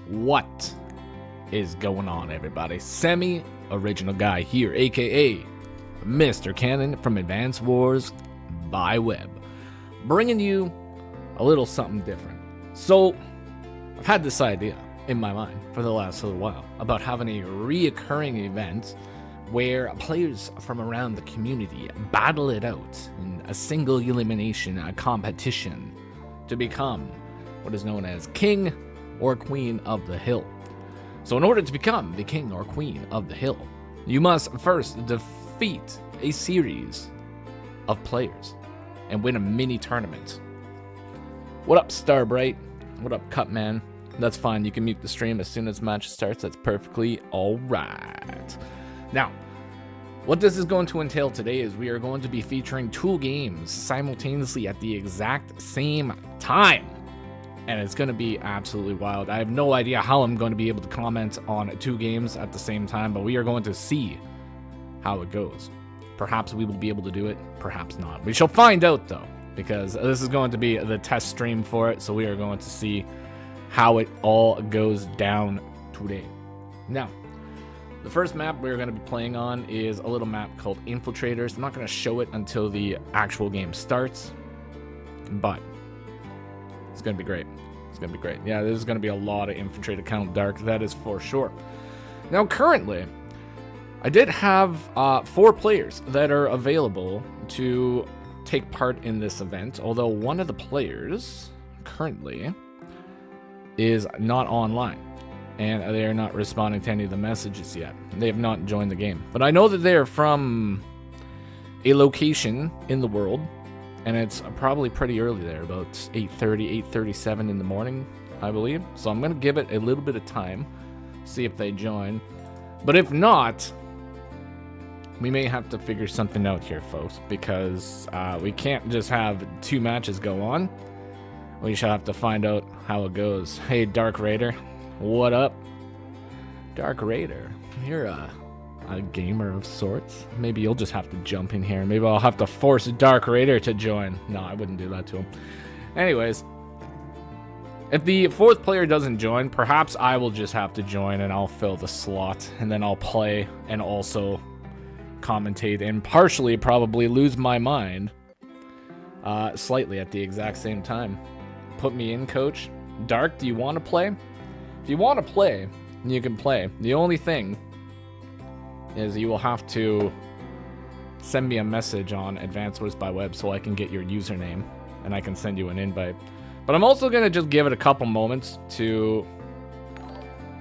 What is going on, everybody? Semi-original guy here, aka Mr. Cannon from Advanced Wars by Web, bringing you a little something different. So, I've had this idea in my mind for the last little while about having a reoccurring event where players from around the community battle it out in a single elimination competition to become what is known as King or Queen of the Hill. So in order to become the King or Queen of the Hill, you must first defeat a series of players and win a mini tournament. What up, Starbright? What up, Cutman? That's fine, you can mute the stream as soon as the match starts. That's perfectly alright. Now, what this is going to entail today is we are going to be featuring 2 games simultaneously at the exact same time. And it's going to be absolutely wild. I have no idea how I'm going to be able to comment on 2 games at the same time, but we are going to see how it goes. Perhaps we will be able to do it, perhaps not. We shall find out, though, because this is going to be the test stream for it, so we are going to see how it all goes down today. Now, the first map we're going to be playing on is a little map called Infiltrators. I'm not going to show it until the actual game starts, but it's going to be great. It's going to be great. Yeah, there's going to be a lot of Infiltrator count dark, that is for sure. Now, currently, I did have 4 players that are available to take part in this event, although one of the players currently is not online, and they are not responding to any of the messages yet. They have not joined the game. But I know that they are from a location in the world, and it's probably pretty early there, about 8:30, 8:37 in the morning, I believe. So I'm going to give it a little bit of time, see if they join. But if not, we may have to figure something out here, folks, because we can't just have 2 matches go on. We shall have to find out how it goes. Hey, Dark Raider. What up? Dark Raider, you're a gamer of sorts. Maybe you'll just have to jump in here. Maybe I'll have to force Dark Raider to join. No, I wouldn't do that to him. Anyways, if the 4th player doesn't join, perhaps I will just have to join and I'll fill the slot, and then I'll play and also commentate and partially probably lose my mind slightly at the exact same time. Put me in, coach. Dark, do you want to play? If you want to play, you can play. The only thing is you will have to send me a message on Advanced Wars by Web so I can get your username and I can send you an invite. But I'm also going to just give it a couple moments to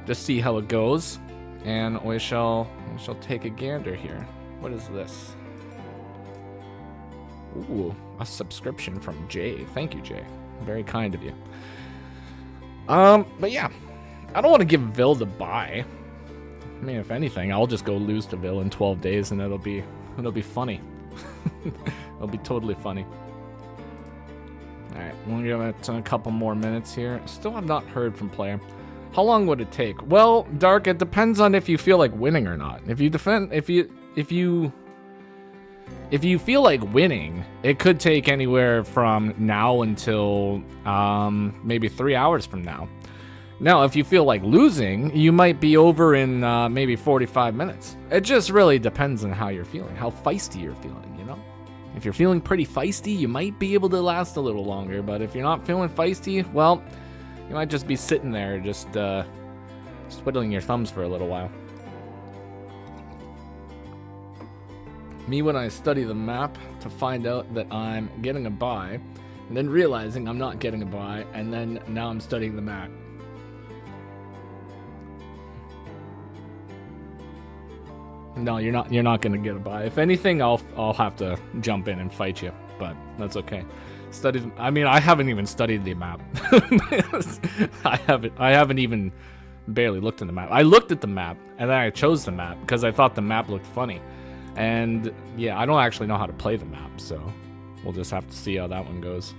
just see how it goes, and we shall take a gander here. What is this? Ooh, a subscription from Jay. Thank you, Jay. Very kind of you. But yeah, I don't want to give Vil the bye. I mean, if anything, I'll just go lose to Vil in 12 days, and it'll be funny. It'll be totally funny. All right, we'll give it a couple more minutes here. Still have not heard from player. How long would it take? Well, Dark, it depends on if you feel like winning or not. If you feel like winning, it could take anywhere from now until maybe 3 hours from now. Now, if you feel like losing, you might be over in maybe 45 minutes. It just really depends on how you're feeling, how feisty you're feeling, you know? If you're feeling pretty feisty, you might be able to last a little longer, but if you're not feeling feisty, well, you might just be sitting there just twiddling your thumbs for a little while. Me when I study the map to find out that I'm getting a bye, and then realizing I'm not getting a bye, and then now I'm studying the map. No, you're not gonna get a bye. If anything, I'll have to jump in and fight you, but that's okay. I mean, I haven't even studied the map. I haven't even barely looked at the map. I looked at the map, and then I chose the map because I thought the map looked funny. And yeah, I don't actually know how to play the map, so we'll just have to see how that one goes.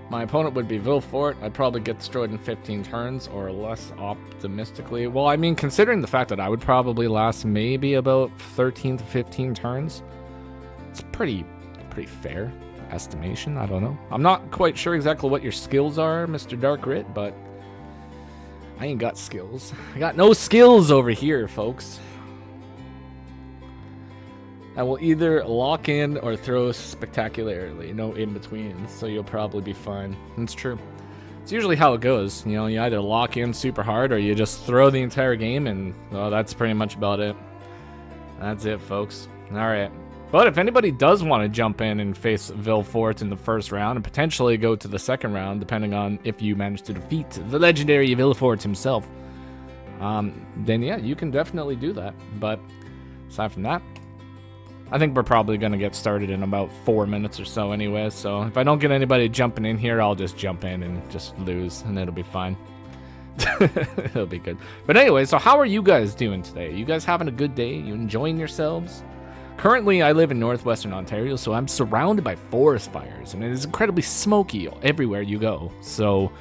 My opponent would be Vilfort. I'd probably get destroyed in 15 turns, or less optimistically. Well, I mean, considering the fact that I would probably last maybe about 13 to 15 turns, it's pretty fair estimation. I don't know. I'm not quite sure exactly what your skills are, Mr. Dark Rit, but I ain't got skills. I got no skills over here, folks. I will either lock in or throw spectacularly. No in between, so you'll probably be fine. It's true. It's usually how it goes. You know, you either lock in super hard or you just throw the entire game, and well, that's pretty much about it. That's it, folks. Alright. But if anybody does want to jump in and face Villefort in the first round and potentially go to the second round, depending on if you manage to defeat the legendary Villefort himself, then yeah, you can definitely do that. But aside from that, I think we're probably going to get started in about 4 minutes or so anyway, so if I don't get anybody jumping in here, I'll just jump in and just lose, and it'll be fine. It'll be good. But anyway, so how are you guys doing today? You guys having a good day? You enjoying yourselves? Currently, I live in northwestern Ontario, so I'm surrounded by forest fires, and it is incredibly smoky everywhere you go. So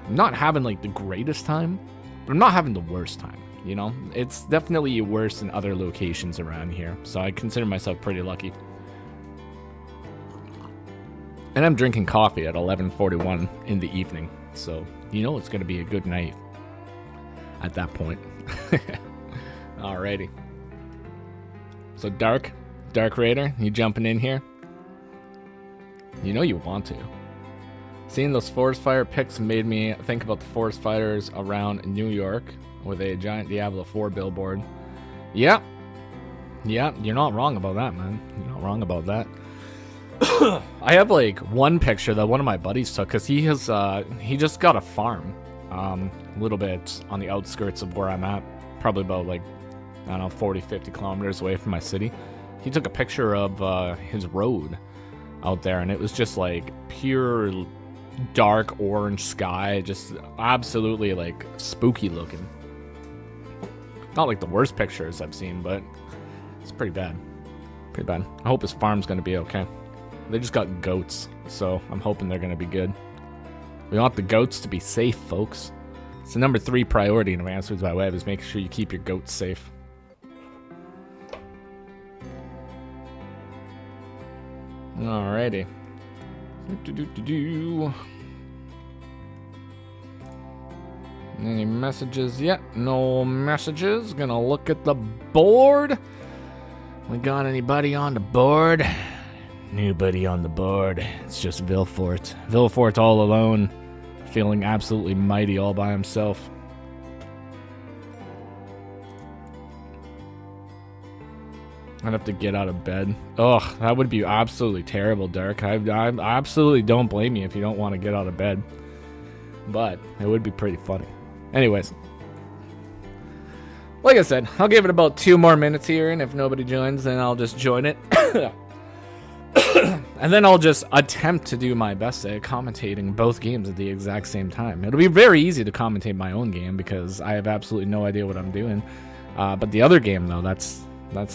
I'm not having, like, the greatest time, but I'm not having the worst time, you know? It's definitely worse in other locations around here, so I consider myself pretty lucky. And I'm drinking coffee at 11:41 in the evening, so you know it's going to be a good night at that point. Alrighty. So Dark Raider, you jumping in here? You know you want to. Seeing those forest fire pics made me think about the forest fires around New York with a giant Diablo 4 billboard. Yeah, you're not wrong about that, man. You're not wrong about that. I have like one picture that one of my buddies took because he just got a farm a little bit on the outskirts of where I'm at, probably about like, I don't know, 40-50 kilometers away from my city. He took a picture of his road out there, and it was just like pure dark orange sky, just absolutely like spooky looking. Not like the worst pictures I've seen, but it's pretty bad. Pretty bad. I hope his farm's gonna be okay. They just got goats, so I'm hoping they're gonna be good. We want the goats to be safe, folks. It's the number 3 priority in Advanced Foods by Web, is making sure you keep your goats safe. Alrighty. Any messages yet? No messages. Gonna look at the board. We got anybody on the board? Nobody on the board. It's just Villefort. Villefort all alone, feeling absolutely mighty all by himself. I'd have to get out of bed. Ugh, that would be absolutely terrible, Dark. I absolutely don't blame you if you don't want to get out of bed. But it would be pretty funny. Anyways. Like I said, I'll give it about 2 more minutes here, and if nobody joins, then I'll just join it. And then I'll just attempt to do my best at commentating both games at the exact same time. It'll be very easy to commentate my own game because I have absolutely no idea what I'm doing. But the other game, though, that's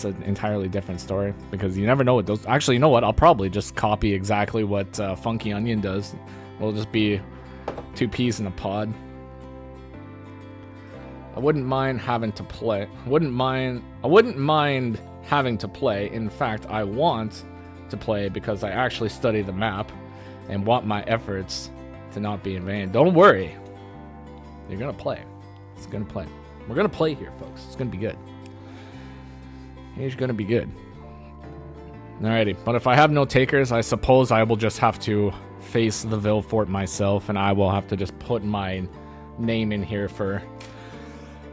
an entirely different story because you never know what those... Actually, you know what? I'll probably just copy exactly what Funky Onion does. It'll just be 2 peas in a pod. I wouldn't mind having to play. I wouldn't mind having to play. In fact, I want to play because I actually study the map and want my efforts to not be in vain. Don't worry. You're gonna play. It's gonna play. We're gonna play here, folks. It's gonna be good. It's gonna be good. Alrighty, but if I have no takers, I suppose I will just have to face the Villefort myself, and I will have to just put my name in here for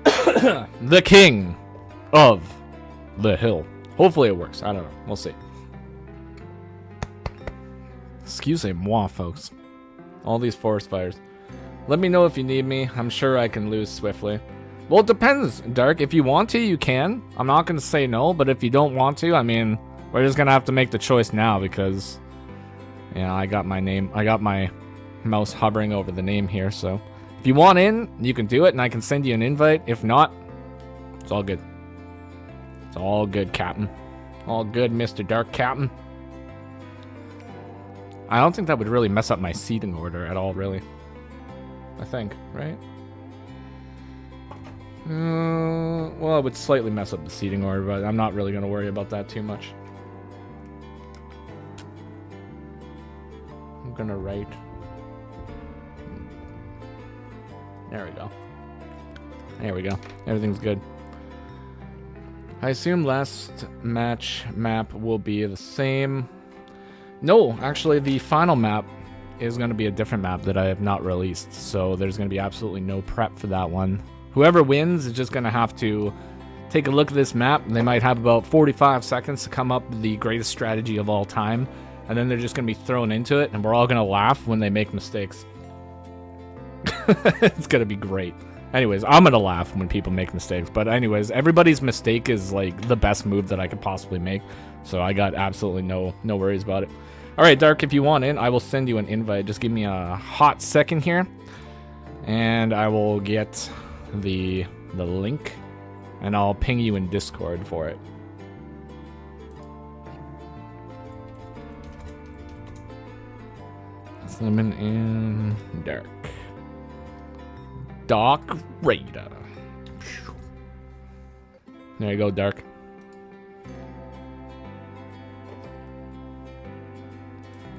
the King of the Hill. Hopefully it works. I don't know. We'll see. Excusez-moi, folks. All these forest fires. Let me know if you need me. I'm sure I can lose swiftly. Well, it depends, Dark. If you want to, you can. I'm not going to say no, but if you don't want to, I mean, we're just going to have to make the choice now because, yeah, I got my name. I got my mouse hovering over the name here, so if you want in, you can do it, and I can send you an invite. If not, it's all good. It's all good, Captain. All good, Mr. Dark Captain. I don't think that would really mess up my seating order at all, really. I think, right? Well, it would slightly mess up the seating order, but I'm not really going to worry about that too much. I'm going to write... There we go. There we go. Everything's good. I assume last match map will be the same. No, actually, the final map is going to be a different map that I have not released. So there's going to be absolutely no prep for that one. Whoever wins is just going to have to take a look at this map. They might have about 45 seconds to come up with the greatest strategy of all time. And then they're just going to be thrown into it. And we're all going to laugh when they make mistakes. It's going to be great. Anyways, I'm going to laugh when people make mistakes. But anyways, everybody's mistake is like the best move that I could possibly make. So I got absolutely no worries about it. All right, Dark, if you want in, I will send you an invite. Just give me a hot second here. And I will get the link. And I'll ping you in Discord for it. Cinnamon and Dark. Dark Raider. There you go, Dark.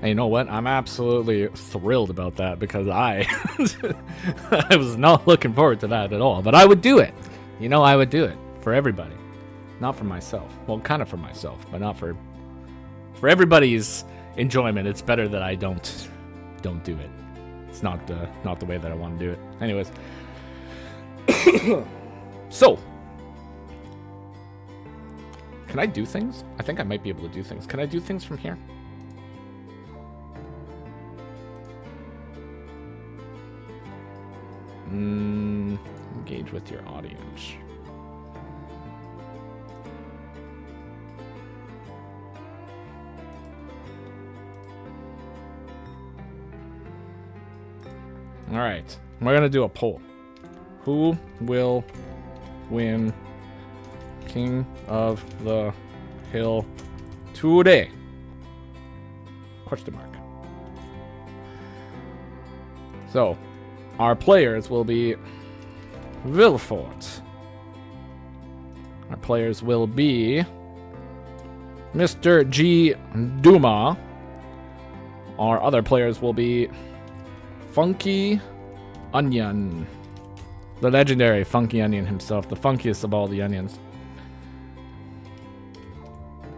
And you know what? I'm absolutely thrilled about that because I was not looking forward to that at all. But I would do it. You know, I would do it for everybody. Not for myself. Well, kind of for myself, but not for everybody's enjoyment. It's better that I don't do it. It's not the way that I want to do it. Anyways. So, can I do things? I think I might be able to do things. Can I do things from here? Engage with your audience. All right, we're gonna do a poll. Who will win King of the Hill today? Question mark. So, our players will be Vilfort. Our players will be Mr. G. Duma. Our other players will be Funky Onion. The legendary Funky Onion himself, the funkiest of all the onions.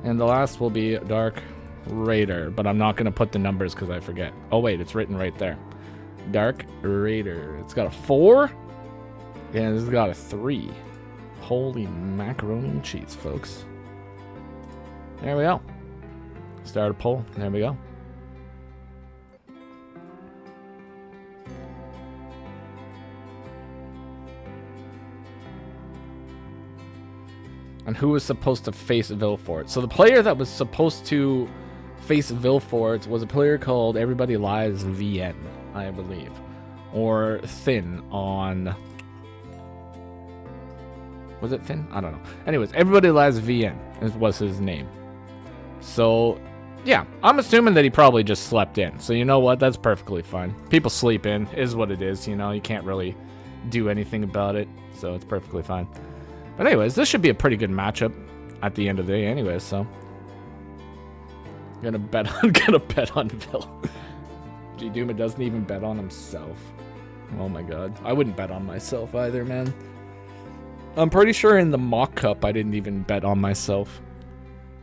And the last will be Dark Raider, but I'm not going to put the numbers because I forget. Oh wait, it's written right there. Dark Raider. It's got a 4, and it's got a 3. Holy macaroni and cheese, folks. There we go. Start a poll. There we go. And who was supposed to face Vilfort? So the player that was supposed to face Vilfort was a player called Everybody Lies VN, I believe. Or Thin on... Was it Thin? I don't know. Anyways, Everybody Lies VN was his name. So, yeah. I'm assuming that he probably just slept in. So you know what? That's perfectly fine. People sleep in, is what it is. You know, you can't really do anything about it. So it's perfectly fine. But anyways, this should be a pretty good matchup at the end of the day anyways, so. Gonna bet on Vil. G Duma doesn't even bet on himself. Oh my god. I wouldn't bet on myself either, man. I'm pretty sure in the mock cup I didn't even bet on myself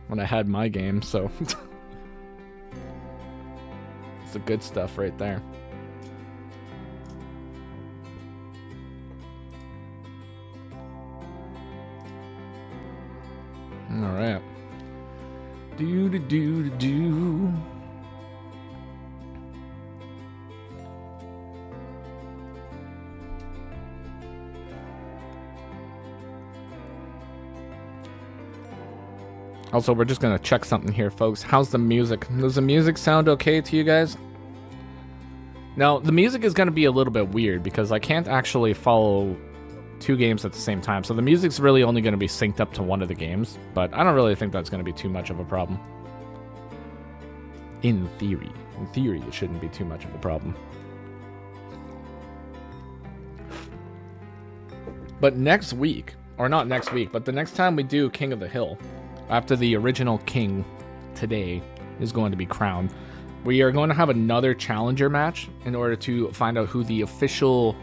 when I had my game, so. It's the good stuff right there. All right. Do. Also, we're just gonna check something here, folks. How's the music? Does the music sound okay to you guys? Now, the music is gonna be a little bit weird because I can't actually follow 2 games at the same time. So the music's really only going to be synced up to one of the games, but I don't really think that's going to be too much of a problem. In theory, it shouldn't be too much of a problem. But next week, or not next week, but the next time we do King of the Hill, after the original king today is going to be crowned, we are going to have another challenger match in order to find out who the official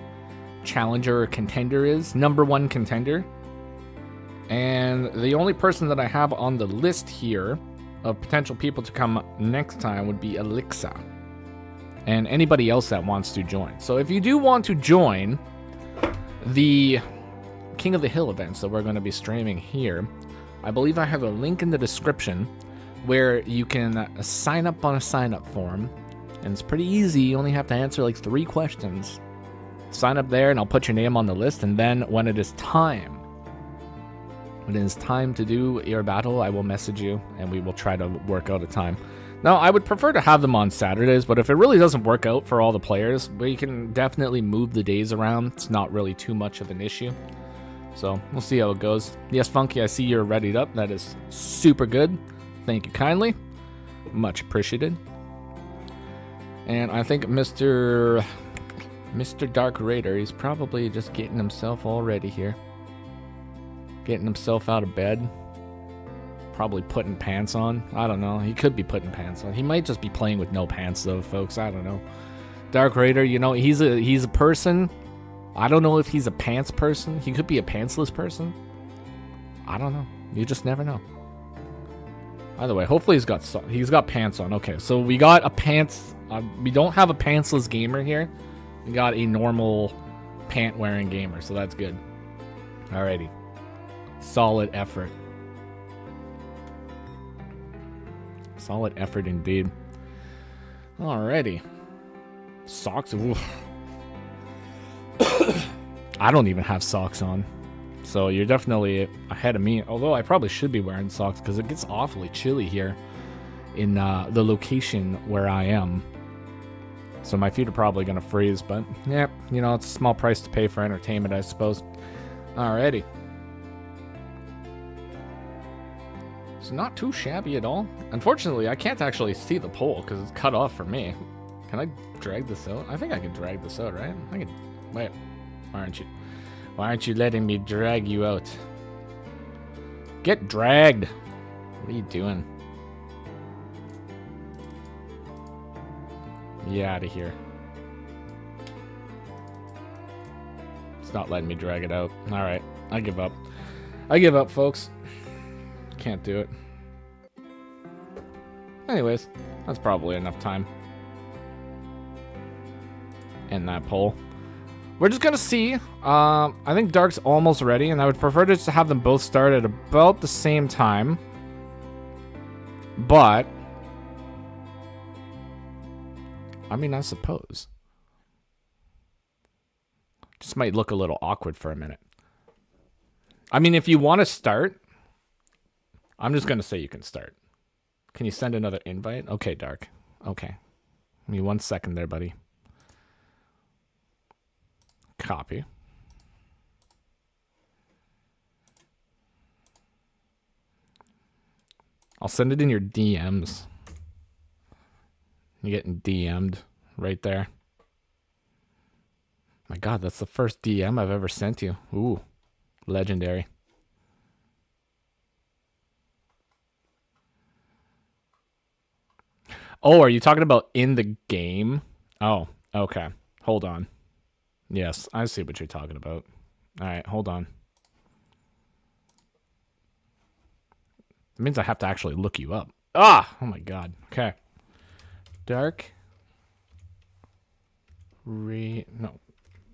challenger or contender is. #1 contender. And the only person that I have on the list here of potential people to come next time would be Alexa. And anybody else that wants to join. So if you do want to join the King of the Hill events that we're going to be streaming here, I believe I have a link in the description where you can sign up on a sign-up form. And it's pretty easy. You only have to answer like 3 questions. Sign up there and I'll put your name on the list. And then when it is time to do your battle, I will message you and we will try to work out a time. Now, I would prefer to have them on Saturdays, but if it really doesn't work out for all the players, we can definitely move the days around. It's not really too much of an issue. So we'll see how it goes. Yes, Funky, I see you're readied up. That is super good. Thank you kindly. Much appreciated. And I think Mr. Dark Raider, he's probably just getting himself all ready here. Getting himself out of bed. Probably putting pants on. I don't know. He could be putting pants on. He might just be playing with no pants though, folks. I don't know. Dark Raider, you know, he's a person. I don't know if he's a pants person. He could be a pantsless person. I don't know. You just never know. Either way, hopefully he's got pants on. Okay, so we got a pants. We don't have a pantsless gamer here. We got a normal pant-wearing gamer, so that's good. Alrighty. Solid effort. Solid effort indeed. Alrighty. Socks. I don't even have socks on. So you're definitely ahead of me. Although I probably should be wearing socks because it gets awfully chilly here in the location where I am. So my feet are probably going to freeze. But yeah, you know, it's a small price to pay for entertainment, I suppose. Alrighty. It's not too shabby at all. Unfortunately, I can't actually see the pole because it's cut off for me. Can I drag this out? I think I can drag this out, right? I can. Wait. Why aren't you letting me drag you out? Get dragged. What are you doing? Get out of here. It's not letting me drag it out. All right. I give up. I give up, folks. Can't do it. Anyways, that's probably enough time. End that poll. We're just gonna see. I think Dark's almost ready, and I would prefer to just have them both start at about the same time. But I mean, I suppose. Just might look a little awkward for a minute. I mean, if you want to start, I'm just gonna say you can start. Can you send another invite? Okay, Dark. Okay. Give me 1 second there, buddy. Copy. I'll send it in your DMs. You're getting DM'd right there. My God, that's the first DM I've ever sent you. Ooh, legendary. Oh, are you talking about in the game? Oh, okay. Hold on. Yes, I see what you're talking about. All right, hold on. It means I have to actually look you up. Ah! Oh my God. Okay. Dark. No.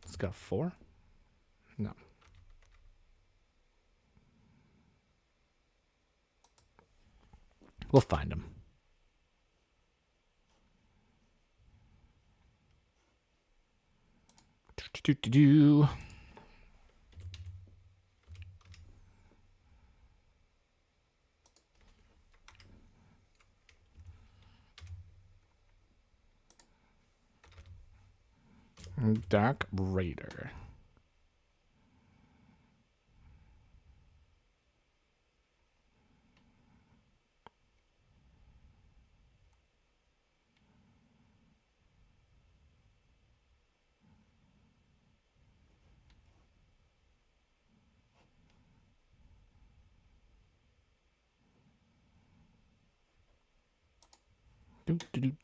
It's got 4? No. We'll find him. Do. Dark Raider.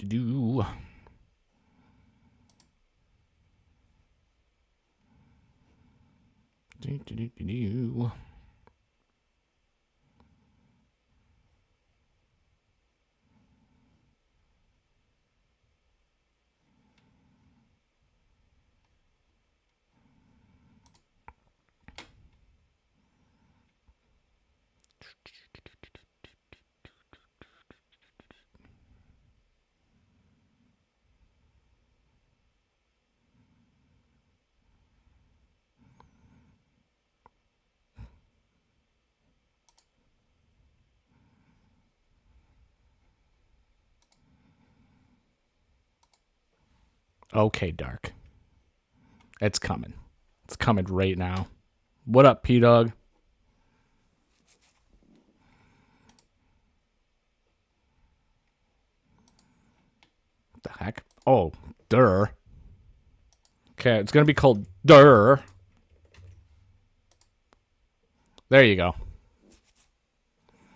Do. Okay, Dark. It's coming. It's coming right now. What up, P-Dog? What the heck? Oh, Durr. Okay, it's going to be called Durr. There you go.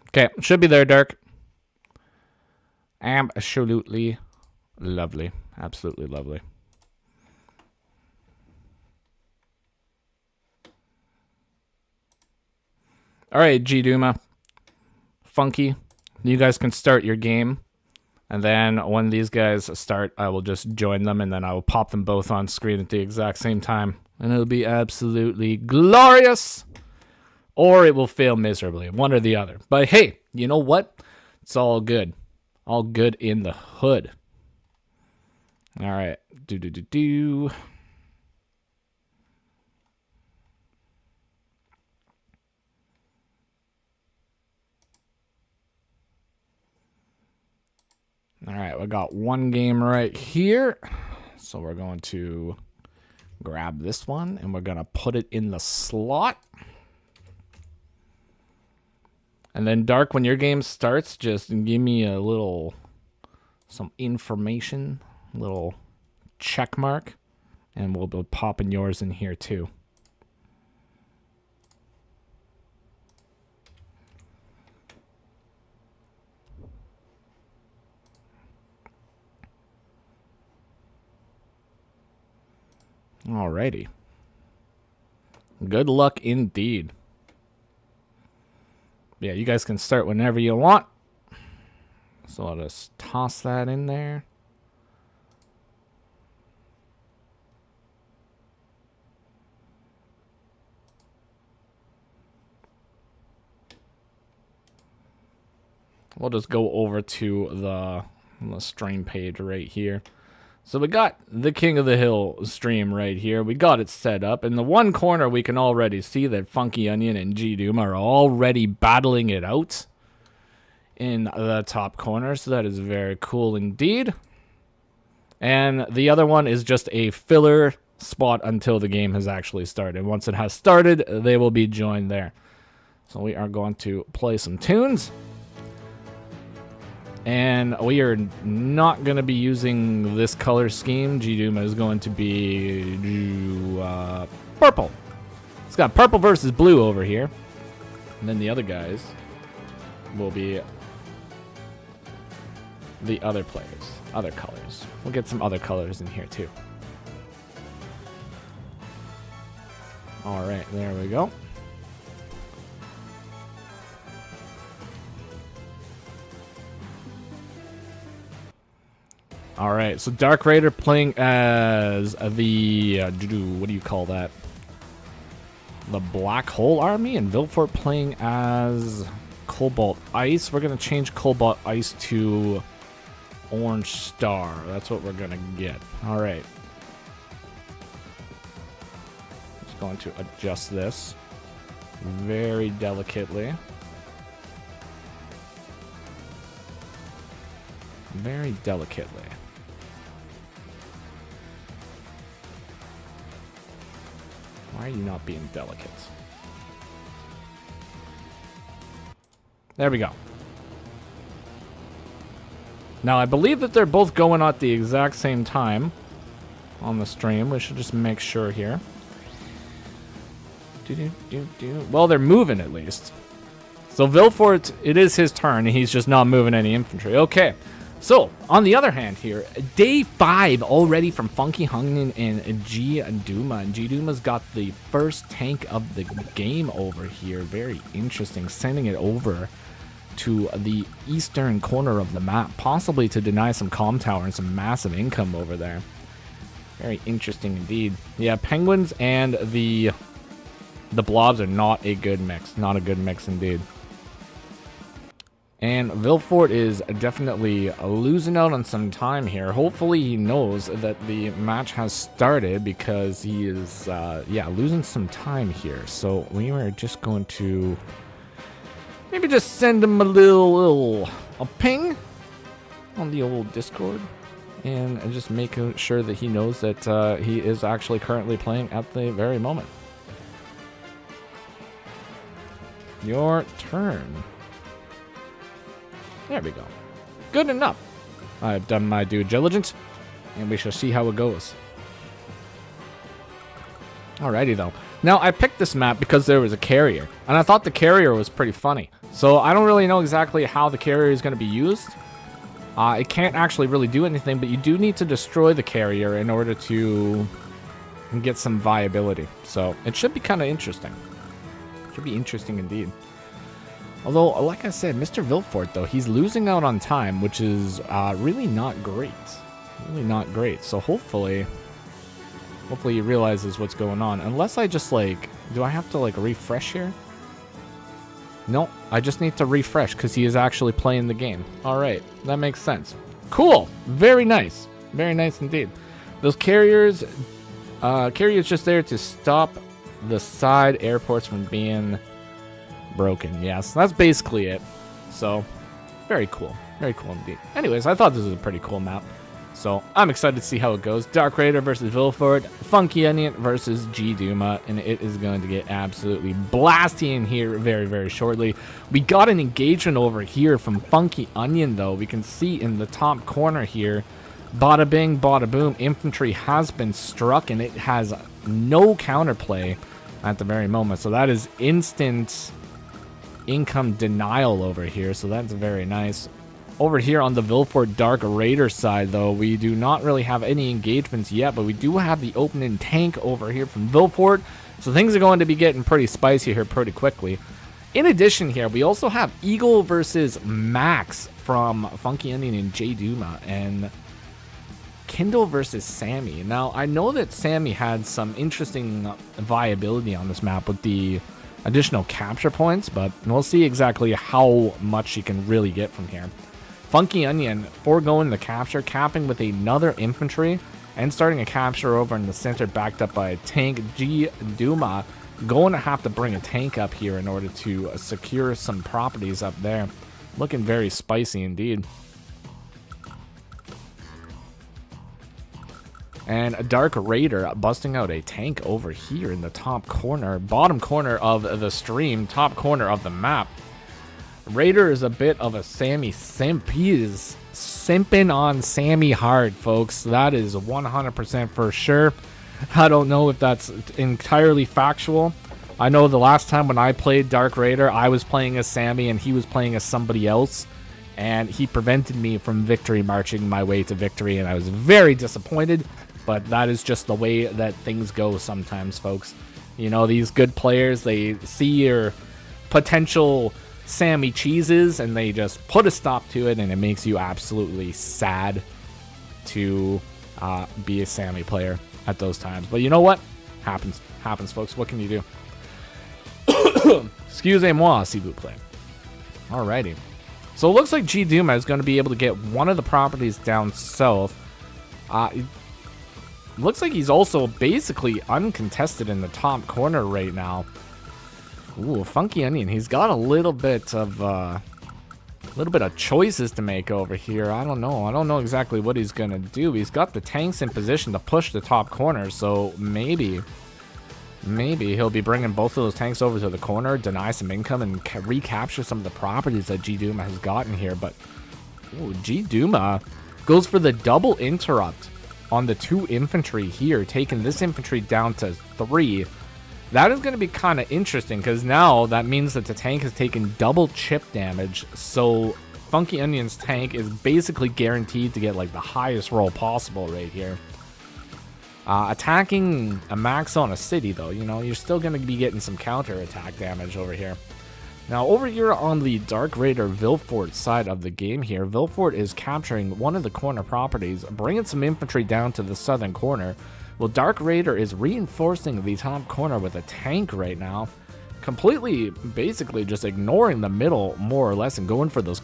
Okay, should be there, Dark. Absolutely lovely. Absolutely lovely. All right, G-Duma. Funky. You guys can start your game. And then when these guys start, I will just join them, and then I will pop them both on screen at the exact same time. And it'll be absolutely glorious. Or it will fail miserably, one or the other. But hey, you know what? It's all good. All good in the hood. All right. Do. All right, we got one game right here. So we're going to grab this one, and we're going to put it in the slot. And then, Dark, when your game starts, just give me a little, some information, little check mark, and we'll be popping yours in here too. Alrighty. Good luck indeed. Yeah, you guys can start whenever you want. So I'll just toss that in there. We'll just go over to the stream page right here. So we got the King of the Hill stream right here. We got it set up. In the one corner, we can already see that Funky Onion and G-Doom are already battling it out in the top corner. So that is very cool indeed. And the other one is just a filler spot until the game has actually started. Once it has started, they will be joined there. So we are going to play some tunes. And we are not going to be using this color scheme. G-Doom is going to be purple. It's got purple versus blue over here. And then the other guys will be the other players, other colors. We'll get some other colors in here too. All right, there we go. All right, so Dark Raider playing as the, what do you call that? The Black Hole Army, and Vilfort playing as Cobalt Ice. We're going to change Cobalt Ice to Orange Star. That's what we're going to get. All right. Just going to adjust this very delicately. Very delicately. Why are you not being delicate? There we go. Now, I believe that they're both going at the exact same time on the stream. We should just make sure here. Well, they're moving at least. So Vilfort, it is his turn, and he's just not moving any infantry. Okay. So, on the other hand here, day 5 already from Funky Onion and G Duma. And G Duma's got the first tank of the game over here. Very interesting. Sending it over to the eastern corner of the map, possibly to deny some comm tower and some massive income over there. Very interesting indeed. Yeah, Penguins and the Blobs are not a good mix. Not a good mix indeed. And Vilfort is definitely losing out on some time here. Hopefully he knows that the match has started, because he is, yeah, losing some time here. So we are just going to maybe just send him a ping on the old Discord. And just making sure that he knows that he is actually currently playing at the very moment. Your turn. There we go. Good enough. I've done my due diligence, and we shall see how it goes. Alrighty though. Now, I picked this map because there was a carrier, and I thought the carrier was pretty funny. So I don't really know exactly how the carrier is going to be used. It can't actually really do anything, but you do need to destroy the carrier in order to get some viability. So it should be kind of interesting. Should be interesting indeed. Although, like I said, Mr. Vilfort, though, he's losing out on time, which is really not great. Really not great. So hopefully he realizes what's going on. Unless I just, like, do I have to, like, refresh here? No, I just need to refresh because he is actually playing the game. All right, that makes sense. Cool. Very nice. Very nice indeed. Those carriers just there to stop the side airports from being broken. Yes, that's basically it. So, very cool. Very cool indeed. Anyways, I thought this was a pretty cool map. So, I'm excited to see how it goes. Dark Raider versus Vilfort, Funky Onion versus G Duma, and it is going to get absolutely blasty in here very, very shortly. We got an engagement over here from Funky Onion, though. We can see in the top corner here, bada bing, bada boom, infantry has been struck, and it has no counterplay at the very moment. So that is instant income denial over here, so that's very nice. Over here on the Vilfort Dark Raider side, though, we do not really have any engagements yet, but we do have the opening tank over here from Vilfort, so things are going to be getting pretty spicy here pretty quickly. In addition here, we also have Eagle versus Max from Funky Onion and J Duma, and Kindle versus Sammy. Now, I know that Sammy had some interesting viability on this map with the additional capture points, but we'll see exactly how much she can really get from here. Funky Onion foregoing the capture, capping with another infantry, and starting a capture over in the center backed up by a tank. G Duma going to have to bring a tank up here in order to secure some properties up there. Looking very spicy indeed. And a Dark Raider busting out a tank over here in the top corner, bottom corner of the stream, top corner of the map. Raider is a bit of a Sammy simp. He is simping on Sammy hard, folks. That is 100% for sure. I don't know if that's entirely factual. I know the last time when I played Dark Raider, I was playing as Sammy and he was playing as somebody else. And he prevented me from victory marching my way to victory, and I was very disappointed. But that is just the way that things go sometimes, folks. You know, these good players, they see your potential Sammy cheeses and they just put a stop to it, and it makes you absolutely sad to be a Sammy player at those times. But you know what? Happens, folks. What can you do? Excusez-moi, s'il vous plaît. Alrighty. So it looks like G Duma is going to be able to get one of the properties down south. Looks like he's also basically uncontested in the top corner right now. Ooh, Funky Onion. He's got a little bit of choices to make over here. I don't know. I don't know exactly what he's gonna do. He's got the tanks in position to push the top corner, so maybe he'll be bringing both of those tanks over to the corner, deny some income, and recapture some of the properties that G Duma has gotten here. But ooh, G Duma goes for the double interrupt on the 2 infantry here, taking this infantry down to 3. That is going to be kind of interesting, because now that means that the tank has taken double chip damage. So Funky Onion's tank is basically guaranteed to get like the highest roll possible right here. Attacking a max on a city, though, you know, you're still going to be getting some counter attack damage over here. Now, over here on the Dark Raider Vilfort side of the game here, Vilfort is capturing one of the corner properties, bringing some infantry down to the southern corner. Well, Dark Raider is reinforcing the top corner with a tank right now, completely, basically just ignoring the middle, more or less, and going for those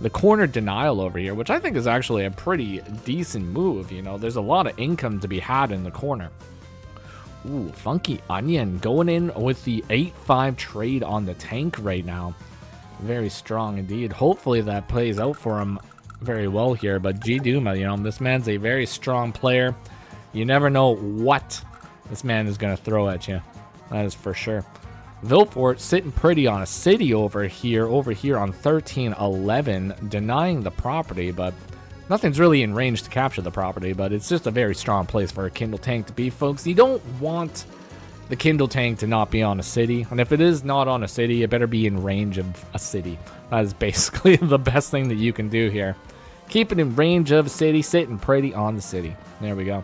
the corner denial over here, which I think is actually a pretty decent move. You know, there's a lot of income to be had in the corner. Ooh, Funky Onion going in with the 8-5 trade on the tank right now. Very strong indeed. Hopefully that plays out for him very well here. But G Duma, you know, this man's a very strong player. You never know what this man is going to throw at you. That is for sure. Vilfort sitting pretty on a city over here on 13-11, denying the property, but nothing's really in range to capture the property, but it's just a very strong place for a Kindle tank to be, folks. You don't want the Kindle tank to not be on a city, and if it is not on a city, it better be in range of a city. That is basically the best thing that you can do here. Keep it in range of a city, sitting pretty on the city. There we go.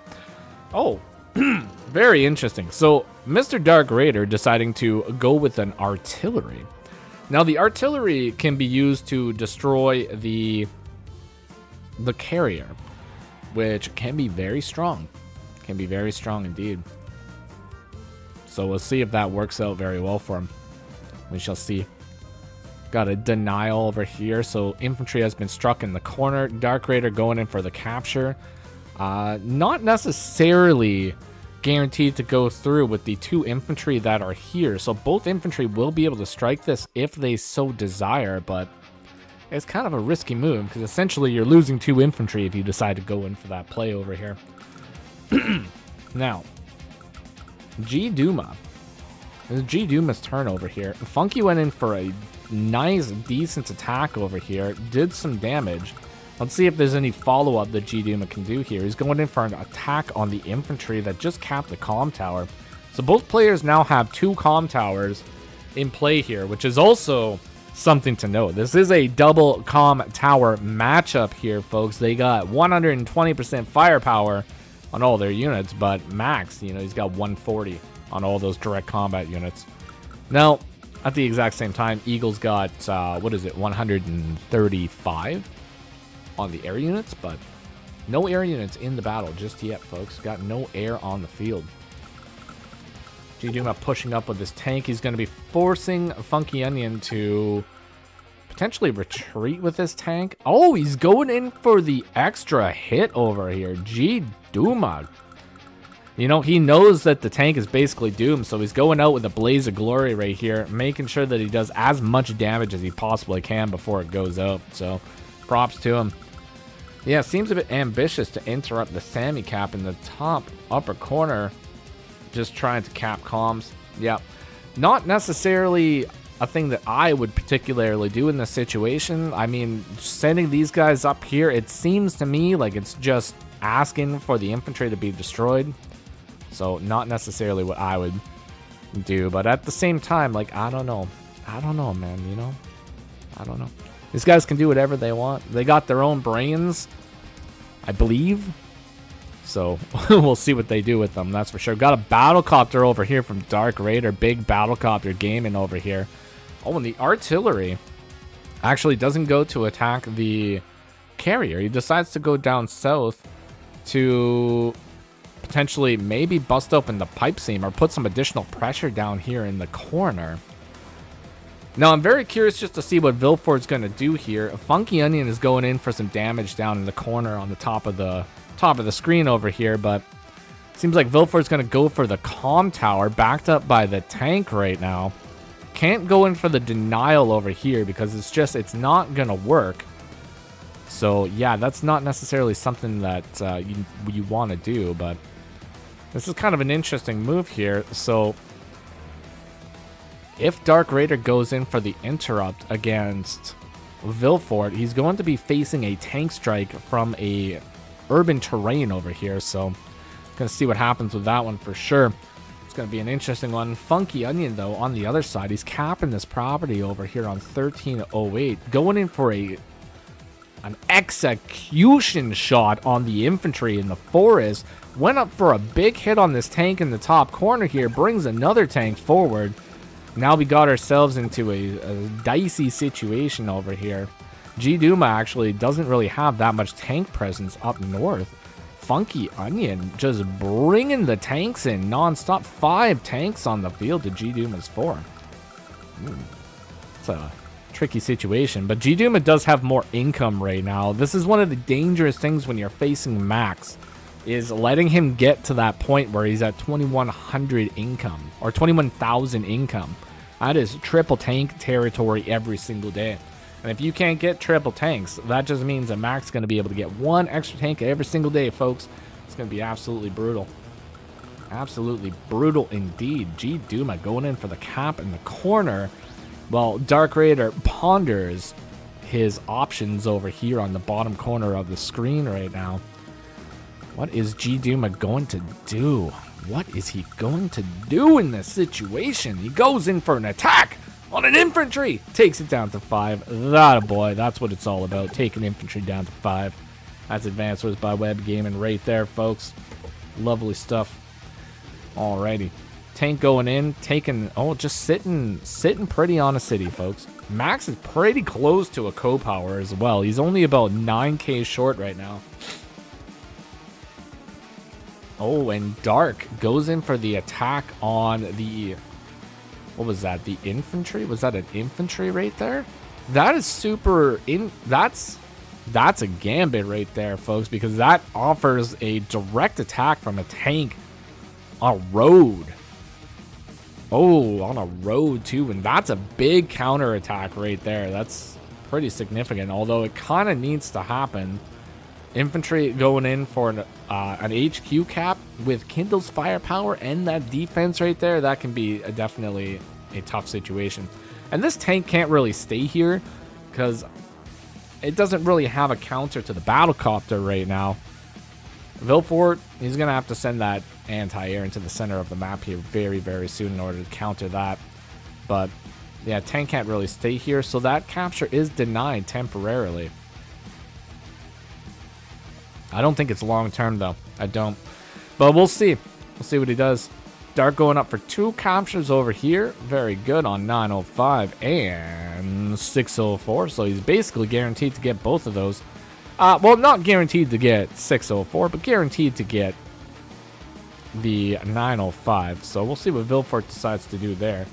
Oh, very interesting. So, Mr. Dark Raider deciding to go with an artillery. Now, the artillery can be used to destroy the carrier, which can be very strong. Can be very strong indeed. So we'll see if that works out very well for him. We shall see. Got a denial over here. So infantry has been struck in the corner. Dark Raider going in for the capture. Not necessarily guaranteed to go through with the 2 infantry that are here. So both infantry will be able to strike this if they so desire, but it's kind of a risky move because essentially you're losing 2 infantry if you decide to go in for that play over here. Now, G Duma. It's G Duma's turn over here. Funky went in for a nice, decent attack over here. Did some damage. Let's see if there's any follow-up that G Duma can do here. He's going in for an attack on the infantry that just capped the comm tower. So both players now have 2 comm towers in play here, which is also something to note. This is a double comm tower matchup here, folks. They got 120% firepower on all their units, but max, you know, he's got 140 on all those direct combat units. Now, at the exact same time, Eagle's got, 135 on the air units, but no air units in the battle just yet, folks. Got no air on the field. G Duma pushing up with this tank. He's going to be forcing Funky Onion to potentially retreat with this tank. Oh, he's going in for the extra hit over here. G Duma. You know, he knows that the tank is basically doomed, so he's going out with a blaze of glory right here, making sure that he does as much damage as he possibly can before it goes out. So, props to him. Yeah, seems a bit ambitious to interrupt the Sammy cap in the top upper corner. Just trying to cap comms. Yeah, not necessarily a thing that I would particularly do in this situation. I mean, sending these guys up here, it seems to me like it's just asking for the infantry to be destroyed. So not necessarily what I would do, but at the same time, like, I don't know, man, you know, I don't know. These guys can do whatever they want. They got their own brains, I believe. So we'll see what they do with them, that's for sure. Got a battlecopter over here from Dark Raider. Big battlecopter gaming over here. Oh, and the artillery actually doesn't go to attack the carrier. He decides to go down south to potentially maybe bust open the pipe seam or put some additional pressure down here in the corner. Now, I'm very curious just to see what Vilfort's going to do here. Funky Onion is going in for some damage down in the corner on the top of the screen over here, but seems like Vilfort's going to go for the comm tower, backed up by the tank right now. Can't go in for the denial over here because it's not going to work. So, yeah, that's not necessarily something that you want to do, but this is kind of an interesting move here. So, if Dark Raider goes in for the interrupt against Vilfort, he's going to be facing a tank strike from a urban terrain over here. So, gonna see what happens with that one for sure. It's going to be an interesting one. Funky Onion, though, on the other side, he's capping this property over here on 1308, going in for an execution shot on the infantry in the forest. Went up for a big hit on this tank in the top corner here, brings another tank forward. Now we got ourselves into a dicey situation over here. G-Duma actually doesn't really have that much tank presence up north. Funky Onion just bringing the tanks in non-stop. 5 tanks on the field to G-Duma's 4. It's a tricky situation, but G-Duma does have more income right now. This is one of the dangerous things when you're facing Max, is letting him get to that point where he's at 2,100 income, or 21,000 income. That is triple tank territory every single day. And if you can't get triple tanks, that just means that Max is going to be able to get 1 extra tank every single day, folks. It's going to be absolutely brutal. Absolutely brutal indeed. G-Duma going in for the cap in the corner. Well, Dark Raider ponders his options over here on the bottom corner of the screen right now. What is G-Duma going to do? What is he going to do in this situation? He goes in for an attack on an infantry. Takes it down to 5. That a boy. That's what it's all about. Taking infantry down to 5. That's Advanced Wars by Web Gaming right there, folks. Lovely stuff. Alrighty. Tank going in. Taking... Oh, just sitting pretty on a city, folks. Max is pretty close to a co-power as well. He's only about 9k short right now. Oh, and Dark goes in for the attack on the... What was that? The infantry? Was that an infantry right there? That is super... That's a gambit right there, folks, because that offers a direct attack from a tank on a road. Oh, on a road, too, and that's a big counter attack right there. That's pretty significant, although it kind of needs to happen. Infantry going in for an HQ cap with Kindle's firepower and that defense right there. That can be definitely a tough situation. And this tank can't really stay here because it doesn't really have a counter to the battlecopter right now. Vilfort, he's going to have to send that anti-air into the center of the map here very, very soon in order to counter that. But yeah, tank can't really stay here, so that capture is denied temporarily. I don't think it's long-term, though. I don't. But we'll see. We'll see what he does. Dark going up for 2 captures over here. Very good on 905 and 604. So he's basically guaranteed to get both of those. Well, not guaranteed to get 604, but guaranteed to get the 905. So we'll see what Vilfort decides to do there.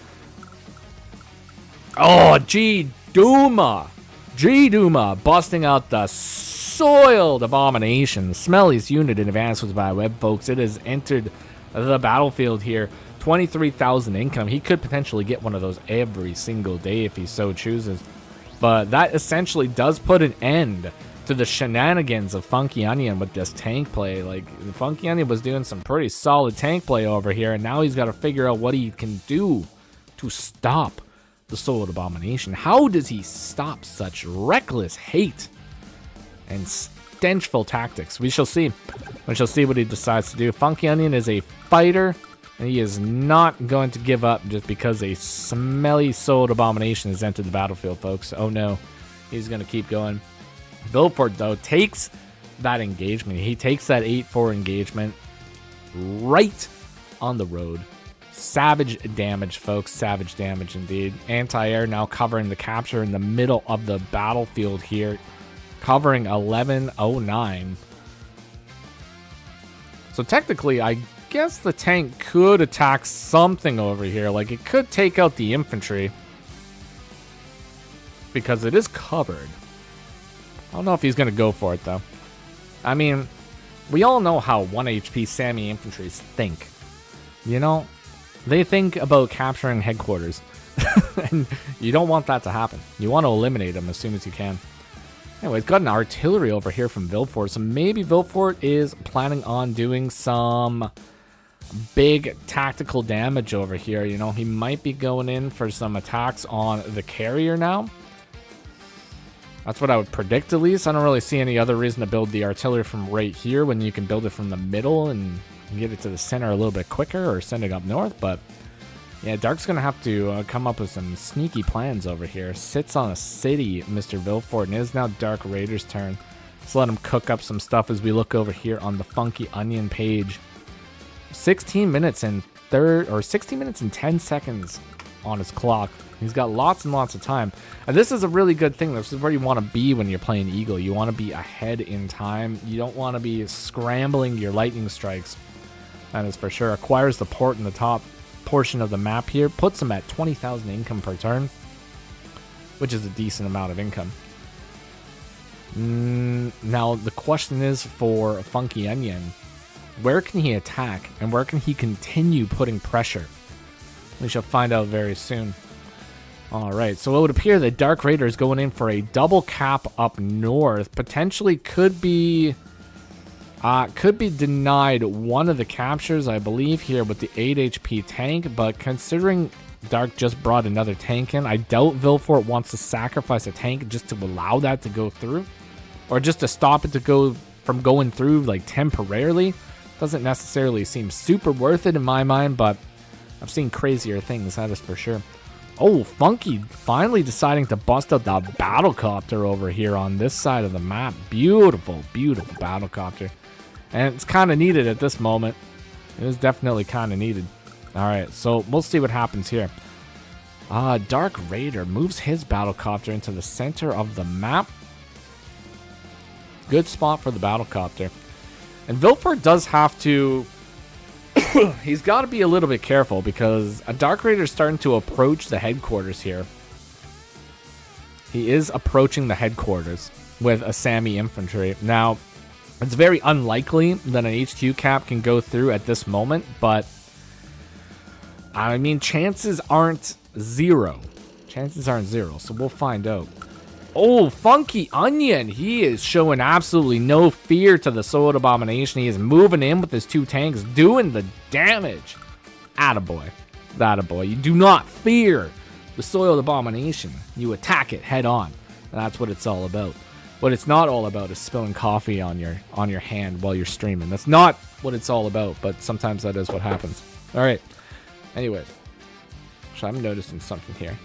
Oh, G-Duma. G-Duma busting out the soiled abomination. Smelliest unit in Advanced Wars by Web, folks. It has entered the battlefield here. 23,000 income. He could potentially get one of those every single day if he so chooses. But that essentially does put an end to the shenanigans of Funky Onion with this tank play. Like, Funky Onion was doing some pretty solid tank play over here, and now he's got to figure out what he can do to stop the Soiled Abomination. How does he stop such reckless hate and stenchful tactics? We shall see. We shall see what he decides to do. Funky Onion is a fighter, and he is not going to give up just because a smelly Soiled Abomination has entered the battlefield, folks. Oh no, he's going to keep going. Vilfort, though, takes that engagement. He takes that 8-4 engagement right on the road. Savage damage, folks. Savage damage indeed. Anti-air now covering the capture in the middle of the battlefield here. Covering 1109. So technically, I guess the tank could attack something over here. Like, it could take out the infantry. Because it is covered. I don't know if he's going to go for it, though. I mean, we all know how 1 HP Sammy infantries think. You know, they think about capturing headquarters. And you don't want that to happen. You want to eliminate them as soon as you can. Anyways, got an artillery over here from Vilfort. So maybe Vilfort is planning on doing some big tactical damage over here. You know, he might be going in for some attacks on the carrier now. That's what I would predict, at least. I don't really see any other reason to build the artillery from right here when you can build it from the middle and get it to the center a little bit quicker or send it up north, but yeah, Dark's going to have to come up with some sneaky plans over here. Sits on a city, Mr. Vilfort, and it is now Dark Raider's turn. Let's let him cook up some stuff as we look over here on the Funky Onion page. 16 minutes and 10 seconds on his clock. He's got lots and lots of time. And this is a really good thing. This is where you want to be when you're playing Eagle. You want to be ahead in time. You don't want to be scrambling your lightning strikes. That is for sure. Acquires the port in the top portion of the map here. Puts him at 20,000 income per turn, which is a decent amount of income. Now, the question is for Funky Onion, where can he attack and where can he continue putting pressure? We shall find out very soon. All right, so it would appear that Dark Raider is going in for a double cap up north. Potentially could be denied one of the captures, I believe, here with the 8 HP tank. But considering Dark just brought another tank in, I doubt Vilfort wants to sacrifice a tank just to allow that to go through, or just to stop it to go from going through like temporarily. Doesn't necessarily seem super worth it in my mind, but I've seen crazier things, that is for sure. Oh, Funky finally deciding to bust out that battlecopter over here on this side of the map. Beautiful, beautiful battlecopter. And it's kind of needed at this moment. It is definitely kind of needed. All right, so we'll see what happens here. Dark Raider moves his battlecopter into the center of the map. Good spot for the battlecopter. And Vilfort does have to... he's got to be a little bit careful because a Dark Raider is starting to approach the headquarters here. He is approaching the headquarters with a Sammy infantry. Now, it's very unlikely that an HQ cap can go through at this moment, but I mean, chances aren't zero. Chances aren't zero, so we'll find out. Oh, Funky Onion. He is showing absolutely no fear to the Soiled Abomination. He is moving in with his 2 tanks, doing the damage. Attaboy. Attaboy. You do not fear the Soiled Abomination. You attack it head on. And that's what it's all about. What it's not all about is spilling coffee on your hand while you're streaming. That's not what it's all about, but sometimes that is what happens. All right. Anyways. So I'm noticing something here.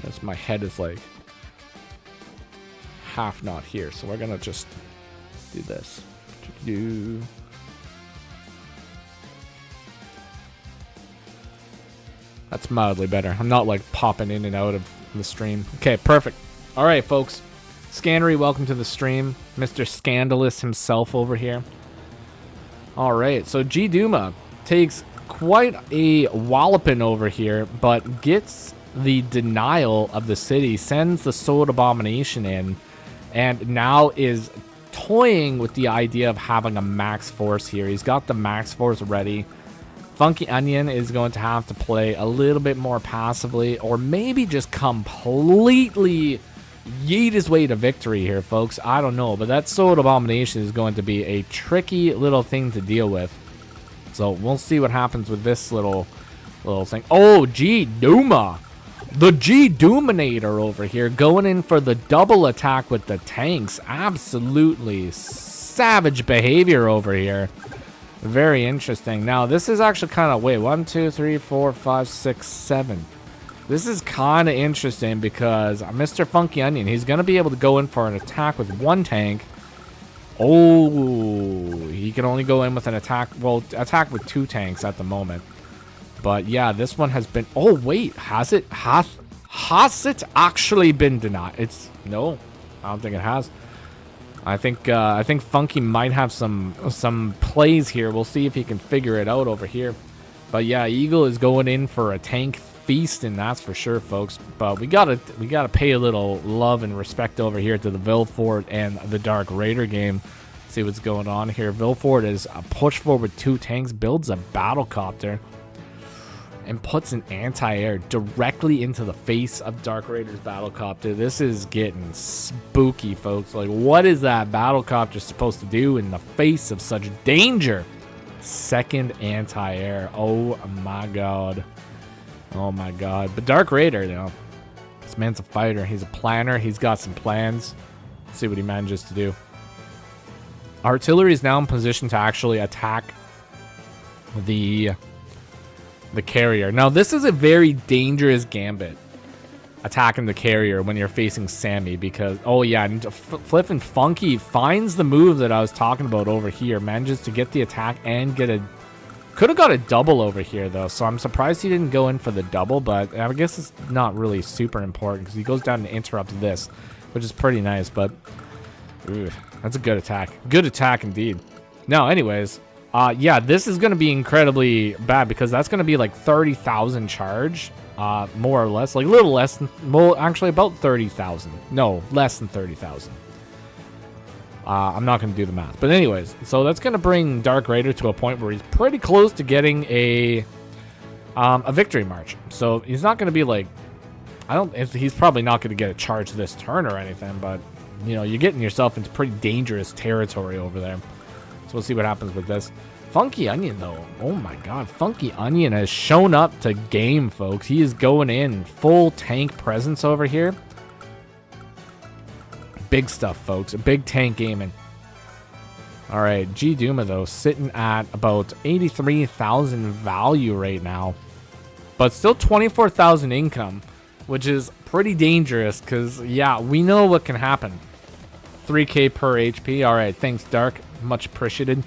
Notice my head is like half not here, so we're gonna just do this. That's mildly better. I'm not like popping in and out of the stream. Okay, perfect. All right, folks. Scannery, welcome to the stream. Mr. Scandalous himself over here. All right, so G Duma takes quite a walloping over here, but gets the denial of the city, sends the Soiled Abomination in, and now is toying with the idea of having a max force here. He's got the max force ready. Funky Onion is going to have to play a little bit more passively, or maybe just completely yeet his way to victory here, folks. I don't know, but that Soiled Abomination is going to be a tricky little thing to deal with. So we'll see what happens with this little thing. Oh, G Duma. The G-Doominator over here going in for the double attack with the tanks. Absolutely savage behavior over here. Very interesting. Now, this is actually kind of... Wait, 1, 2, 3, 4, 5, 6, 7. This is kind of interesting because Mr. Funky Onion, he's going to be able to go in for an attack with 1 tank. Oh, he can only go in with an attack... Well, attack with 2 tanks at the moment. But yeah, this one has been... Oh, wait. Has it actually been denied? No, I don't think it has. I think Funky might have some plays here. We'll see if he can figure it out over here. But yeah, Eagle is going in for a tank feast, and that's for sure, folks. But we gotta pay a little love and respect over here to the Vilfort and the Dark Raider game. See what's going on here. Vilfort is a push forward 2 tanks, builds a battlecopter, and puts an anti-air directly into the face of Dark Raider's battlecopter. This is getting spooky, folks. Like, what is that battlecopter supposed to do in the face of such danger? Second anti-air. Oh my god. Oh my god. But Dark Raider, you know, this man's a fighter. He's a planner. He's got some plans. Let's see what he manages to do. Artillery is now in position to actually attack the carrier. Now, this is a very dangerous gambit, attacking the carrier when you're facing Sammy, because, oh yeah, Flippin' Funky finds the move that I was talking about over here, manages to get the attack and get a, could have got a double over here though, so I'm surprised he didn't go in for the double, but I guess it's not really super important because he goes down and interrupts this, which is pretty nice, but that's a good attack indeed. Now, anyways, yeah, this is going to be incredibly bad because that's going to be like 30,000 charge, more or less, like a little less than, well, actually about 30,000. No, less than 30,000. I'm not going to do the math, but anyways, so that's going to bring Dark Raider to a point where he's pretty close to getting a victory march. So he's not going to be like, he's probably not going to get a charge this turn or anything, but you know, you're getting yourself into pretty dangerous territory over there. So we'll see what happens with this. Funky Onion, though. Oh my god. Funky Onion has shown up to game, folks. He is going in full tank presence over here. Big stuff, folks. A big tank gaming. Alright, G Duma, though, sitting at about 83,000 value right now. But still 24,000 income, which is pretty dangerous because, yeah, we know what can happen. 3k per HP. Alright, thanks, Dark. Much appreciated.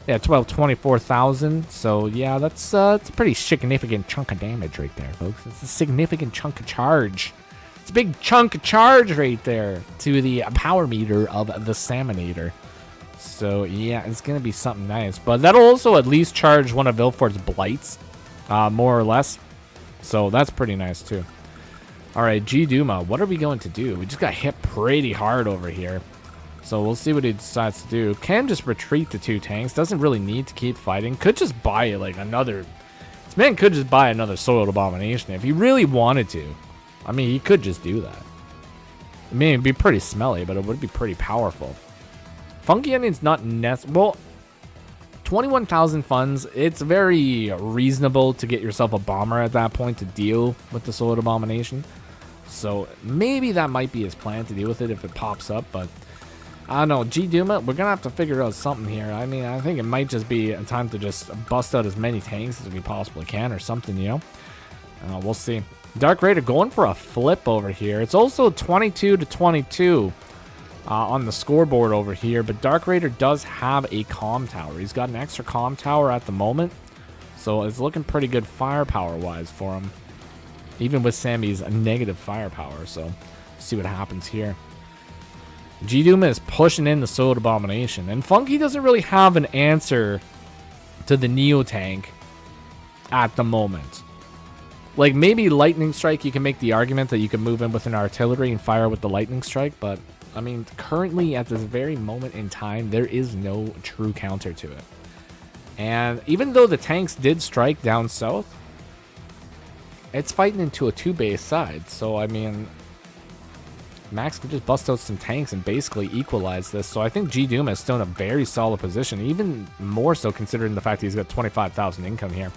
Yeah, 24,000. So, yeah, that's a pretty significant chunk of damage right there, folks. It's a significant chunk of charge. It's a big chunk of charge right there to the power meter of the Salmonator. So, yeah, it's going to be something nice. But that'll also at least charge one of Vilfort's Blights, more or less. So, that's pretty nice, too. Alright, G Duma, what are we going to do? We just got hit pretty hard over here. So we'll see what he decides to do. Can just retreat the 2 tanks. Doesn't really need to keep fighting. Could just buy like another... This man could just buy another Soiled Abomination if he really wanted to. I mean, he could just do that. I mean, it'd be pretty smelly, but it would be pretty powerful. Funky Onion's not well, 21,000 funds. It's very reasonable to get yourself a bomber at that point to deal with the Soiled Abomination. So maybe that might be his plan to deal with it if it pops up, but... I don't know, G Duma, we're going to have to figure out something here. I mean, I think it might just be a time to just bust out as many tanks as we possibly can or something, you know? We'll see. Dark Raider going for a flip over here. It's also 22-22 on the scoreboard over here, but Dark Raider does have a comm tower. He's got an extra comm tower at the moment, so it's looking pretty good firepower-wise for him, even with Sammy's negative firepower, so see what happens here. G Duma is pushing in the Soiled Abomination, and Funky doesn't really have an answer to the Neo tank at the moment. Like, maybe Lightning Strike, you can make the argument that you can move in with an artillery and fire with the Lightning Strike, but, I mean, currently, at this very moment in time, there is no true counter to it. And even though the tanks did strike down south, it's fighting into a 2-base side, so, I mean... Max could just bust out some tanks and basically equalize this. So I think G Duma is still in a very solid position, even more so considering the fact that he's got 25,000 income here.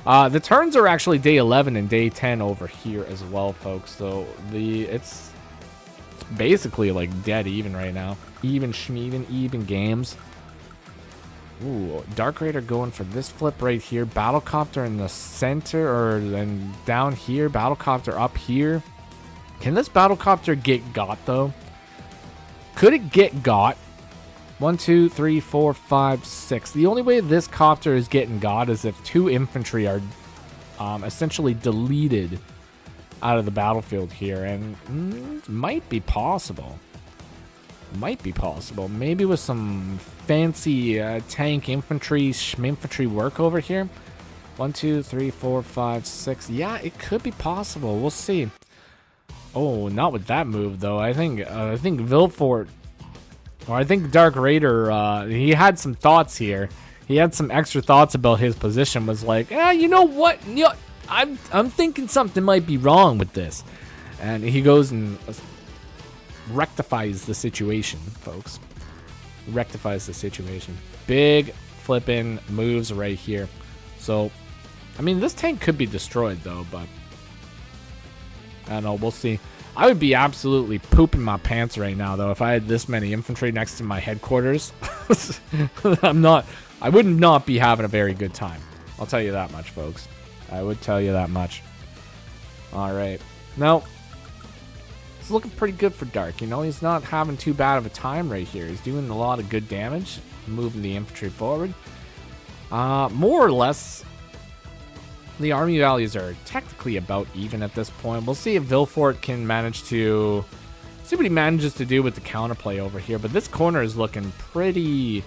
The turns are actually day 11 and day 10 over here as well, folks. So it's basically like dead even right now. Even schmeven, even games. Ooh, Dark Raider going for this flip right here. Battlecopter in the center, or then down here. Battlecopter up here. Can this Battlecopter get got, though? Could it get got? 1, 2, 3, 4, 5, 6. The only way this copter is getting got is if 2 infantry are essentially deleted out of the battlefield here. And it might be possible. Might be possible. Maybe with some fancy tank infantry, schminfantry work over here. 1, 2, 3, 4, 5, 6. Yeah, it could be possible. We'll see. Oh, not with that move though. I think Vilfort, or I think Dark Raider, he had some thoughts here. He had some extra thoughts about his position. Was like, you know what? You know, I'm thinking something might be wrong with this, and he goes and rectifies the situation, folks. Rectifies the situation. Big flipping moves right here. So, I mean, this tank could be destroyed though, but. I don't know, we'll see. I would be absolutely pooping my pants right now, though, if I had this many infantry next to my headquarters. I would not be having a very good time. I'll tell you that much, folks. I would tell you that much. All right. Now, it's looking pretty good for Dark. You know, he's not having too bad of a time right here. He's doing a lot of good damage, moving the infantry forward. More or less, the army values are technically about even at this point. We'll see if Vilfort can manage to... see what he manages to do with the counterplay over here. But this corner is looking pretty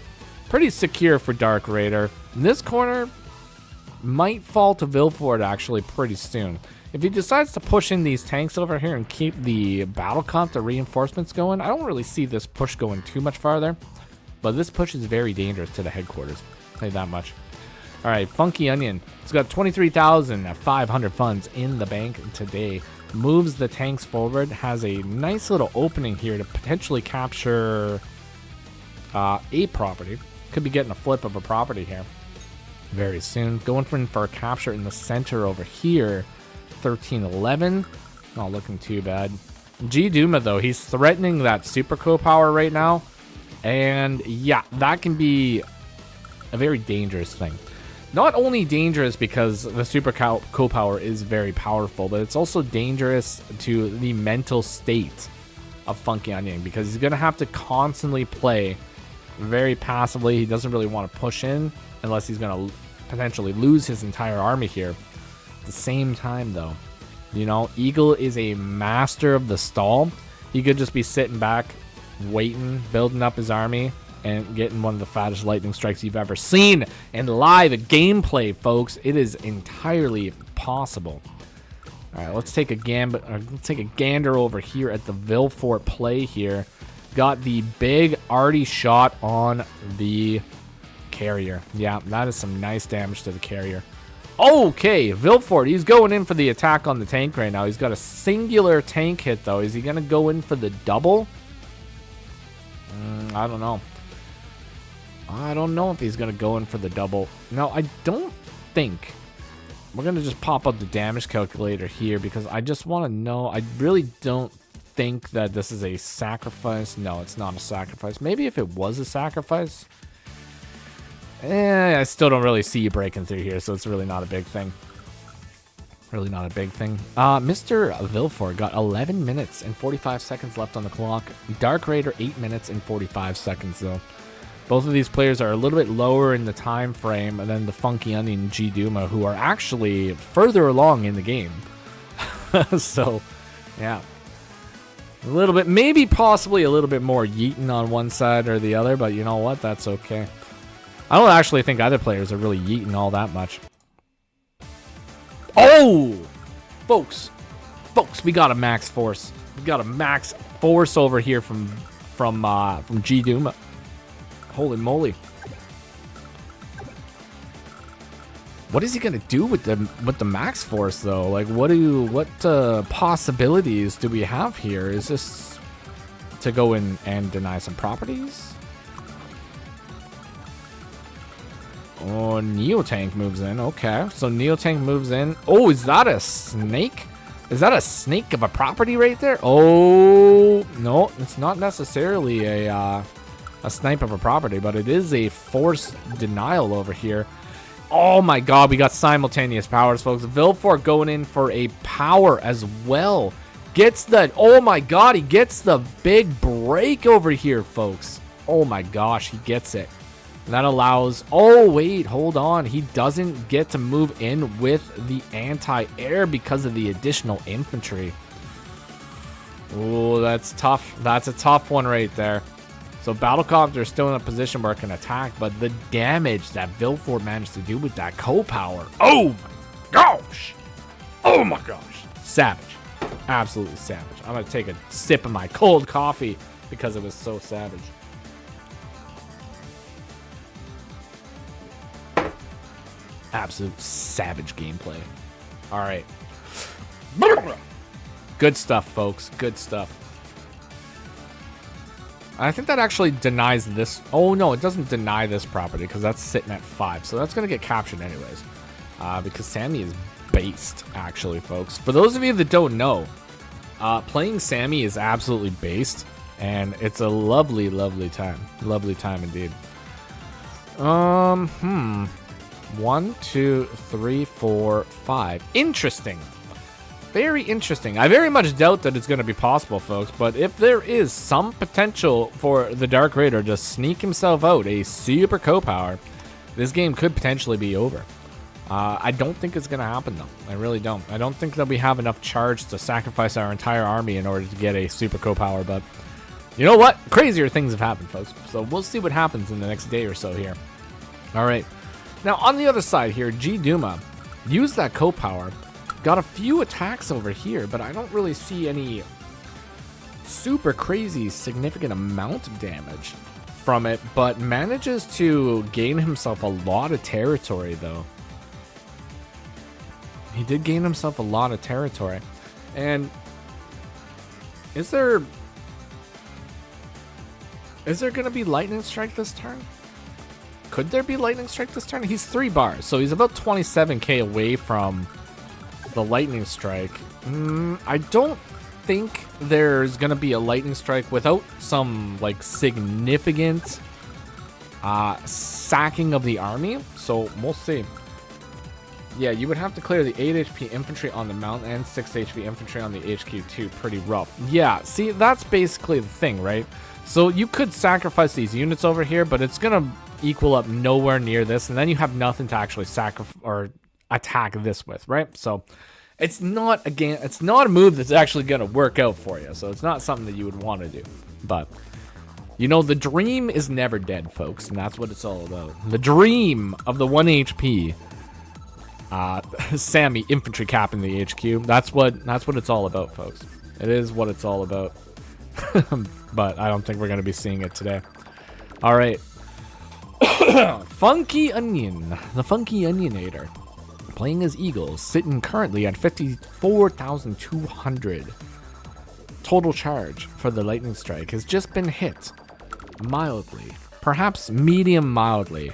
secure for Dark Raider. And this corner might fall to Vilfort actually pretty soon. If he decides to push in these tanks over here and keep the battle comp, the reinforcements going, I don't really see this push going too much farther. But this push is very dangerous to the headquarters. I'll tell you that much. All right, Funky Onion. It's got 23,500 funds in the bank today. Moves the tanks forward. Has a nice little opening here to potentially capture a property. Could be getting a flip of a property here very soon. Going for a capture in the center over here. 1311. Not looking too bad. G Duma, though, he's threatening that super co-power right now. And yeah, that can be a very dangerous thing. Not only dangerous because the super co-power is very powerful, but it's also dangerous to the mental state of Funky Onion because he's going to have to constantly play very passively. He doesn't really want to push in unless he's going to potentially lose his entire army here. At the same time, though, you know, Eagle is a master of the stall. He could just be sitting back, waiting, building up his army, and getting one of the fattest lightning strikes you've ever seen in live gameplay, folks. It is entirely possible. All right, let's take a gander over here at the Vilfort play here. Got the big arty shot on the carrier. Yeah, that is some nice damage to the carrier. Okay, Vilfort, he's going in for the attack on the tank right now. He's got a singular tank hit, though. Is he going to go in for the double? I don't know. I don't know if he's going to go in for the double. No, I don't think. We're going to just pop up the damage calculator here because I just want to know. I really don't think that this is a sacrifice. No, it's not a sacrifice. Maybe if it was a sacrifice. I still don't really see you breaking through here, so it's really not a big thing. Really not a big thing. Mr. Vilfort got 11 minutes and 45 seconds left on the clock. Dark Raider, 8 minutes and 45 seconds, though. Both of these players are a little bit lower in the time frame than the Funky Onion and G Duma, who are actually further along in the game. So, yeah. A little bit, maybe possibly a little bit more yeeting on one side or the other, but you know what? That's okay. I don't actually think either players are really yeeting all that much. Oh! Folks, we got a max force. We got a max force over here from G Duma. Holy moly. What is he gonna do with the max force though? Like what possibilities do we have here? Is this to go in and deny some properties? Oh, Neotank moves in. Okay, so Neotank moves in. Oh, is that a snake? Is that a snake of a property right there? Oh, no, it's not necessarily a snipe of a property, but it is a force denial over here. Oh my god, we got simultaneous powers, folks. Vilfort going in for a power as well. Gets the, oh my god, he gets the big break over here, folks. Oh my gosh, he gets it. And that allows, oh wait, hold on. He doesn't get to move in with the anti-air because of the additional infantry. Oh, that's tough. That's a tough one right there. So Battlecopter is still in a position where it can attack, but the damage that Vilfort managed to do with that co-power. Oh my gosh. Oh my gosh. Savage. Absolutely savage. I'm going to take a sip of my cold coffee because it was so savage. Absolute savage gameplay. All right. Good stuff, folks. Good stuff. I think that actually denies this. Oh, no, it doesn't deny this property because that's sitting at 5. So that's going to get captured anyways. Because Sammy is based, actually, folks. For those of you that don't know, playing Sammy is absolutely based. And it's a lovely, lovely time. Lovely time indeed. 1, 2, 3, 4, 5. Interesting. Very interesting. I very much doubt that it's going to be possible, folks, but if there is some potential for the Dark Raider to sneak himself out a super co-power, this game could potentially be over. I don't think it's going to happen, though. I really don't. I don't think that we have enough charge to sacrifice our entire army in order to get a super co-power, but you know what? Crazier things have happened, folks. So we'll see what happens in the next day or so here. All right. Now, on the other side here, G Duma used that co-power. Got a few attacks over here, but I don't really see any super crazy significant amount of damage from it, but manages to gain himself a lot of territory, though. He did gain himself a lot of territory. And is there going to be Lightning Strike this turn? Could there be Lightning Strike this turn? He's 3 bars, so he's about 27k away from the Lightning Strike. I don't think there's gonna be a Lightning Strike without some like significant sacking of the army, so we'll see. Yeah, you would have to clear the 8 HP infantry on the mount and 6 HP infantry on the HQ2. Pretty rough. Yeah, see, that's basically the thing, right? So you could sacrifice these units over here, but it's gonna equal up nowhere near this, and then you have nothing to actually sacrifice or attack this with, right? So it's not a move that's actually going to work out for you, so it's not something that you would want to do. But you know, the dream is never dead, folks, and that's what it's all about. The dream of the 1 HP Sammy infantry cap in the HQ. That's what it's all about, folks. It is what it's all about. But I don't think we're going to be seeing it today. All right. Funky Onion, the Funky Onionator, playing as Eagles, sitting currently at 54,200. Total charge for the Lightning Strike has just been hit mildly, perhaps medium mildly.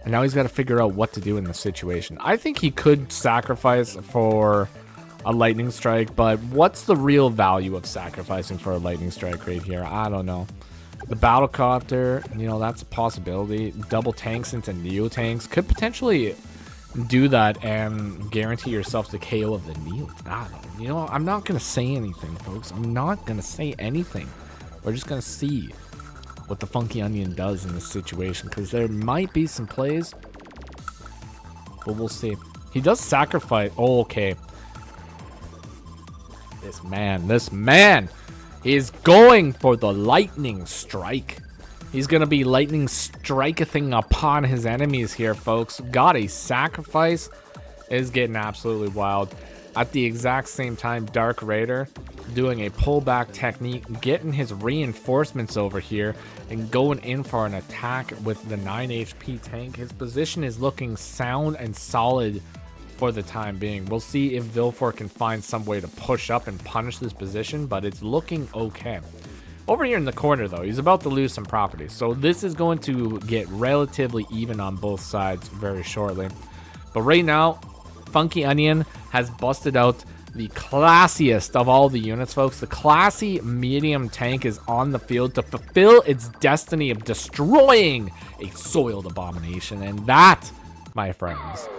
And now he's got to figure out what to do in this situation. I think he could sacrifice for a Lightning Strike, but what's the real value of sacrificing for a Lightning Strike right here? I don't know. The Battlecopter, you know, that's a possibility. Double tanks into Neo tanks could potentially do that and guarantee yourself the KO of the Neo. I don't know. You know, I'm not going to say anything, folks. I'm not going to say anything. We're just going to see what the Funky Onion does in this situation, because there might be some plays, but we'll see. He does sacrifice. Oh, okay. This man is going for the Lightning Strike. He's going to be Lightning Strike-a-thing upon his enemies here, folks. Got a sacrifice. Is getting absolutely wild. At the exact same time, Dark Raider doing a pullback technique, getting his reinforcements over here and going in for an attack with the 9 HP tank. His position is looking sound and solid for the time being. We'll see if Vilfor can find some way to push up and punish this position, but it's looking okay. Over here in the corner, though, he's about to lose some property, so this is going to get relatively even on both sides very shortly. But right now, Funky Onion has busted out the classiest of all the units, folks. The classy medium tank is on the field to fulfill its destiny of destroying a soiled abomination, and that, my friends,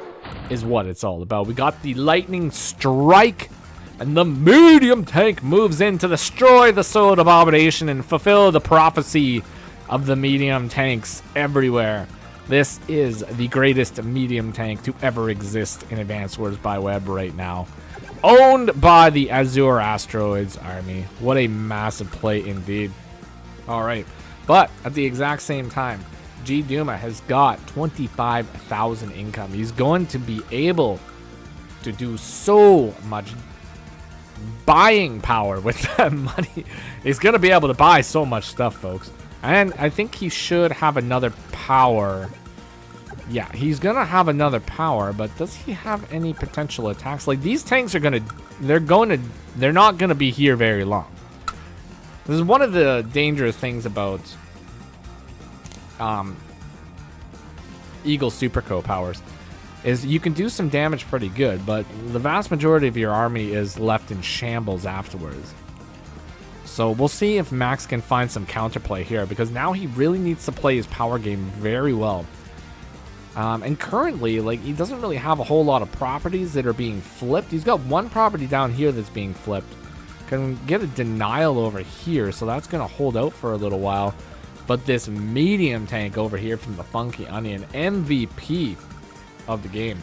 is what it's all about. We got the Lightning Strike, and the medium tank moves in to destroy the soiled abomination and fulfill the prophecy of the medium tanks everywhere. This is the greatest medium tank to ever exist in Advanced Wars by Web right now. Owned by the Azure Asteroids army. What a massive play indeed. All right, but at the exact same time, G Duma has got 25,000 income. He's going to be able to do so much buying power with that money. He's going to be able to buy so much stuff, folks. And I think he should have another power. Yeah, he's going to have another power, but does he have any potential attacks? Like, these tanks are they're not going to be here very long. This is one of the dangerous things about Eagle Super Co-powers, is you can do some damage pretty good, but the vast majority of your army is left in shambles afterwards. So we'll see if Max can find some counterplay here, because now he really needs to play his power game very well And currently, like, he doesn't really have a whole lot of properties that are being flipped. He's got one property down here that's being flipped. Can get a denial over here, so that's going to hold out for a little while. But this medium tank over here from the Funky Onion, MVP of the game.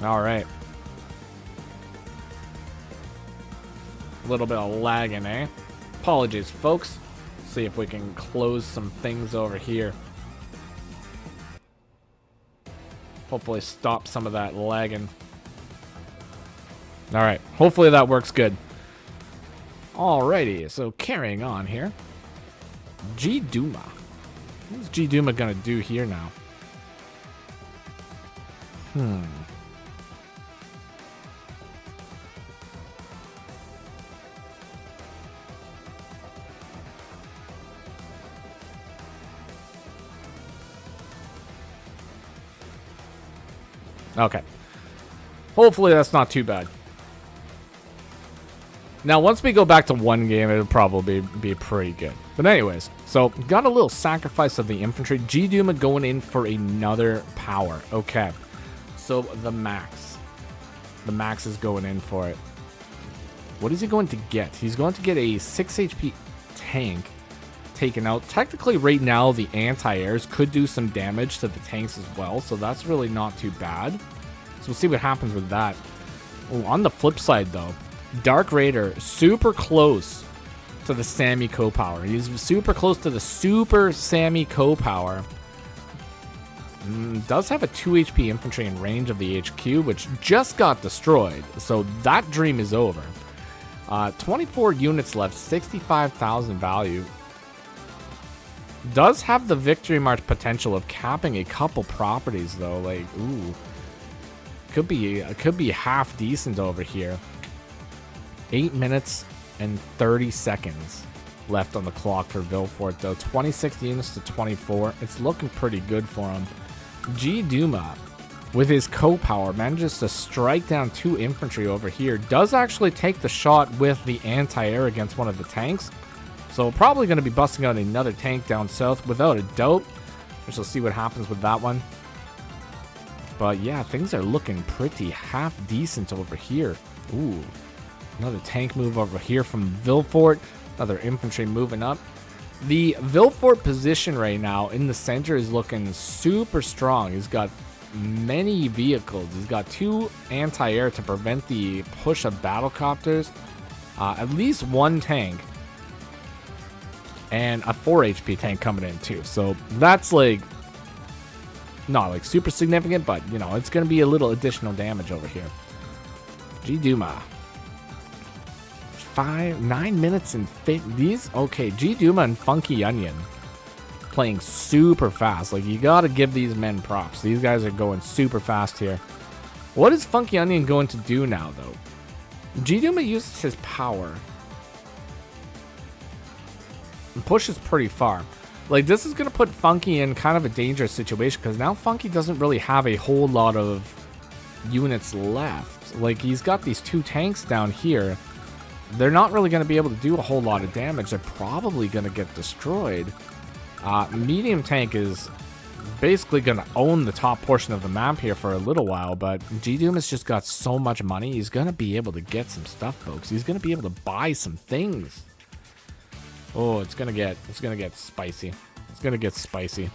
All right. A little bit of lagging, eh? Apologies, folks. See if we can close some things over here. Hopefully stop some of that lagging. All right. Hopefully that works good. Alrighty. So carrying on here. G Duma. What's G Duma gonna do here now? Okay. Hopefully that's not too bad. Now, once we go back to one game, it'll probably be pretty good. But anyways, so got a little sacrifice of the infantry. G Duma going in for another power. Okay. So the Max. The Max is going in for it. What is he going to get? He's going to get a 6 HP tank taken out. Technically, right now, the anti-airs could do some damage to the tanks as well. So that's really not too bad. So we'll see what happens with that. Ooh, on the flip side, though, Dark Raider, super close to the Sammy Co-Power. He's super close to the Super Sammy Co-Power. Does have a 2 HP infantry in range of the HQ, which just got destroyed. So that dream is over. 24 units left, 65,000 value. Does have the Victory March potential of capping a couple properties, though. Like, ooh. Could be half decent over here. 8 minutes and 30 seconds left on the clock for Vilfort, though. 26 units to 24. It's looking pretty good for him. G Duma, with his co-power, manages to strike down 2 infantry over here. Does actually take the shot with the anti-air against one of the tanks. So probably going to be busting out another tank down south without a doubt. We shall see what happens with that one. But yeah, things are looking pretty half decent over here. Ooh. Another tank move over here from Vilfort. Another infantry moving up. The Vilfort position right now in the center is looking super strong. He's got many vehicles. He's got 2 anti-air to prevent the push of battlecopters. At least 1 tank. And a 4 HP tank coming in too. So that's like, not like super significant, but you know, it's going to be a little additional damage over here. G Duma. 9 minutes and 50. These, okay, G Duma and Funky Onion playing super fast. Like, you got to give these men props. These guys are going super fast here. What is Funky Onion going to do now, though? G Duma uses his power and pushes pretty far. Like, this is going to put Funky in kind of a dangerous situation because now Funky doesn't really have a whole lot of units left. Like, he's got these 2 tanks down here. They're not really going to be able to do a whole lot of damage. They're probably going to get destroyed. Medium tank is basically going to own the top portion of the map here for a little while, but G Doom has just got so much money. He's going to be able to get some stuff, folks. He's going to be able to buy some things. Oh, it's going to get spicy. It's going to get spicy.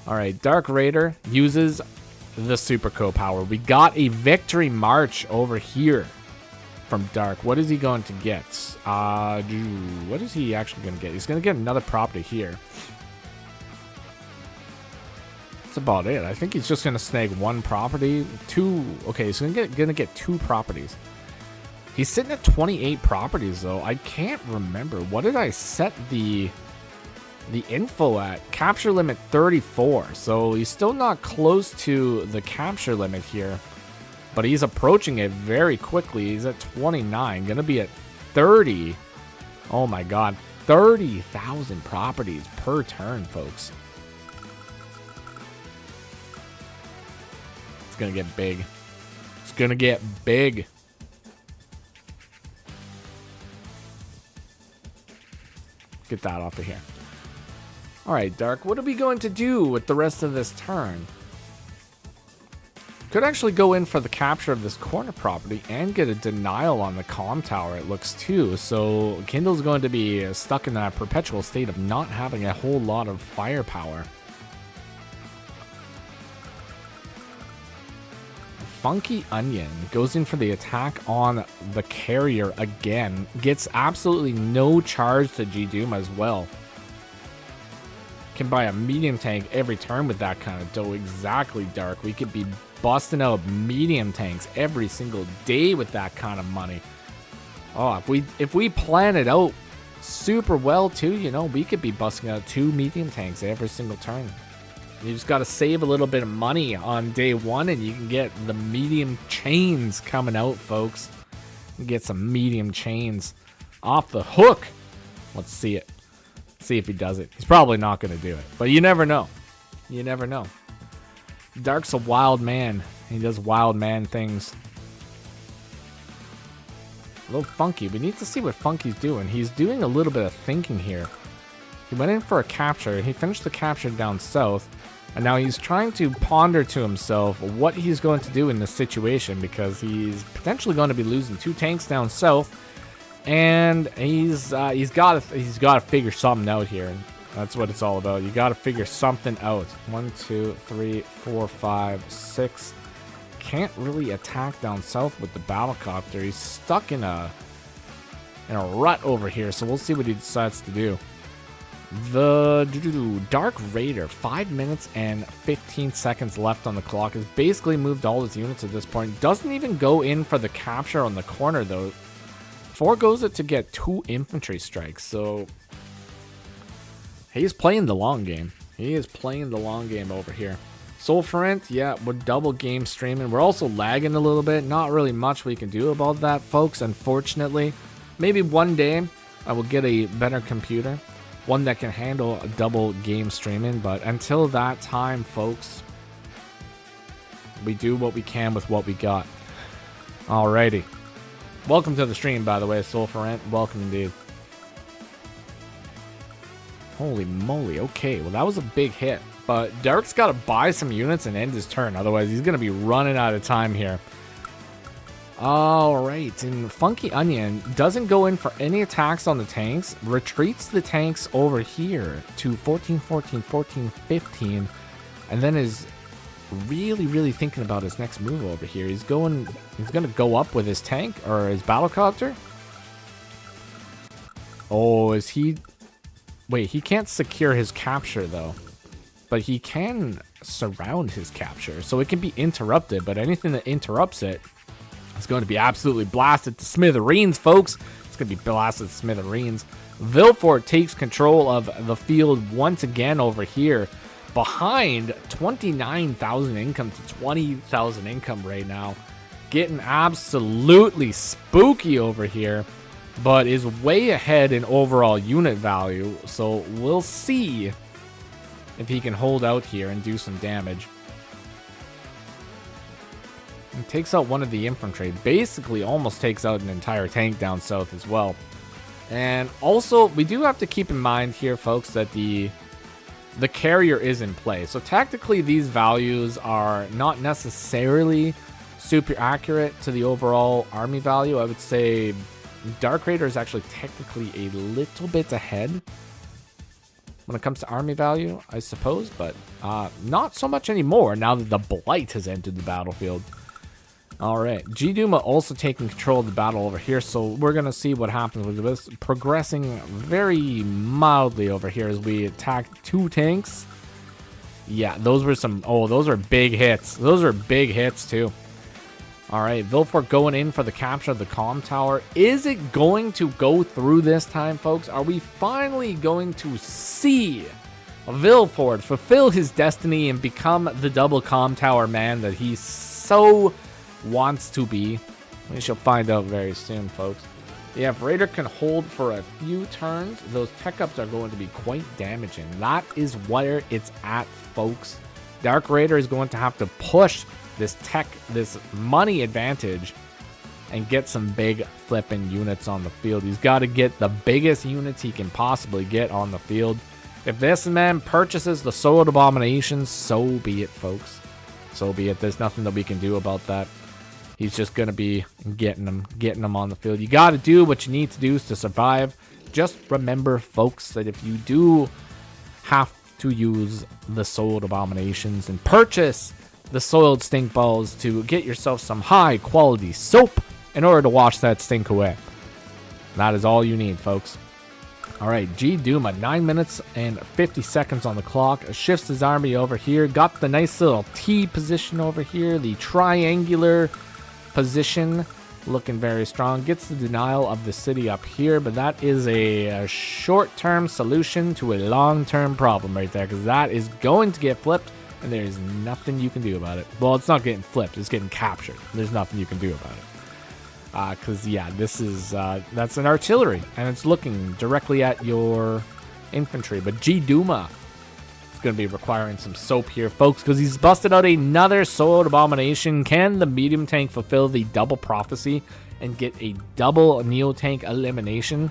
All right, Dark Raider uses the Super Co-Power. We got a Victory March over here from Dark. What is he going to get? What is he actually going to get? He's going to get another property here. That's about it. I think he's just going to snag 1 property. 2. Okay, he's going to get 2 properties. He's sitting at 28 properties, though. I can't remember. What did I set the info at? Capture limit 34. So he's still not close to the capture limit here. But he's approaching it very quickly. He's at 29. Going to be at 30. Oh my god. 30,000 properties per turn, folks. It's going to get big. It's going to get big. Get that off of here. Alright, Dark, what are we going to do with the rest of this turn? Could actually go in for the capture of this corner property and get a denial on the comm tower, it looks, too. So Kindle's going to be stuck in that perpetual state of not having a whole lot of firepower. Funky Onion goes in for the attack on the carrier again. Gets absolutely no charge to G-Doom as well. Can buy a medium tank every turn with that kind of dough. Exactly, Dark. We could be busting out medium tanks every single day with that kind of money. Oh, if we plan it out super well too, you know, we could be busting out 2 medium tanks every single turn. You just got to save a little bit of money on day 1 and you can get the medium chains coming out, folks. Get some medium chains off the hook. Let's see it. See if he does it. He's probably not going to do it, but you never know. You never know. Dark's a wild man. He does wild man things. A little Funky. We need to see what Funky's doing. He's doing a little bit of thinking here. He went in for a capture. He finished the capture down south. And now he's trying to ponder to himself what he's going to do in this situation, because he's potentially going to be losing 2 tanks down south. And he's got to figure something out here. That's what it's all about. You got to figure something out. 1, 2, 3, 4, 5, 6. Can't really attack down south with the battlecopter. He's stuck in a rut over here. So we'll see what he decides to do. The Dark Raider, 5 minutes and 15 seconds left on the clock, has basically moved all his units at this point. Doesn't even go in for the capture on the corner though. Foregoes it to get 2 infantry strikes. So he's playing the long game. He is playing the long game over here. Sulfurant, yeah, we're double game streaming. We're also lagging a little bit. Not really much we can do about that, folks, unfortunately. Maybe one day I will get a better computer. One that can handle a double game streaming. But until that time, folks, we do what we can with what we got. Alrighty. Welcome to the stream, by the way, Sulfurant. Welcome indeed. Holy moly. Okay, well, that was a big hit. But Dark's got to buy some units and end his turn. Otherwise, he's going to be running out of time here. Alright, and Funky Onion doesn't go in for any attacks on the tanks. Retreats the tanks over here to 14, 14, 14, 15. And then is really thinking about his next move over here. He's going to go up with his tank or his battlecopter. Oh, is he... Wait, he can't secure his capture though. But he can surround his capture. So it can be interrupted, but anything that interrupts it is going to be absolutely blasted to smithereens, folks. It's going to be blasted to smithereens. Vilfort takes control of the field once again over here. Behind 29,000 income to 20,000 income right now. Getting absolutely spooky over here. But is way ahead in overall unit value. So we'll see if he can hold out here and do some damage. And takes out one of the infantry. Basically almost takes out an entire tank down south as well. And also, we do have to keep in mind here, folks, that the carrier is in play. So tactically, these values are not necessarily super accurate to the overall army value. I would say Dark Raider is actually technically a little bit ahead when it comes to army value, I suppose, but not so much anymore now that the Blight has entered the battlefield. Alright, G-Duma also taking control of the battle over here, so we're going to see what happens with this. Progressing very mildly over here as we attack 2 tanks. Yeah, those were some... Oh, those are big hits. Those are big hits, too. Alright, Vilfort going in for the capture of the comm tower. Is it going to go through this time, folks? Are we finally going to see Vilfort fulfill his destiny and become the double comm tower man that he so wants to be? We shall find out very soon, folks. Yeah, if Raider can hold for a few turns, those tech ups are going to be quite damaging. That is where it's at, folks. Dark Raider is going to have to push this money advantage and get some big flipping units on the field. He's got to get the biggest units he can possibly get on the field. If this man purchases the Sword Abomination, so be it, folks. So be it. There's nothing that we can do about that. He's just going to be getting them on the field. You got to do what you need to do to survive. Just remember, folks, that if you do have to use the Soiled Abominations and purchase the Soiled Stink Balls to get yourself some high quality soap in order to wash that stink away. That is all you need, folks. Alright, G Duma, 9 minutes and 50 seconds on the clock. Shifts his army over here. Got the nice little T position over here. The triangular position looking very strong. Gets the denial of the city up here, but that is a short-term solution to a long-term problem right there, because that is going to get flipped, and there is nothing you can do about it. Well, it's not getting flipped. It's getting captured. There's nothing you can do about it. Because, yeah, this is, that's an artillery, and it's looking directly at your infantry. But G Duma is going to be requiring some soap here, folks, because he's busted out another Soiled Abomination. Can the medium tank fulfill the double prophecy and get a double Neo tank elimination?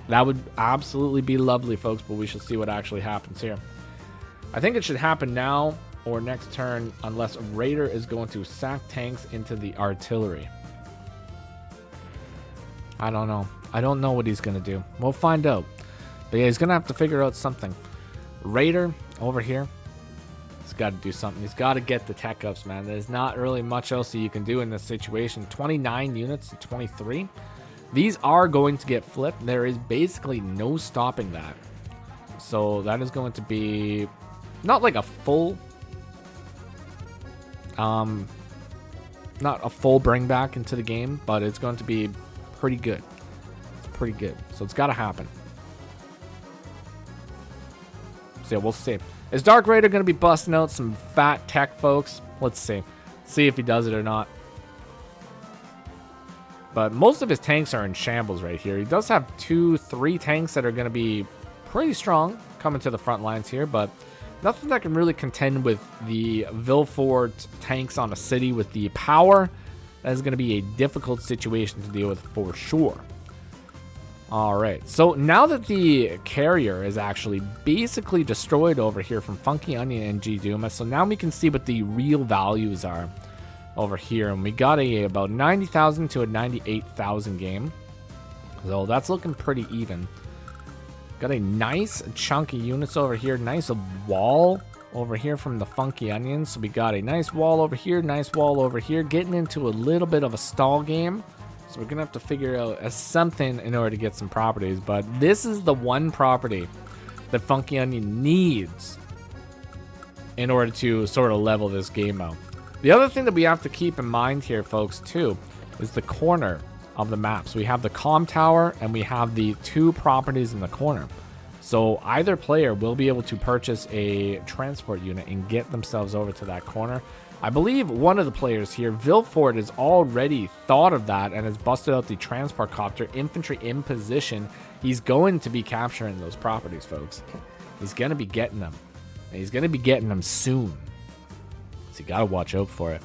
That would absolutely be lovely, folks, but we shall see what actually happens here. I think it should happen now or next turn, unless Raider is going to sack tanks into the artillery. I don't know. I don't know what he's going to do. We'll find out. But yeah, he's going to have to figure out something. Raider over here. He's got to do something. He's got to get the tech ups, man. There's not really much else that you can do in this situation. 29 units to 23. These are going to get flipped. There is basically no stopping that. So that is going to be not like a full... not a full bring back into the game, but it's going to be pretty good. It's pretty good. So it's got to happen. So yeah, we'll see. Is Dark Raider going to be busting out some fat tech, folks? Let's see. See if he does it or not. But most of his tanks are in shambles right here. He does have 2-3 tanks that are going to be pretty strong coming to the front lines here, but nothing that can really contend with the Vilfort tanks on a city with the power. That is going to be a difficult situation to deal with for sure. Alright, so now that the carrier is actually basically destroyed over here from Funky Onion and G Duma, so now we can see what the real values are over here. And we got about 90,000 to a 98,000 game. So that's looking pretty even. Got a nice chunky units over here. Nice wall over here from the Funky Onions. So we got a nice wall over here, nice wall over here. Getting into a little bit of a stall game. So we're going to have to figure out something in order to get some properties. But this is the one property that Funky Onion needs in order to sort of level this game out. The other thing that we have to keep in mind here, folks, too, is the corner of the map. So we have the comm tower and we have the 2 properties in the corner. So either player will be able to purchase a transport unit and get themselves over to that corner. I believe one of the players here, Vilfort, has already thought of that and has busted out the transport copter, infantry in position. He's going to be capturing those properties, folks. He's going to be getting them. And he's going to be getting them soon. So you got to watch out for it.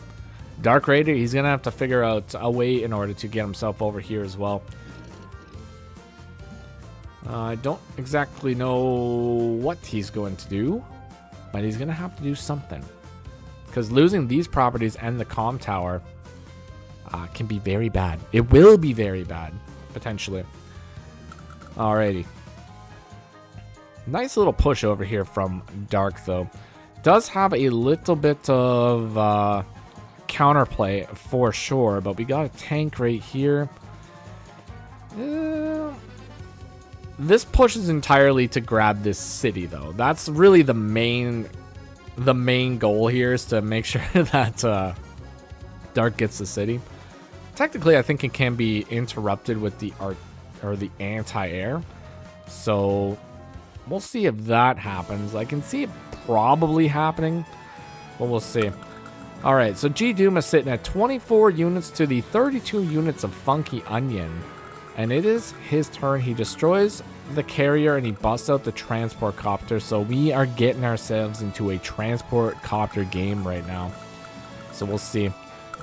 Dark Raider, he's going to have to figure out a way in order to get himself over here as well. I don't exactly know what he's going to do, but he's going to have to do something. Because losing these properties and the comm tower can be very bad. It will be very bad, potentially. Alrighty. Nice little push over here from Dark, though. Does have a little bit of counterplay for sure, but we got a tank right here. This push is entirely to grab this city, though. That's really the main goal here, is to make sure that Dark gets the city. Technically, I think it can be interrupted with the the anti-air. So we'll see if that happens. I can see it probably happening, but we'll see. All right, so G Duma sitting at 24 units to the 32 units of Funky Onion. And it is his turn. He destroys the carrier and he busts out the transport copter. So we are getting ourselves into a transport copter game right now. So we'll see.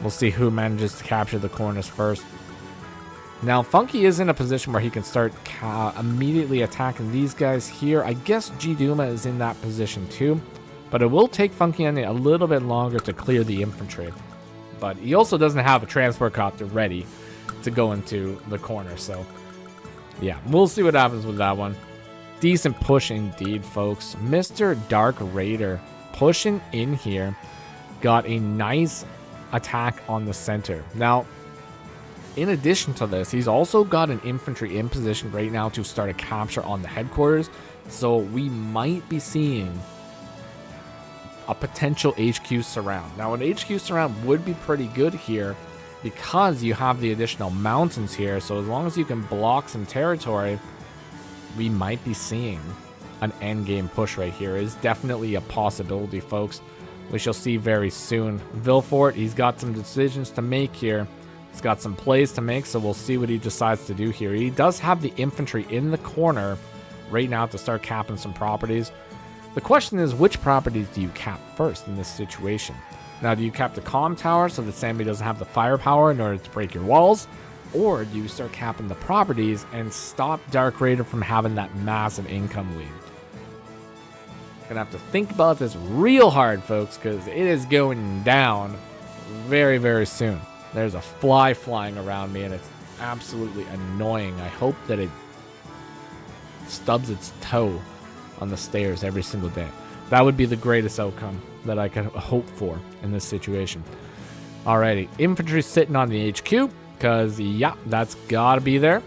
We'll see who manages to capture the corners first. Now, Funky is in a position where he can start immediately attacking these guys here. I guess G-Duma is in that position too, but it will take Funky Onion a little bit longer to clear the infantry. But he also doesn't have a transport copter ready to go into the corner, so yeah, we'll see what happens with that one. Decent push indeed, folks. Mr. Dark Raider pushing in here. Got a nice attack on the center. Now, in addition to this, he's also got an infantry in position right now to start a capture on the headquarters. So we might be seeing a potential HQ surround. Now, an HQ surround would be pretty good here because you have the additional mountains here. So as long as you can block some territory, we might be seeing an endgame push right here. It is definitely a possibility, folks. We shall see very soon. Vilfort, he's got some decisions to make here. He's got some plays to make, so we'll see what he decides to do here. He does have the infantry in the corner right now to start capping some properties. The question is, which properties do you cap first in this situation? Now, do you cap the comm tower so that Sammy doesn't have the firepower in order to break your walls? Or do you start capping the properties and stop Dark Raider from having that massive income lead? Gonna have to think about this real hard, folks, because it is going down very, very soon. There's a fly flying around me, and it's absolutely annoying. I hope that it stubs its toe on the stairs every single day. That would be the greatest outcome that I could hope for in this situation. Alrighty, infantry sitting on the HQ, because, yeah, that's got to be there.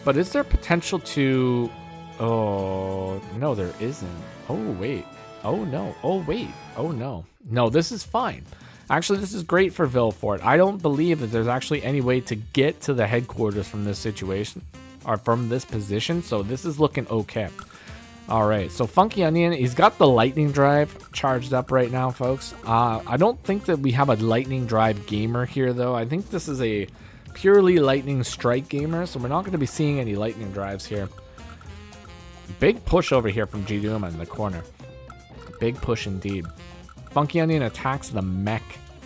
But is there potential to... Oh, no, there isn't. Oh, wait. Oh, no. Oh, wait. Oh, no. No, this is fine. Actually, this is great for Vilfort. I don't believe that there's actually any way to get to the headquarters from this situation, or from this position, so this is looking okay. Alright, so Funky Onion, he's got the lightning drive charged up right now, folks. I don't think that we have a lightning drive gamer here, though. I think this is a purely lightning strike gamer, so we're not going to be seeing any lightning drives here. Big push over here from G-Duma in the corner. Big push indeed. Funky Onion attacks the mech.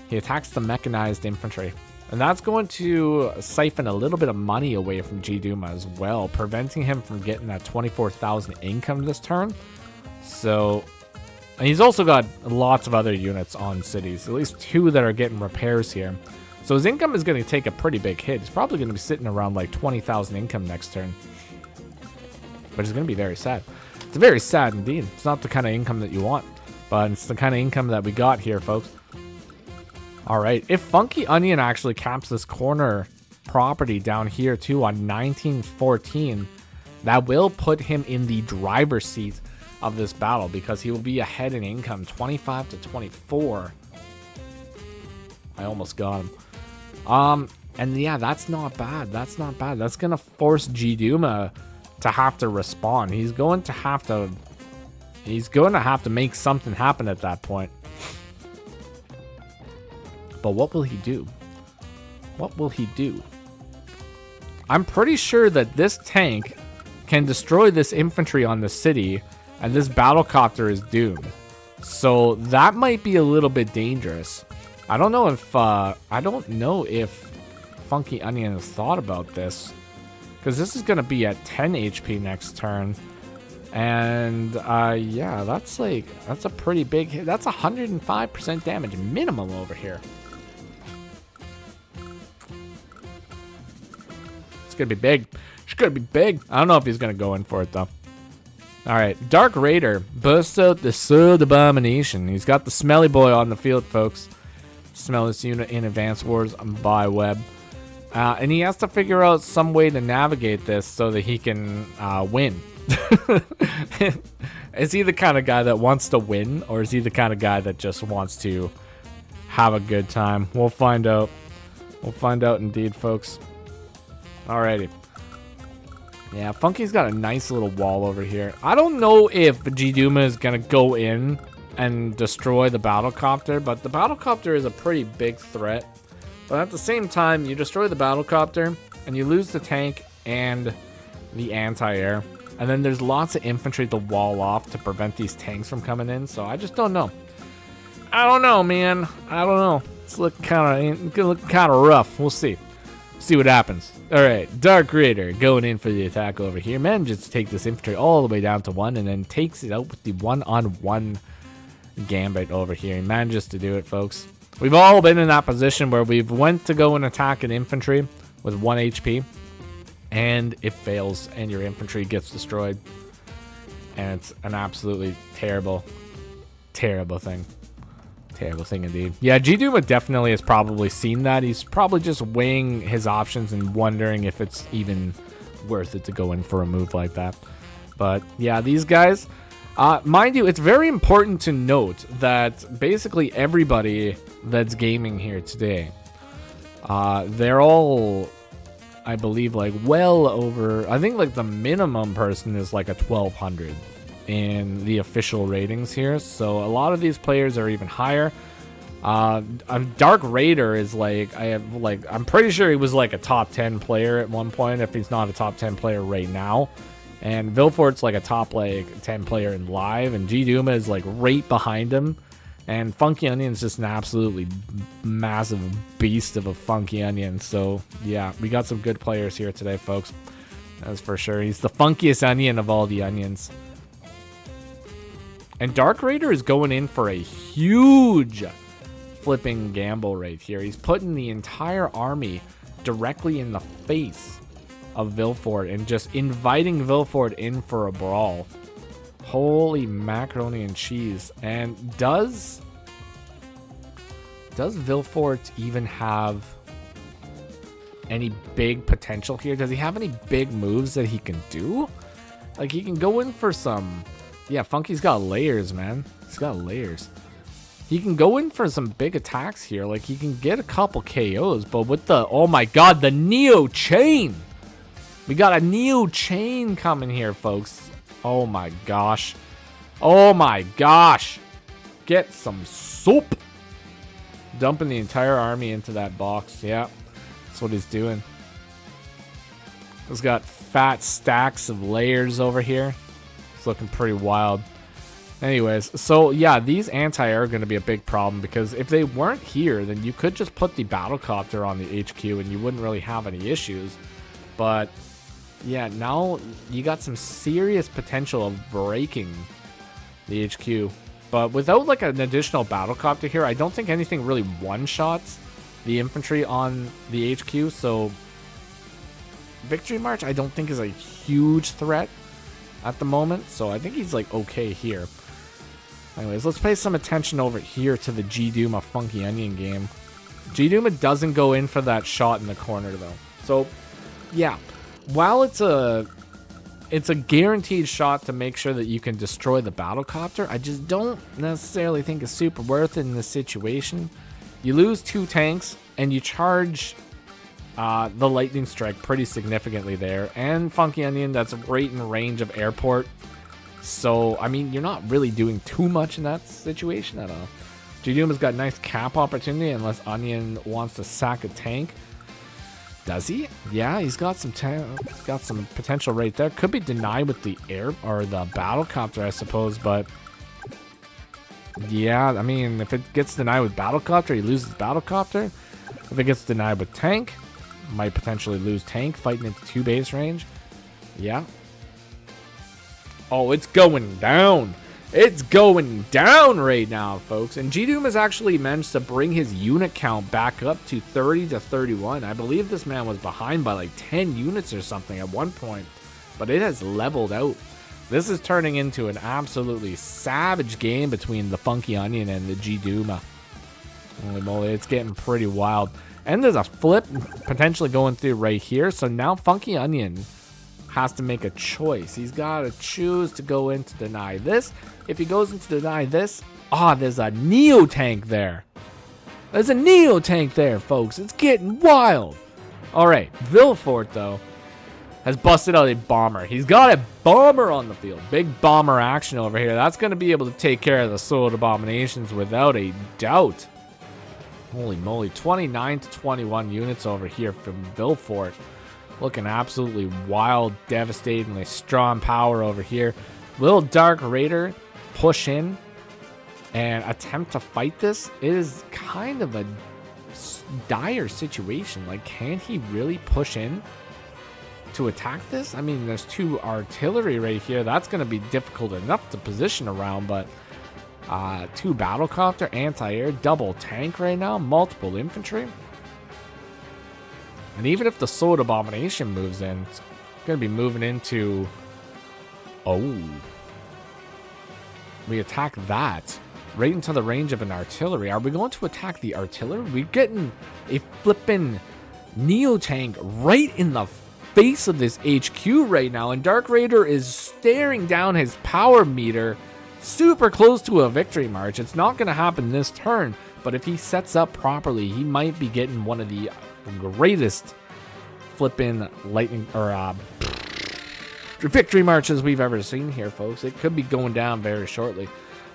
He attacks the mechanized infantry. And that's going to siphon a little bit of money away from G-Duma as well, preventing him from getting that 24,000 income this turn. So, and he's also got lots of other units on cities, at least 2 that are getting repairs here. So his income is going to take a pretty big hit. He's probably going to be sitting around like 20,000 income next turn. But it's going to be very sad. It's very sad indeed. It's not the kind of income that you want, but it's the kind of income that we got here, folks. Alright, if Funky Onion actually caps this corner property down here too on 1914, that will put him in the driver's seat of this battle because he will be ahead in income 25 to 24. I almost got him. And yeah, that's not bad. That's not bad. That's going to force G-Duma to have to respond. He's going to have to make something happen at that point. But what will he do? What will he do? I'm pretty sure that this tank can destroy this infantry on the city, and this battlecopter is doomed. So that might be a little bit dangerous. I don't know if Funky Onion has thought about this, because this is going to be at 10 HP next turn. And yeah, that's a pretty big hit. That's 105% damage minimum over here. It's going to be big. It's going to be big. I don't know if he's going to go in for it, though. Alright, Dark Raider bursts out the Sword Abomination. He's got the Smelly Boy on the field, folks. Smell this unit in Advance Wars by Web. And he has to figure out some way to navigate this so that he can win. Is he the kind of guy that wants to win, or is he the kind of guy that just wants to have a good time? We'll find out. We'll find out indeed, folks. Alrighty. Yeah, Funky's got a nice little wall over here. I don't know if G-Duma is going to go in and destroy the battlecopter, but the battlecopter is a pretty big threat. But at the same time, you destroy the battlecopter, and you lose the tank and the anti-air. And then there's lots of infantry to wall off to prevent these tanks from coming in, so I just don't know. I don't know, man. I don't know. It's looking kind of rough. We'll see. See what happens. All right, Dark Raider going in for the attack over here. Manages to take this infantry all the way down to 1 and then takes it out with the one-on-one gambit over here. He manages to do it, folks. We've all been in that position where we've went to go and attack an infantry with 1 HP and it fails and your infantry gets destroyed. And it's an absolutely terrible thing. Terrible thing indeed. Yeah, G-Duma definitely has probably seen that. He's probably just weighing his options and wondering if it's even worth it to go in for a move like that. But yeah, these guys, mind you, it's very important to note that basically everybody that's gaming here today, they're all, I believe, like well over, I think like the minimum person is like a 1200 in the official ratings here. So a lot of these players are even higher. Dark Raider is like, I'm pretty sure he was like a top 10 player at one point, if he's not a top 10 player right now. And Vilfort's like a top like 10 player in live, and G-Duma is like right behind him. And Funky Onion's just an absolutely massive beast of a Funky Onion. So yeah, we got some good players here today, folks. That's for sure. He's the funkiest onion of all the onions. And Dark Raider is going in for a huge flipping gamble right here. He's putting the entire army directly in the face of Vilfort and just inviting Vilfort in for a brawl. Holy macaroni and cheese. And does Vilfort even have any big potential here? Does he have any big moves that he can do? Like, he can go in for some... Yeah, Funky's got layers, man. He's got layers. He can go in for some big attacks here. Like, he can get a couple KOs, but with the... Oh my god, the Neo Chain! We got a Neo Chain coming here, folks. Oh my gosh. Oh my gosh. Get some soup. Dumping the entire army into that box. Yeah, that's what he's doing. He's got fat stacks of layers over here. It's looking pretty wild. Anyways, so yeah, these anti-air are going to be a big problem, because if they weren't here, then you could just put the battlecopter on the HQ and you wouldn't really have any issues. But yeah, now you got some serious potential of breaking the HQ. But without like an additional battlecopter here, I don't think anything really one-shots the infantry on the HQ. So Victory March, I don't think is a huge threat at the moment. So I think he's like okay here. Anyways, let's pay some attention over here to the G-Duma Funky Onion game. G-Duma doesn't go in for that shot in the corner though. So yeah, while it's a guaranteed shot to make sure that you can destroy the battlecopter, I just don't necessarily think it's super worth it in this situation. You lose 2 tanks and you charge the lightning strike pretty significantly there, and Funky Onion that's right in range of airport. So I mean, you're not really doing too much in that situation at all. G-Duma's got nice cap opportunity unless Onion wants to sack a tank. Does he? Yeah, he's got some potential right there. Could be denied with the air or the battlecopter, I suppose, but yeah, I mean, if it gets denied with battlecopter, he loses battlecopter. If it gets denied with tank, might potentially lose tank fighting into 2 base range. Yeah. Oh, it's going down. It's going down right now, folks. And G-Doom has actually managed to bring his unit count back up to 30 to 31. I believe this man was behind by like 10 units or something at one point, but it has leveled out. This is turning into an absolutely savage game between the Funky Onion and the G-Duma. Holy moly, it's getting pretty wild. And there's a flip potentially going through right here. So now Funky Onion has to make a choice. He's got to choose to go in to deny this. If he goes in to deny this, there's a Neo tank there. There's a Neo tank there, folks. It's getting wild. All right, Vilfort, though, has busted out a bomber. He's got a bomber on the field. Big bomber action over here. That's going to be able to take care of the Sword Abominations without a doubt. Holy moly, 29 to 21 units over here from Vilfort. Looking absolutely wild, devastatingly strong power over here. Will Dark Raider push in and attempt to fight this, it is kind of a dire situation. Like, can he really push in to attack this? I mean, there's 2 artillery right here. That's going to be difficult enough to position around, but 2 battlecopter, anti-air, double tank right now, multiple infantry. And even if the Sword Abomination moves in, it's going to be moving into... Oh. We attack that right into the range of an artillery. Are we going to attack the artillery? We're getting a flippin' Neo-tank right in the face of this HQ right now. And Dark Raider is staring down his power meter super close to a victory march. It's not going to happen this turn, but if he sets up properly, he might be getting one of the greatest flippin' lightning or victory marches we've ever seen here, folks. It could be going down very shortly.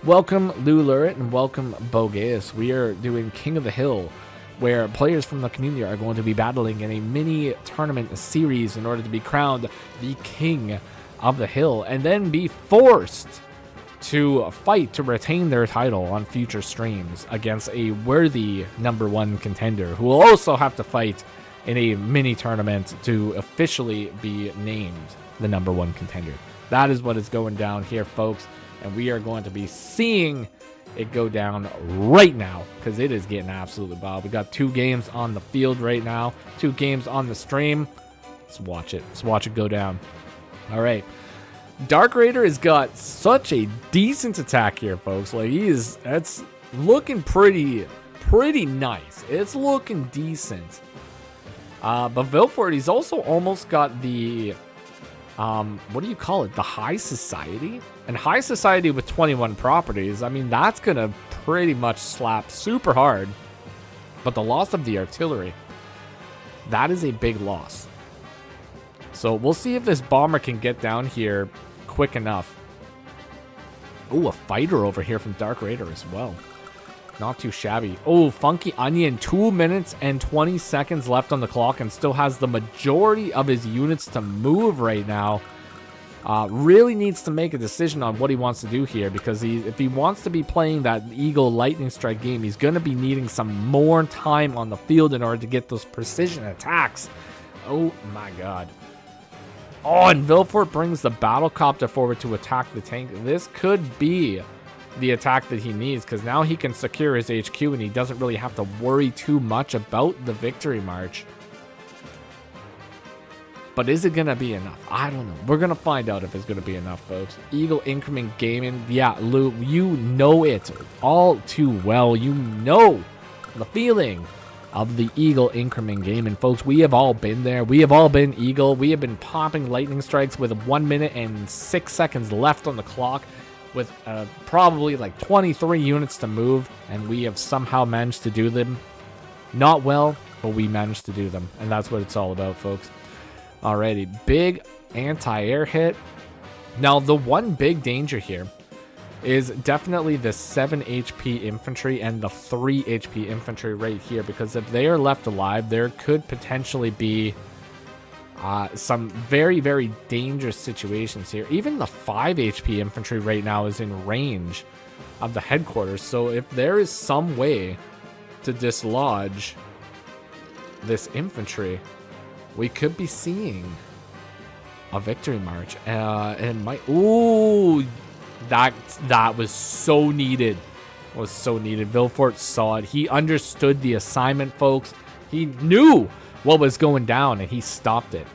Welcome Lou Lurit and welcome Bogeus. We are doing King of the Hill, where players from the community are going to be battling in a mini tournament series in order to be crowned the King of the Hill and then be forced to fight to retain their title on future streams against a worthy #1 contender who will also have to fight in a mini tournament to officially be named the #1 contender. That is what is going down here, folks, and we are going to be seeing it go down right now because it is getting absolutely wild. We got 2 games on the field right now, 2 games on the stream. Let's watch it. Let's watch it go down. All right. Dark Raider has got such a decent attack here, folks. Like, that's looking pretty nice. It's looking decent. But Vilfort, he's also almost got the, what do you call it? The High Society? And High Society with 21 properties, I mean, that's going to pretty much slap super hard. But the loss of the artillery, that is a big loss. So we'll see if this bomber can get down here quick enough. Oh, a fighter over here from Dark Raider as well. Not too shabby. Oh, Funky Onion, 2 minutes and 20 seconds left on the clock and still has the majority of his units to move right now. Really needs to make a decision on what he wants to do here, because if he wants to be playing that Eagle Lightning Strike game, he's going to be needing some more time on the field in order to get those precision attacks. Oh my god. Oh, and Vilfort brings the battlecopter forward to attack the tank. This could be the attack that he needs, because now he can secure his HQ and he doesn't really have to worry too much about the victory march. But is it going to be enough? I don't know. We're going to find out if it's going to be enough, folks. Eagle Increment Gaming. Yeah, Lou, you know it all too well. You know the feeling of the Eagle Increment Gaming, folks. We have all been there. We have all been Eagle. We have been popping lightning strikes with 1 minute and 6 seconds left on the clock, with probably like 23 units to move, and we have somehow managed to do them. Not well, but we managed to do them, and that's what it's all about, folks. Alrighty, big anti-air hit. Now, the one big danger here is definitely the 7 HP infantry and the 3 HP infantry right here, because if they are left alive, there could potentially be some very, very dangerous situations here. Even the 5 HP infantry right now is in range of the headquarters, so if there is some way to dislodge this infantry, we could be seeing a victory march. And it might... Ooh, that was so needed. Was so needed. Vilfort saw it. He understood the assignment, folks. He knew what was going down, and he stopped it.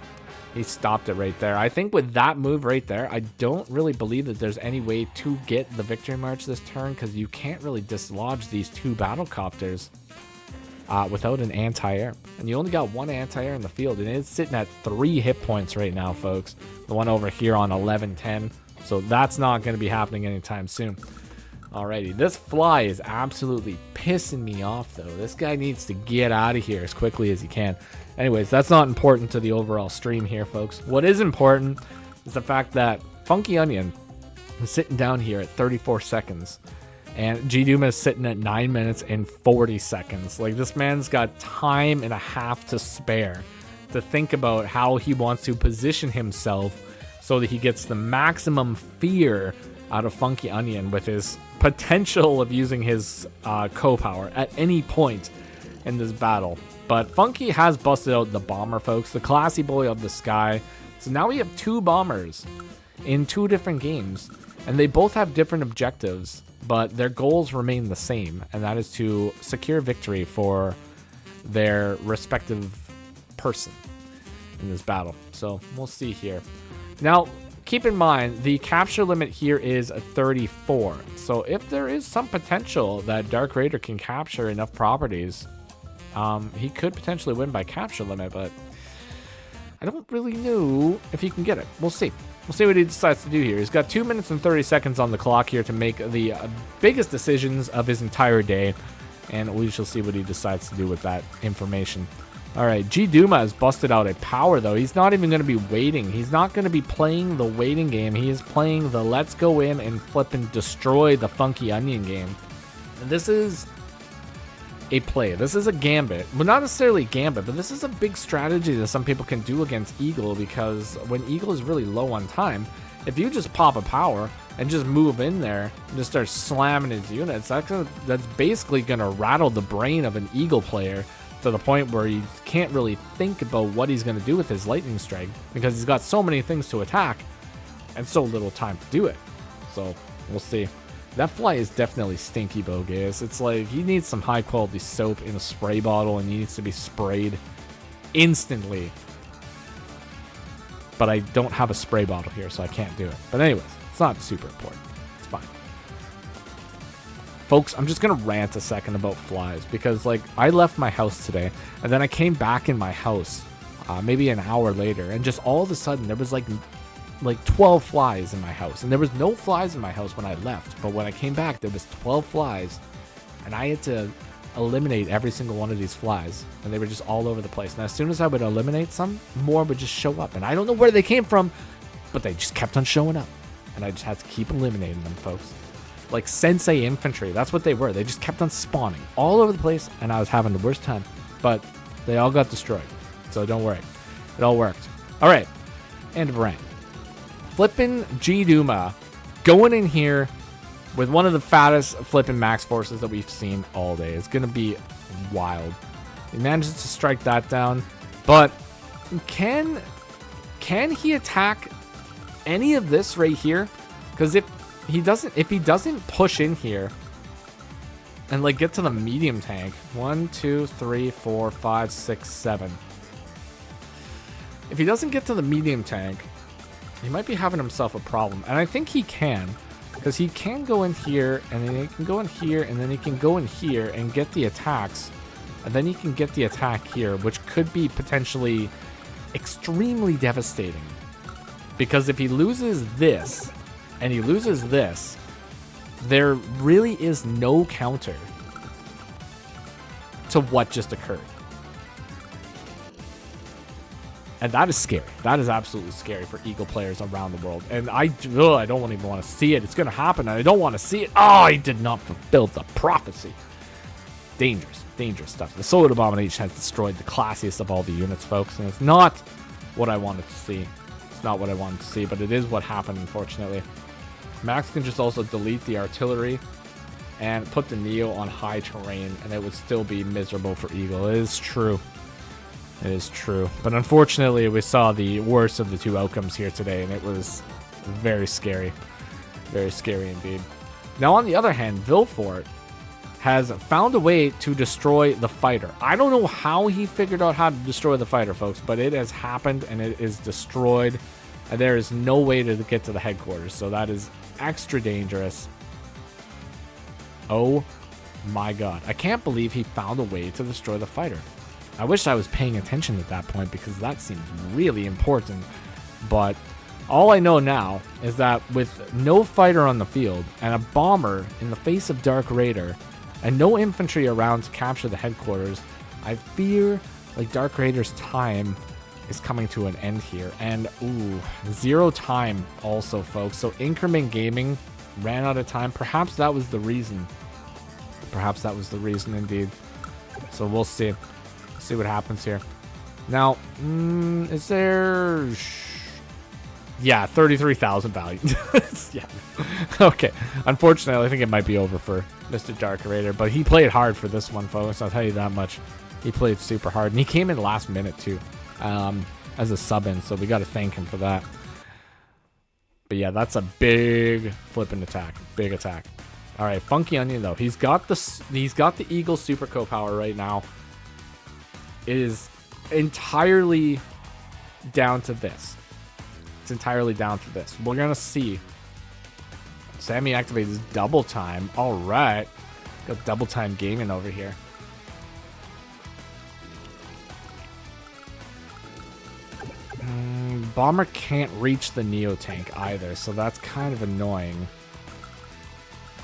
He stopped it right there. I think with that move right there, I don't really believe that there's any way to get the victory march this turn, because you can't really dislodge these 2 battlecopters without an anti-air. And you only got 1 anti-air in the field, and it's sitting at 3 hit points right now, folks. The one over here on 1110. So that's not going to be happening anytime soon. Alrighty, this fly is absolutely pissing me off, though. This guy needs to get out of here as quickly as he can. Anyways, that's not important to the overall stream here, folks. What is important is the fact that Funky Onion is sitting down here at 34 seconds. And G-Doom is sitting at 9 minutes and 40 seconds. Like, this man's got time and a half to spare to think about how he wants to position himself so that he gets the maximum fear out of Funky Onion with his potential of using his co-power at any point in this battle. But Funky has busted out the bomber, folks, the classy boy of the sky. So now we have 2 bombers in 2 different games, and they both have different objectives, but their goals remain the same, and that is to secure victory for their respective person in this battle. So we'll see here. Now, keep in mind, the capture limit here is 34. So if there is some potential that Dark Raider can capture enough properties, he could potentially win by capture limit, but I don't really know if he can get it. We'll see. We'll see what he decides to do here. He's got 2 minutes and 30 seconds on the clock here to make the biggest decisions of his entire day, and we shall see what he decides to do with that information. All right, G Duma has busted out a power, though. He's not even going to be waiting. He's not going to be playing the waiting game. He is playing the let's go in and flip and destroy the Funky Onion game. And this is a play. This is a gambit. Well, not necessarily gambit, but this is a big strategy that some people can do against Eagle, because when Eagle is really low on time, if you just pop a power and just move in there and just start slamming his units, that's basically going to rattle the brain of an Eagle player to the point where he can't really think about what he's going to do with his lightning strike, because he's got so many things to attack and so little time to do it. So we'll see. That fly is definitely stinky, bogus. It's like he needs some high quality soap in a spray bottle, and he needs to be sprayed instantly. But I don't have a spray bottle here, so I can't do it. But anyways, it's not super important. It's fine. Folks, I'm just going to rant a second about flies, because like I left my house today, and then I came back in my house maybe an hour later, and just all of a sudden there was like 12 flies in my house. And there was no flies in my house when I left, but when I came back there was 12 flies, and I had to eliminate every single one of these flies, and they were just all over the place. And as soon as I would eliminate some, more would just show up, and I don't know where they came from, but they just kept on showing up, and I just had to keep eliminating them, folks. Like Sensei infantry, that's what they were. They just kept on spawning all over the place, and I was having the worst time, but they all got destroyed, so don't worry, it all worked. All right, end of rant. Flippin' G Duma going in here with one of the fattest flippin' max forces that we've seen all day. It's gonna be wild. He manages to strike that down, but can he attack any of this right here? Because if he doesn't push in here and like get to the medium tank, 1, 2, 3, 4, 5, 6, 7. If he doesn't get to the medium tank, he might be having himself a problem. And I think he can, because he can go in here, and then he can go in here, and then he can go in here and get the attacks, and then he can get the attack here, which could be potentially extremely devastating. Because if he loses this and he loses this, there really is no counter to what just occurred. And that is scary. That is absolutely scary for Eagle players around the world. And I don't even want to see it. It's going to happen, and I don't want to see it. Oh, he did not fulfill the prophecy. Dangerous, dangerous stuff. The Solar Abomination has destroyed the classiest of all the units, folks, and it's not what I wanted to see. It's not what I wanted to see, but it is what happened, unfortunately. Max can just also delete the artillery and put the Neo on high terrain, and it would still be miserable for Eagle. It is true. It is true. But unfortunately, we saw the worst of the two outcomes here today, and it was very scary. Very scary indeed. Now, on the other hand, Vilfort has found a way to destroy the fighter. I don't know how he figured out how to destroy the fighter, folks, but it has happened, and it is destroyed, and there is no way to get to the headquarters, so that is extra dangerous. Oh my god. I can't believe he found a way to destroy the fighter. I wish I was paying attention at that point, because that seems really important. But all I know now is that with no fighter on the field and a bomber in the face of Dark Raider and no infantry around to capture the headquarters, I fear like Dark Raider's time is coming to an end here. And zero time also, folks. So Increment Gaming ran out of time. Perhaps that was the reason. Perhaps that was the reason indeed. So we'll see. See what happens here. Now, is there Yeah, 33,000 value. Yeah. Okay. Unfortunately, I think it might be over for Mr. Dark Raider, but he played hard for this one, folks. I'll tell you that much. He played super hard, and he came in last minute too, as a sub-in. So we got to thank him for that. But yeah, that's a big flipping attack. Big attack. All right, Funky Onion though. He's got the Eagle Super Co-Power right now. It is entirely down to this. It's entirely down to this. We're gonna see. Sammy activates double time. All right, got double time gaming over here. Bomber can't reach the Neo Tank either, so that's kind of annoying.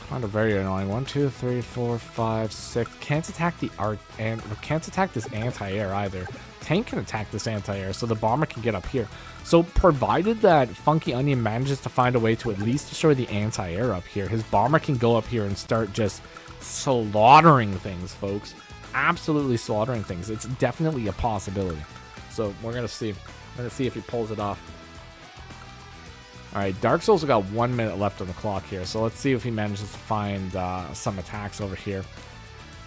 Kind of very annoying. 1, 2, 3, 4, 5, 6. Can't attack the art and can't attack this anti-air either. Tank can attack this anti-air, so the bomber can get up here. So provided that Funky Onion manages to find a way to at least destroy the anti-air up here, his bomber can go up here and start just slaughtering things, folks. Absolutely slaughtering things. It's definitely a possibility. So we're gonna see. We're gonna see if he pulls it off. Alright, Dark Souls have got 1 minute left on the clock here, so let's see if he manages to find some attacks over here.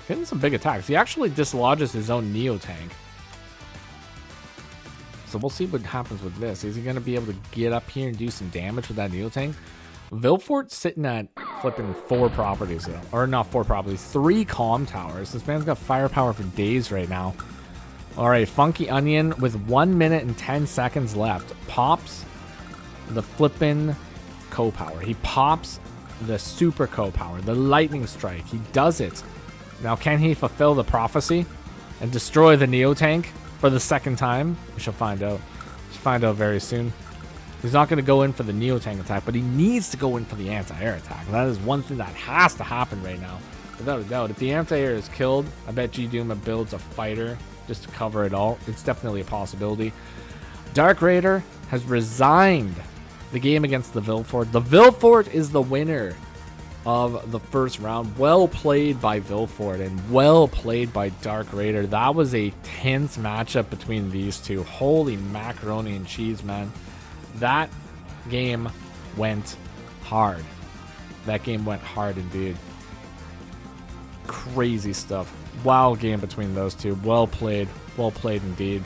Hitting some big attacks. He actually dislodges his own Neo Tank. So we'll see what happens with this. Is he going to be able to get up here and do some damage with that Neo Tank? Vilfort's sitting at flipping 4 properties, though. Or not 4 properties, 3 Calm Towers. This man's got firepower for days right now. Alright, Funky Onion with 1 minute and 10 seconds left. Pops the flippin' Co-Power. He pops the Super Co-Power, the Lightning Strike. He does it. Now, can he fulfill the prophecy and destroy the Neo Tank for the second time? We shall find out. We'll find out very soon. He's not going to go in for the Neo Tank attack, but he needs to go in for the anti-air attack. That is one thing that has to happen right now, without a doubt. If the anti-air is killed, I bet G-Dooma builds a fighter just to cover it all. It's definitely a possibility. Dark Raider has resigned the game against the Vilfort. The Vilfort is the winner of the first round. Well played by Vilfort and well played by Dark Raider. That was a tense matchup between these two. Holy macaroni and cheese, man. That game went hard. That game went hard indeed. Crazy stuff. Wild game between those two. Well played. Well played indeed.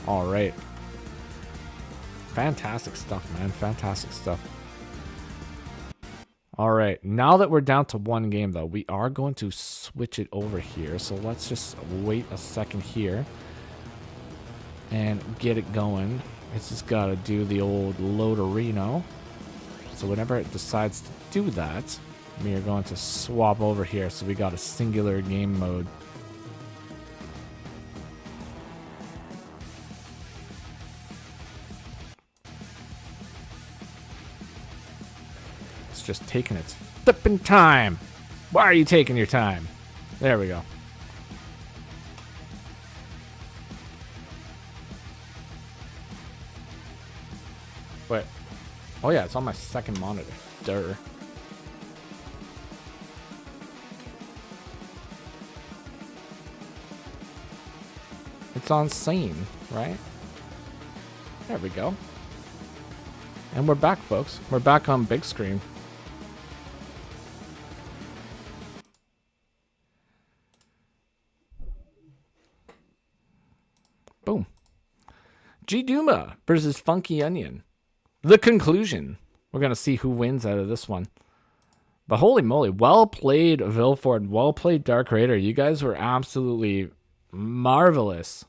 All right. Fantastic stuff, man. Fantastic stuff. All right. Now that we're down to 1 game, though, we are going to switch it over here. So let's just wait a second here and get it going. It's just got to do the old loaderino. So whenever it decides to do that, we are going to swap over here. So we got a singular game mode. It's just taking its flipping time. Why are you taking your time? There we go. Wait. Oh yeah, it's on my second monitor. Durr. It's on scene, right? There we go. And we're back, folks. We're back on big screen. Boom. G-Dooma versus Funky Onion. The conclusion. We're going to see who wins out of this one. But holy moly, well played, Vilfort. Well played, Dark Raider. You guys were absolutely marvelous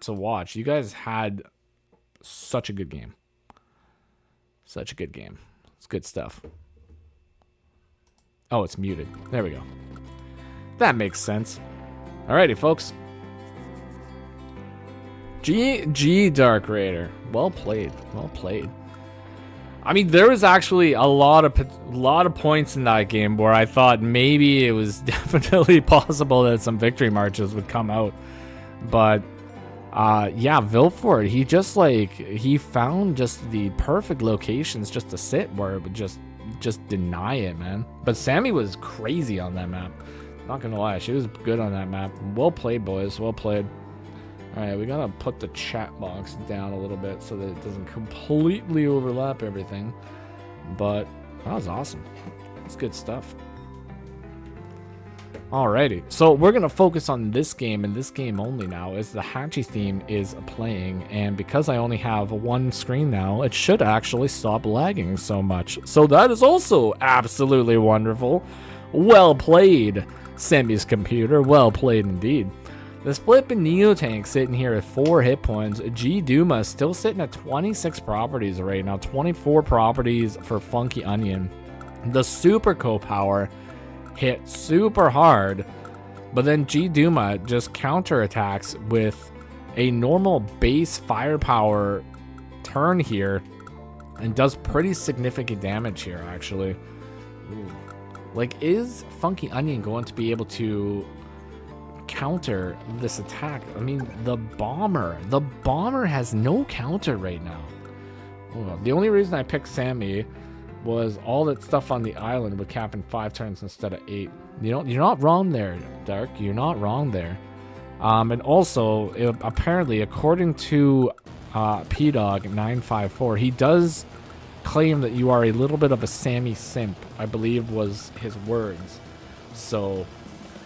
to watch. You guys had such a good game. Such a good game. It's good stuff. Oh, it's muted. There we go. That makes sense. Alrighty, folks. G Dark Raider. Well played. Well played. I mean, there was actually a lot of points in that game where I thought maybe it was definitely possible that some victory marches would come out. But yeah, Vilfort, he just he found just the perfect locations just to sit where it would just deny it, man. But Sammy was crazy on that map. Not gonna lie, she was good on that map. Well played, boys. Well played. Alright, we gotta put the chat box down a little bit so that it doesn't completely overlap everything. But that was awesome. It's good stuff. Alrighty, so we're gonna focus on this game and this game only now, as the Hachi theme is playing, and because I only have one screen now, it should actually stop lagging so much. So that is also absolutely wonderful. Well played, Semi's computer. Well played indeed. This flippin' Neo tank sitting here at 4 hit points. G Duma still sitting at 26 properties right now, 24 properties for Funky Onion. The Super Co-Power hit super hard, but then G Duma just counterattacks with a normal base firepower turn here and does pretty significant damage here, actually. Ooh. Like, is Funky Onion going to be able to counter this attack? I mean, the bomber has no counter right now. Ooh. The only reason I picked Sammy was all that stuff on the island would cap in 5 turns instead of 8. You're not wrong there, Dark. You're not wrong there. And also, apparently, according to PDog954, he does claim that you are a little bit of a Sammy simp, I believe was his words. So,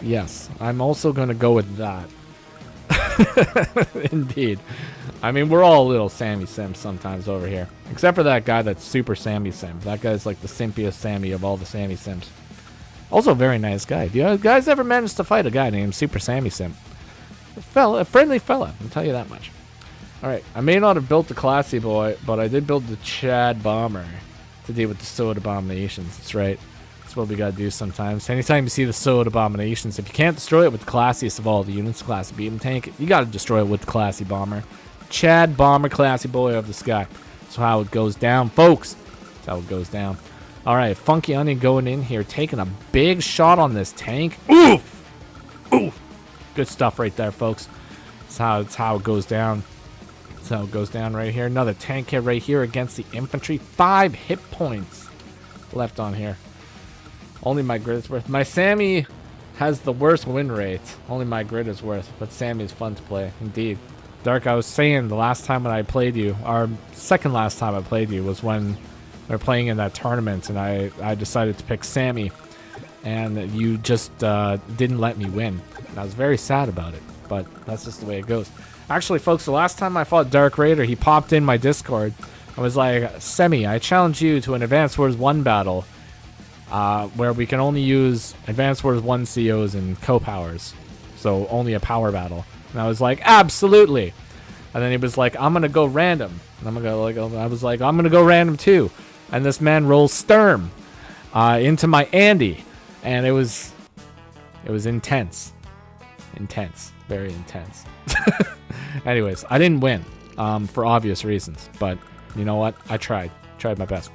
yes, I'm also going to go with that. Indeed. I mean, we're all a little Sammy Sims sometimes over here. Except for that guy that's super Sammy Sim. That guy's like the simpiest Sammy of all the Sammy Sims. Also a very nice guy. Do you guys ever managed to fight a guy named Super Sammy Sim? A friendly fella, I'll tell you that much. Alright, I may not have built the Classy Boy, but I did build the Chad Bomber to deal with the Sword Abominations. That's right. That's what we gotta do sometimes. Anytime you see the Sword Abominations, if you can't destroy it with the classiest of all the units, Classy Beam Tank, you gotta destroy it with the Classy Bomber. Chad Bomber, Classy Boy of the Sky. That's how it goes down, folks. That's how it goes down. Alright, Funky Onion going in here, taking a big shot on this tank. Oof! Oof! Good stuff right there, folks. That's how it goes down. That's how it goes down right here. Another tank hit right here against the infantry. 5 hit points left on here. Only my grid is worth. My Sammy has the worst win rate. Only my grid is worth. But Sammy is fun to play, indeed. Dark, I was saying the last time when I played you, or second last time I played you, was when we were playing in that tournament, and I decided to pick Sammy, and you just didn't let me win. And I was very sad about it, but that's just the way it goes. Actually, folks, the last time I fought Dark Raider, he popped in my Discord. I was like, Semi, I challenge you to an Advanced Wars 1 battle, where we can only use Advanced Wars 1 COs and co-powers, so only a power battle. And I was like, absolutely. And then he was like, I'm gonna go random. And I was like, I'm gonna go random too. And this man rolls Sturm into my Andy, and it was intense, very intense. Anyways, I didn't win for obvious reasons, but you know what? I tried my best.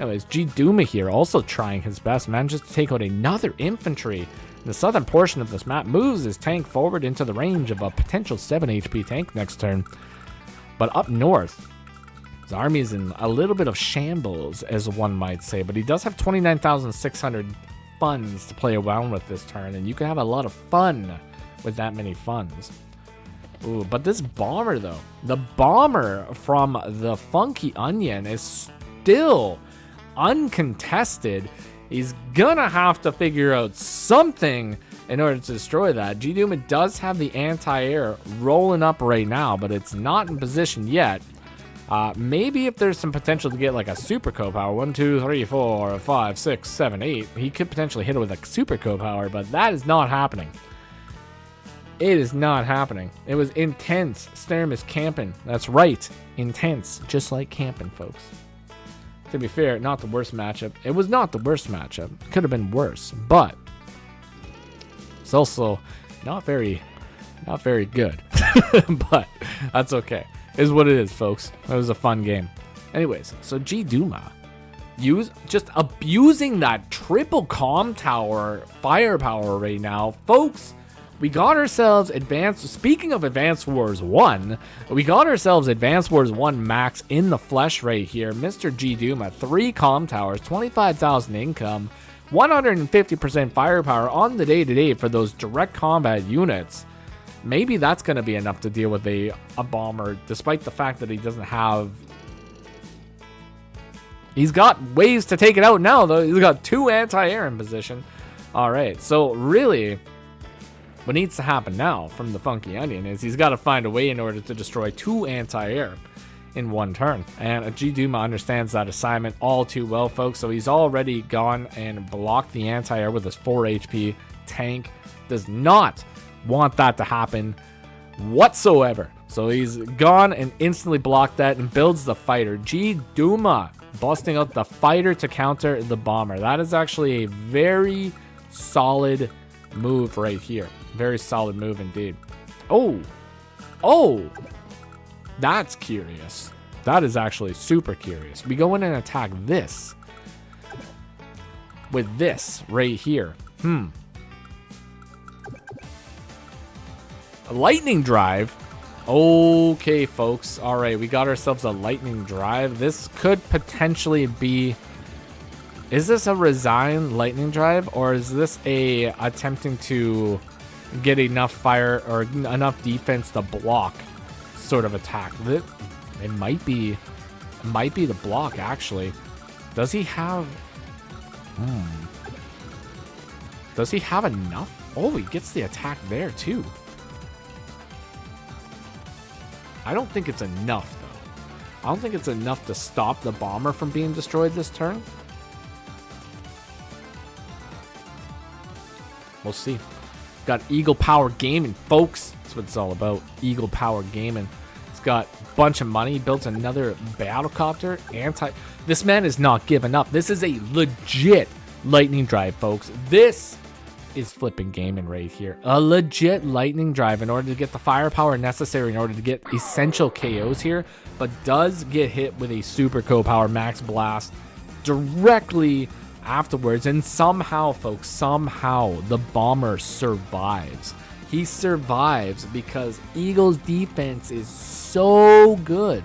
Anyways, G Duma here also trying his best, manages to take out another infantry. The southern portion of this map moves his tank forward into the range of a potential 7 HP tank next turn. But up north, his army is in a little bit of shambles, as one might say. But he does have 29,600 funds to play around with this turn, and you can have a lot of fun with that many funds. Ooh, but this bomber, though, the bomber from the Funky Onion is still uncontested. He's gonna have to figure out something in order to destroy that. G Duma does have the anti-air rolling up right now, but it's not in position yet. Maybe if there's some potential to get like a super co-power, 1, 2, 3, 4, 5, 6, 7, 8, he could potentially hit it with a super co-power, but that is not happening. It is not happening. It was intense. Sturm is camping. That's right. Intense. Just like camping, folks. To be fair, not the worst matchup. It was not the worst matchup. It could have been worse, but it's also not very good. But that's okay. It is what it is, folks. It was a fun game. Anyways, so G Duma just abusing that triple comm tower firepower right now, folks. We got ourselves speaking of Advanced Wars 1, we got ourselves Advanced Wars 1 max in the flesh right here. Mr. G Duma, 3 comm towers, 25,000 income, 150% firepower on the day-to-day for those direct combat units. Maybe that's going to be enough to deal with a bomber, despite the fact that he doesn't have... He's got ways to take it out now, though. He's got 2 anti-air in position. All right, so really, what needs to happen now from the Funky Onion is he's got to find a way in order to destroy 2 anti-air in 1 turn. And G-Duma understands that assignment all too well, folks. So he's already gone and blocked the anti-air with his 4 HP. Tank does not want that to happen whatsoever. So he's gone and instantly blocked that and builds the fighter. G-Duma busting out the fighter to counter the bomber. That is actually a very solid move right here. Very solid move indeed. Oh, that's curious. That is actually super curious. We go in and attack this with this right here. A lightning drive. Okay, folks. All right, we got ourselves a lightning drive. This could potentially be... Is this a resign lightning drive, or is this a attempting to get enough fire or enough defense to block sort of attack? It might be the block, actually. Does he have... Does he have enough? Oh, he gets the attack there, too. I don't think it's enough, though. I don't think it's enough to stop the bomber from being destroyed this turn. We'll see. Got Eagle Power Gaming, folks. That's what it's all about. Eagle Power Gaming. He's got a bunch of money. He built another battlecopter. This man is not giving up. This is a legit lightning drive, folks. This is flipping gaming right here. A legit lightning drive in order to get the firepower necessary in order to get essential KOs here, but does get hit with a super co-power max blast directly afterwards. And somehow, folks, somehow the bomber survives. He survives because Eagle's defense is so good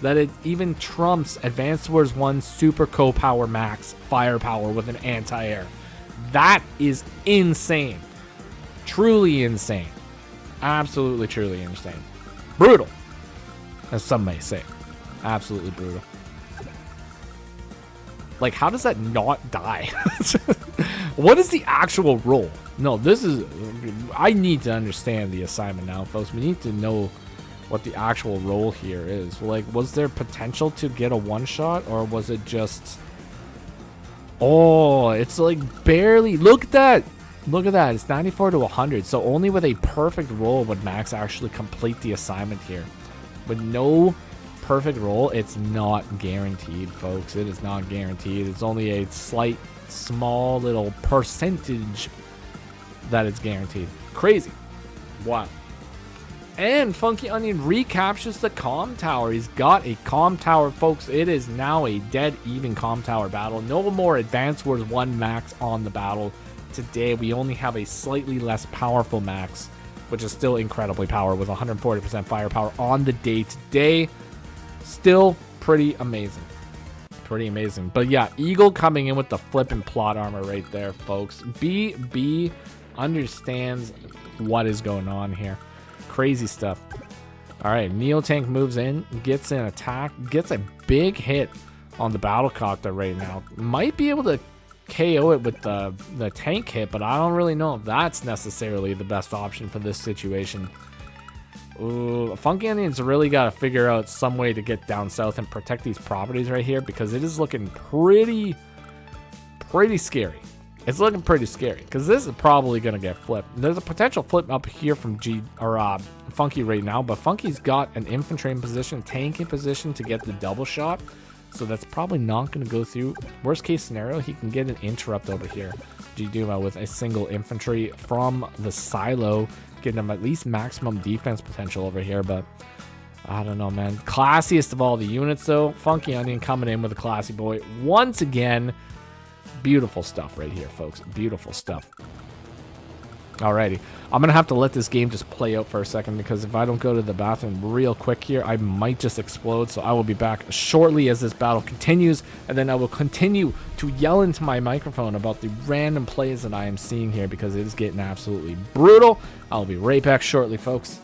that it even trumps Advanced Wars 1 super co-power max firepower with an anti-air. That is insane. Truly insane. Absolutely, truly insane. Brutal, as some may say. Absolutely brutal. Like, how does that not die? What is the actual role? No, this is... I need to understand the assignment now, folks. We need to know what the actual role here is. Like, was there potential to get a one-shot, or was it just... Oh, it's like barely. Look at that. Look at that. It's 94 to 100. So only with a perfect roll would Max actually complete the assignment here. With no perfect roll, it's not guaranteed, folks. It is not guaranteed. It's only a slight, small little percentage that it's guaranteed. Crazy. Wow. And Funky Onion recaptures the comm tower. He's got a comm tower, folks. It is now a dead even comm tower battle. No more Advanced Wars 1 max on the battle. Today, we only have a slightly less powerful max, which is still incredibly powerful with 140% firepower on the day today. Still pretty amazing. Pretty amazing. But yeah, Eagle coming in with the flipping plot armor right there, folks. BB understands what is going on here. Crazy stuff. All right, Neo Tank moves in, gets an attack, gets a big hit on the battlecopter right now. Might be able to KO it with the tank hit, but I don't really know if that's necessarily the best option for this situation. Ooh, Funky Onion's really got to figure out some way to get down south and protect these properties right here, because it is looking pretty scary. It's looking pretty scary because this is probably going to get flipped. There's a potential flip up here from Funky right now, but Funky's got an infantry in position, tank in position to get the double shot. So that's probably not going to go through. Worst case scenario, he can get an interrupt over here. G-Duma with a single infantry from the silo, getting him at least maximum defense potential over here, but I don't know, man. Classiest of all the units, though. Funky Onion coming in with a classy boy once again. Beautiful stuff right here, folks. Beautiful stuff. Alrighty. I'm going to have to let this game just play out for a second, because if I don't go to the bathroom real quick here, I might just explode. So I will be back shortly as this battle continues, and then I will continue to yell into my microphone about the random plays that I am seeing here, because it is getting absolutely brutal. I'll be right back shortly, folks.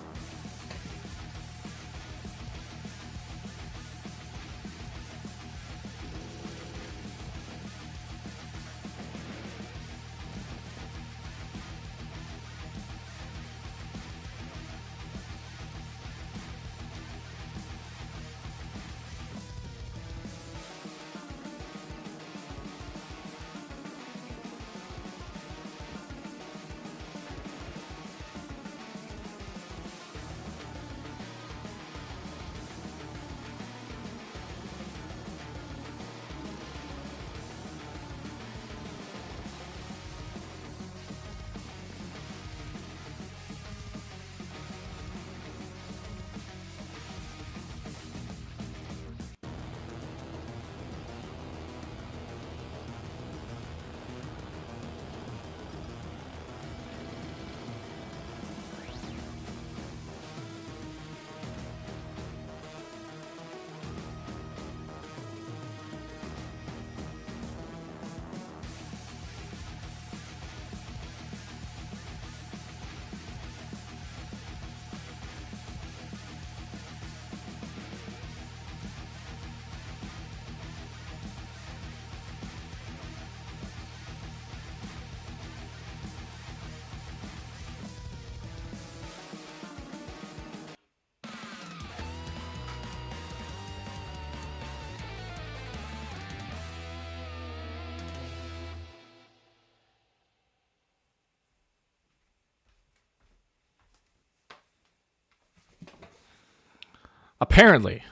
Apparently,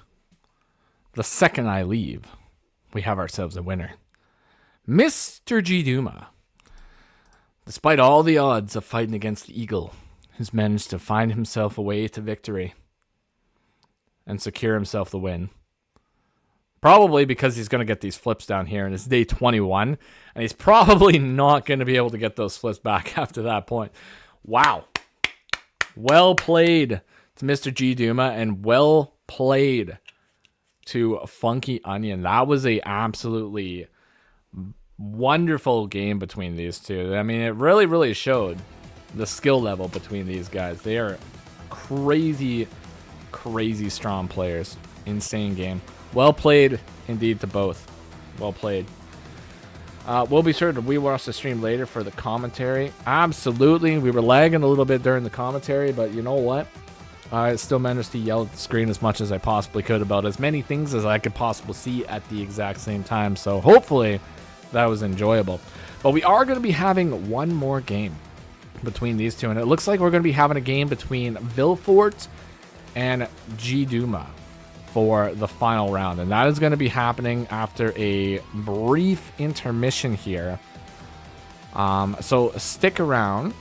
the second I leave, we have ourselves a winner. Mr. G. Duma, despite all the odds of fighting against the Eagle, has managed to find himself a way to victory and secure himself the win. Probably because he's going to get these flips down here, and it's day 21, and he's probably not going to be able to get those flips back after that point. Wow. Well played to Mr. G. Duma, and well played to Funky Onion. That was a absolutely wonderful game between these two. I mean, it really showed the skill level between these guys. They are crazy strong players. Insane game. Well played indeed to both. Well played. We'll be sure to rewatch the stream later for the commentary. Absolutely. We were lagging a little bit during the commentary, but you know what? I still managed to yell at the screen as much as I possibly could about as many things as I could possibly see at the exact same time. So hopefully that was enjoyable. But we are going to be having one more game between these two. And it looks like we're going to be having a game between Vilfort and G. Duma for the final round. And that is going to be happening after a brief intermission here. So stick around.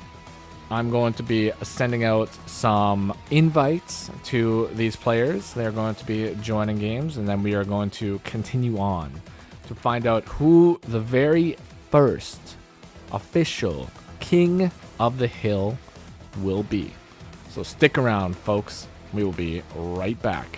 I'm going to be sending out some invites to these players. They're going to be joining games, and then we are going to continue on to find out who the very first official King of the Hill will be. So stick around, folks. We will be right back.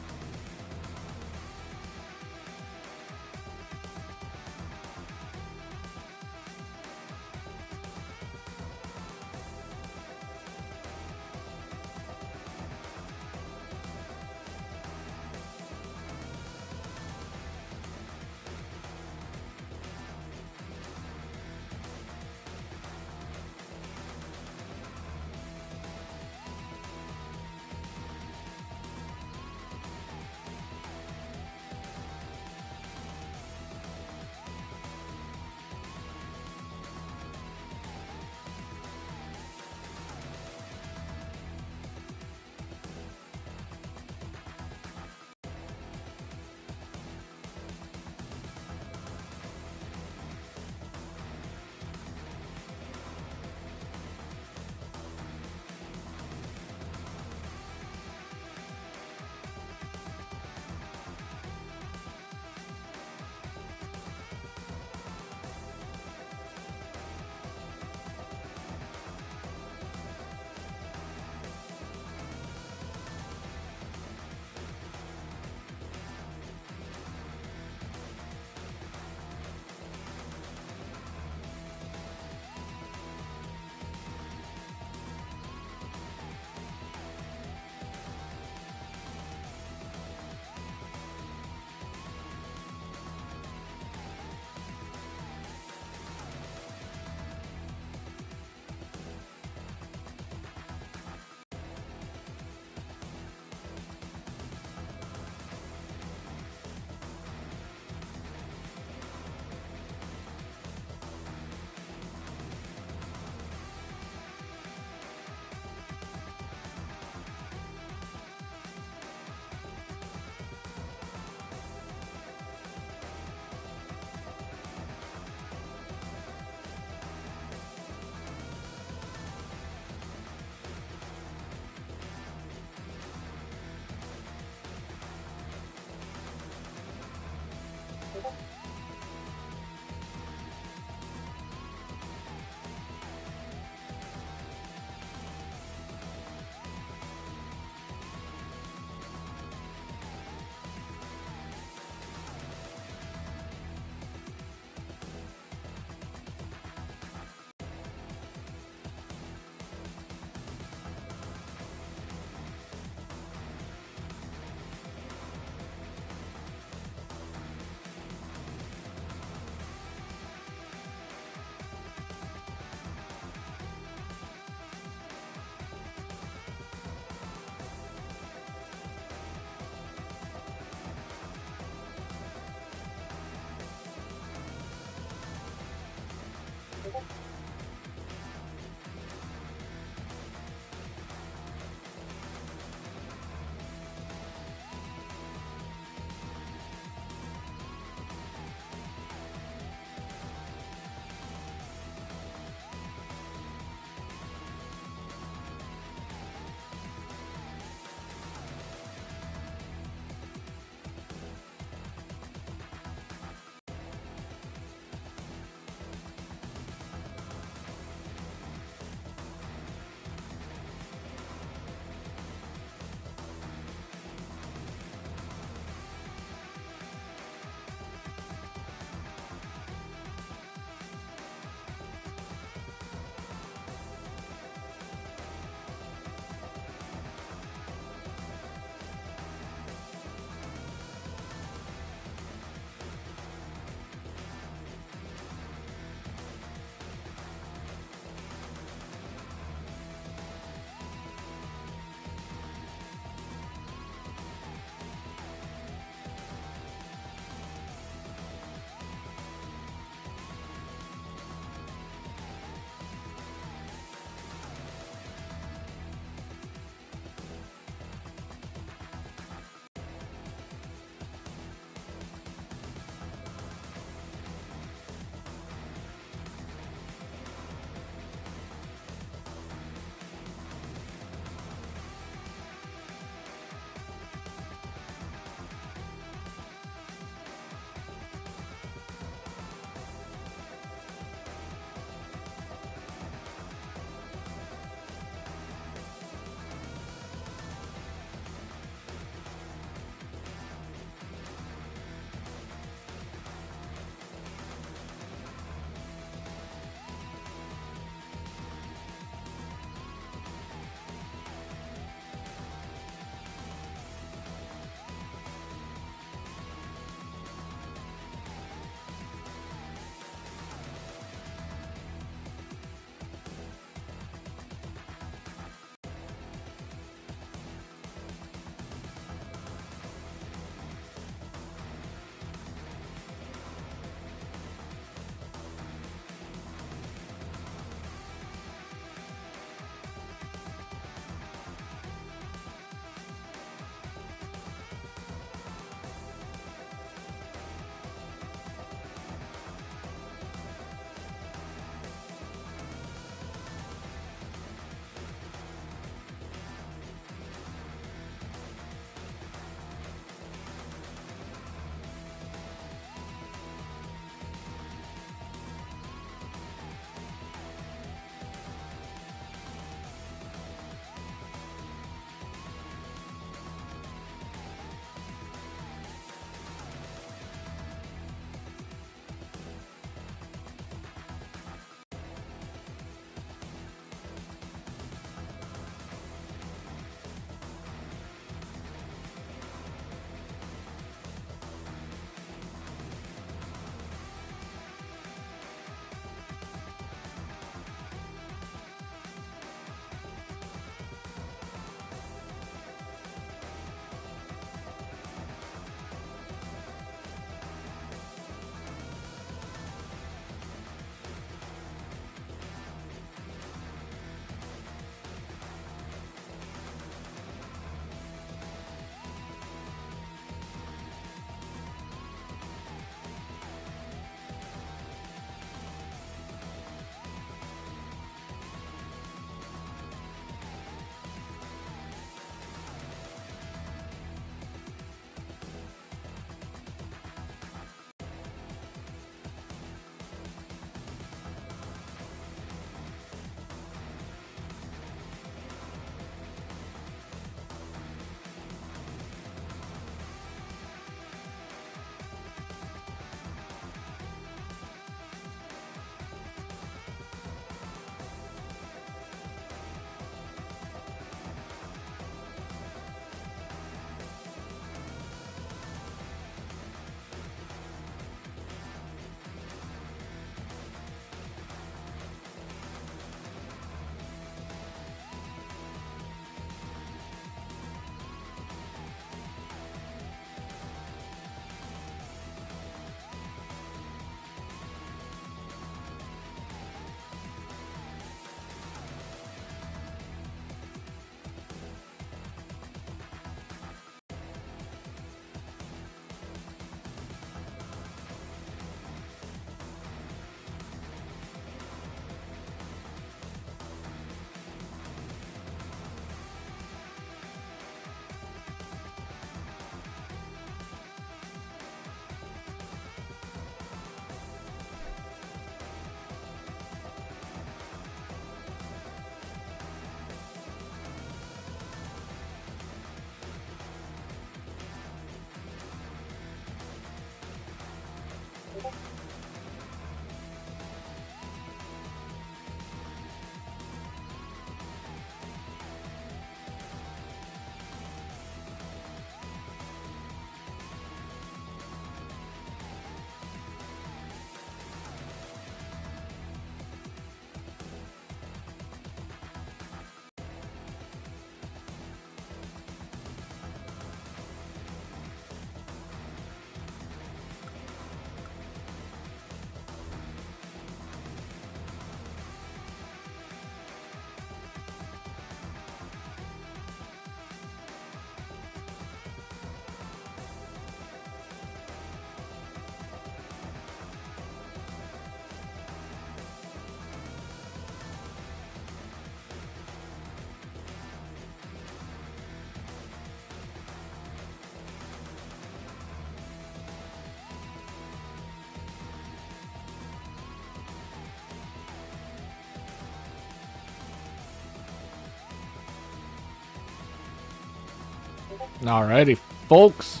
Alrighty, folks.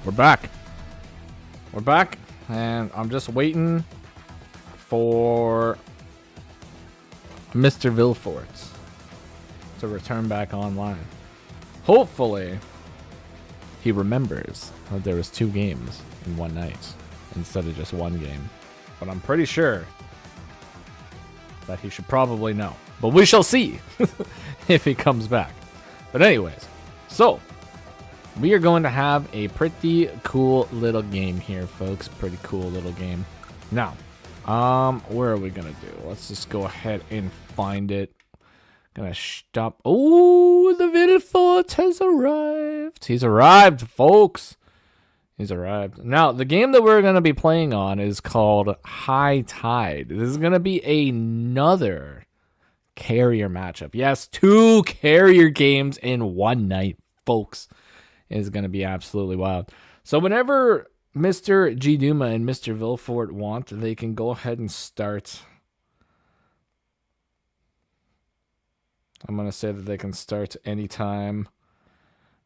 We're back. We're back, and I'm just waiting for Mr. Vilfort to return back online. Hopefully, he remembers that there was 2 games in one night instead of just 1 game. But I'm pretty sure that he should probably know. But we shall see if he comes back. But anyways, so we are going to have a pretty cool little game here, folks. Pretty cool little game. Now, where are we gonna do? Let's just go ahead and find it. Gonna stop. Oh, the Vilfort has arrived. He's arrived, folks. He's arrived. Now, the game that we're gonna be playing on is called High Tide. This is gonna be another carrier matchup. Yes, 2 carrier games in one night, folks. It is gonna be absolutely wild. So whenever Mr. G Duma and Mr. Vilfort want, they can go ahead and start. I'm going to say that they can start anytime.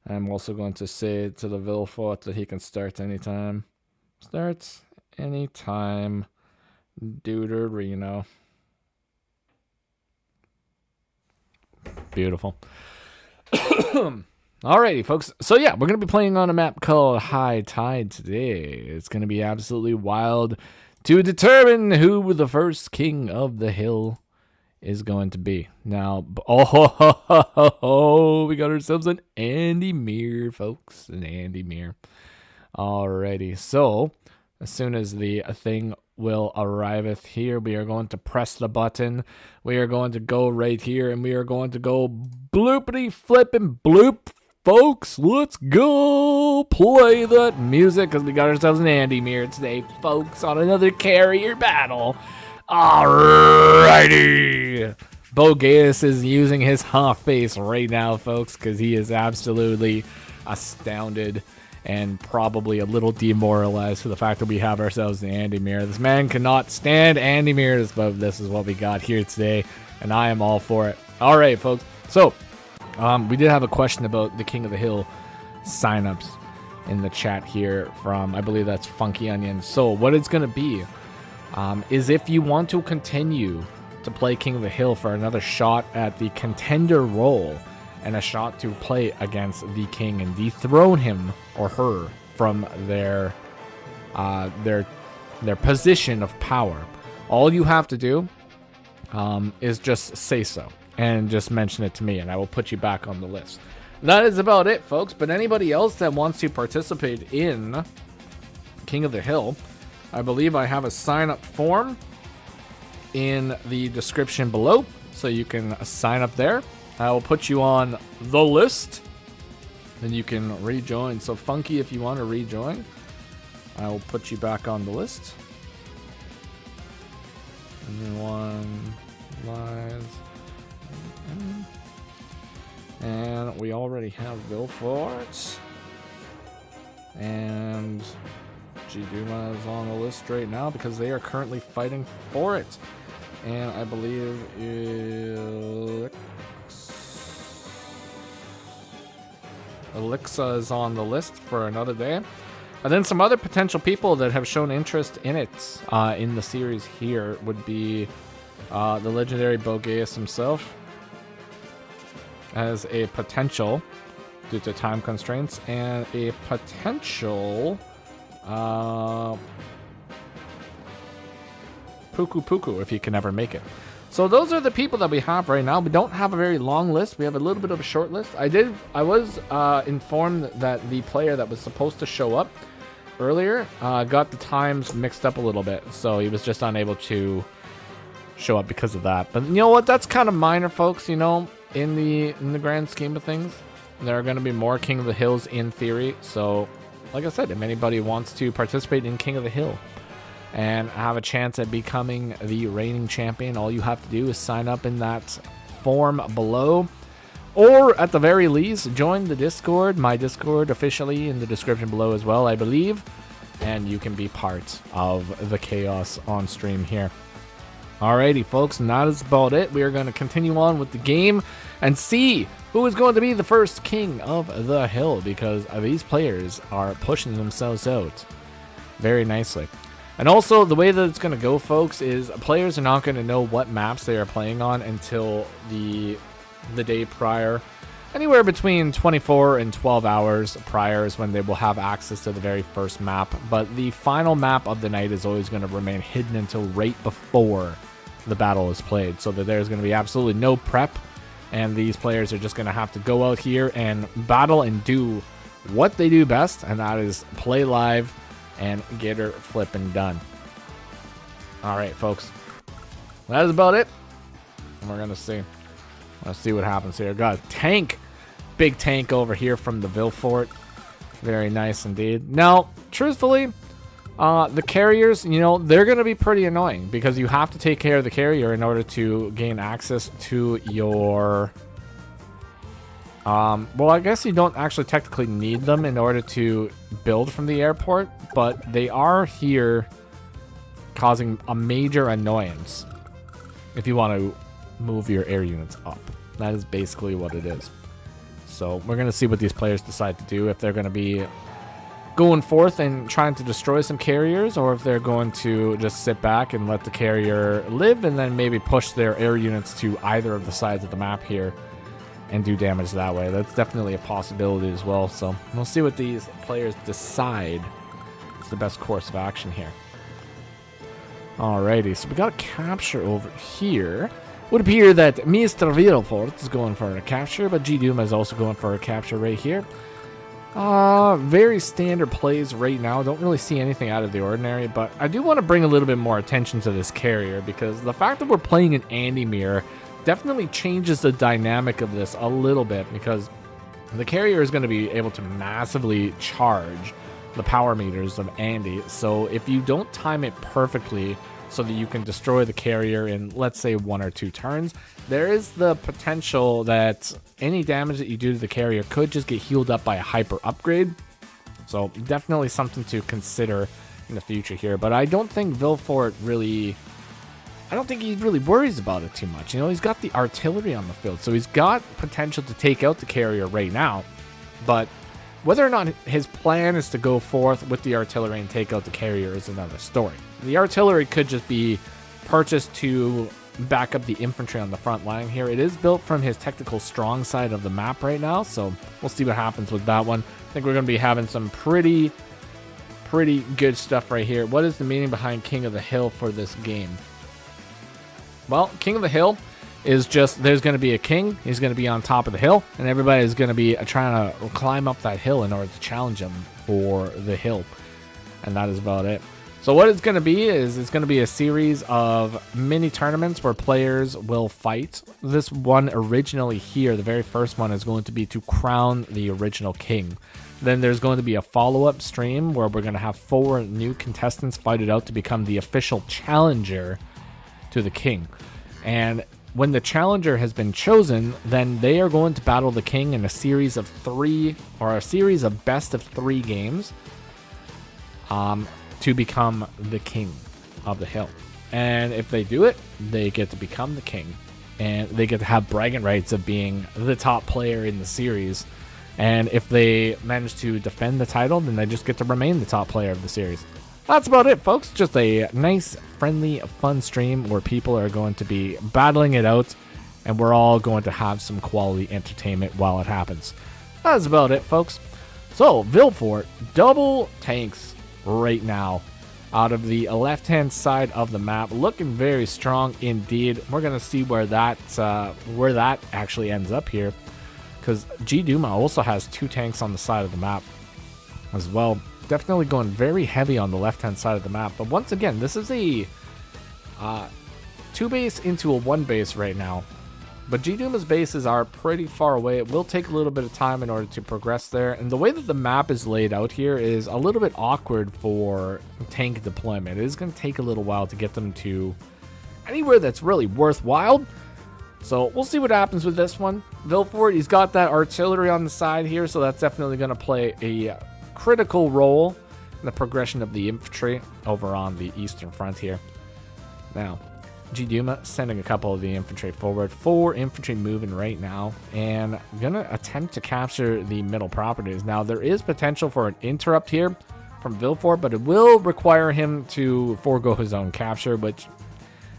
I'm also going to say to the Vilfort that he can start anytime. Start anytime, Deuterino. Beautiful. Alrighty, folks. So yeah, we're going to be playing on a map called High Tide today. It's going to be absolutely wild to determine who the first king of the hill is going to be. Now, we got ourselves an Andy Mir, folks. An Andy Mir. Alrighty, so as soon as the thing will arriveth here, we are going to press the button. We are going to go right here, and we are going to go bloopity flipping bloop. Folks, let's go play that music because we got ourselves an Andy Mir today, folks, on another carrier battle. Alrighty. Bogeus is using his half face right now, folks, because he is absolutely astounded and probably a little demoralized for the fact that we have ourselves an Andy Mir. This man cannot stand Andy Mirs, but this is what we got here today, and I am all for it. Alright, folks. So, we did have a question about the King of the Hill signups in the chat here from, I believe that's Funky Onion. So what it's going to be is if you want to continue to play King of the Hill for another shot at the contender role and a shot to play against the king and dethrone him or her from their position of power, all you have to do is just say so. And just mention it to me, and I will put you back on the list. That is about it, folks. But anybody else that wants to participate in King of the Hill, I believe I have a sign-up form in the description below, so you can sign up there. I will put you on the list, and you can rejoin. So, Funky, if you want to rejoin, I will put you back on the list. Everyone lies. And we already have Vilfort. And G Duma is on the list right now because they are currently fighting for it. And I believe Elixa is on the list for another day. And then some other potential people that have shown interest in it in the series here would be the legendary Bogeus himself as a potential due to time constraints, and a potential Puku if he can ever make it. So those are the people that we have right now. We don't have a very long list. We have a little bit of a short list. I was informed that the player that was supposed to show up earlier got the times mixed up a little bit, so he was just unable to show up because of that. But you know what? That's kind of minor, folks. You know, in the grand scheme of things, there are going to be more King of the Hills in theory. So, like I said, if anybody wants to participate in King of the Hill and have a chance at becoming the reigning champion, all you have to do is sign up in that form below, or at the very least, join the Discord, my Discord, officially in the description below as well, I believe, and you can be part of the chaos on stream here. Alrighty, folks, and that is about it. We are going to continue on with the game and see who is going to be the first king of the hill, because these players are pushing themselves out very nicely. And also, the way that it's going to go, folks, is players are not going to know what maps they are playing on until the day prior. Anywhere between 24 and 12 hours prior is when they will have access to the very first map. But the final map of the night is always going to remain hidden until right before the battle is played, so that there's going to be absolutely no prep. And these players are just going to have to go out here and battle and do what they do best, and that is play live and get her flipping done. All right, folks. That is about it. And we're going to see. Let's see what happens here. Got a tank. Big tank over here from the Vilfort. Very nice indeed. Now, truthfully, the carriers, you know, they're going to be pretty annoying because you have to take care of the carrier in order to gain access to your... well, I guess you don't actually technically need them in order to build from the airport, but they are here causing a major annoyance if you want to move your air units up. That is basically what it is. So we're going to see what these players decide to do, if they're going to be going forth and trying to destroy some carriers, or if they're going to just sit back and let the carrier live and then maybe push their air units to either of the sides of the map here and do damage that way. That's definitely a possibility as well. So we'll see what these players decide is the best course of action here. Alrighty, so we got a capture over here. Would appear that Mr. Vilfort is going for a capture, but G-Doom is also going for a capture right here. Very standard plays right now. Don't really see anything out of the ordinary, but I do want to bring a little bit more attention to this carrier, because the fact that we're playing an Andy mirror definitely changes the dynamic of this a little bit, because the carrier is going to be able to massively charge the power meters of Andy. So if you don't time it perfectly so that you can destroy the carrier in, let's say, 1 or 2 turns, there is the potential that any damage that you do to the carrier could just get healed up by a hyper upgrade. So definitely something to consider in the future here. But I don't think Vilfort really... I don't think he really worries about it too much. You know, he's got the artillery on the field, so he's got potential to take out the carrier right now. But whether or not his plan is to go forth with the artillery and take out the carrier is another story. The artillery could just be purchased to back up the infantry on the front line here. It is built from his technical strong side of the map right now, so we'll see what happens with that one. I think we're going to be having some pretty good stuff right here. What is the meaning behind King of the Hill for this game? Well, King of the Hill is just, there's going to be a king, he's going to be on top of the hill, and everybody is going to be trying to climb up that hill in order to challenge him for the hill. And that is about it. So what it's going to be is it's going to be a series of mini tournaments where players will fight. This one originally here, the very first one, is going to be to crown the original king. Then there's going to be a follow-up stream where we're going to have 4 new contestants fight it out to become the official challenger to the king. And when the challenger has been chosen, then they are going to battle the king in a series of 3, or a series of best of 3 games, to become the king of the hill. And if they do it, they get to become the king, and they get to have bragging rights of being the top player in the series. And if they manage to defend the title, then they just get to remain the top player of the series. That's about it, folks. Just a nice, friendly, fun stream where people are going to be battling it out, and we're all going to have some quality entertainment while it happens. That's about it, folks. So, Vilfort, double tanks right now out of the left-hand side of the map, looking very strong indeed. We're going to see where that actually ends up here, because G-Duma also has 2 tanks on the side of the map as well. Definitely going very heavy on the left-hand side of the map. But once again, this is a 2 base into a 1 base right now. But G-Duma's bases are pretty far away. It will take a little bit of time in order to progress there. And the way that the map is laid out here is a little bit awkward for tank deployment. It is going to take a little while to get them to anywhere that's really worthwhile. So we'll see what happens with this one. Vilfort, he's got that artillery on the side here, so that's definitely going to play a critical role in the progression of the infantry over on the eastern front here. Now, G-Duma sending a couple of the infantry forward. 4 infantry moving right now, and gonna attempt to capture the middle properties. Now, there is potential for an interrupt here from Vilfort, but it will require him to forego his own capture, which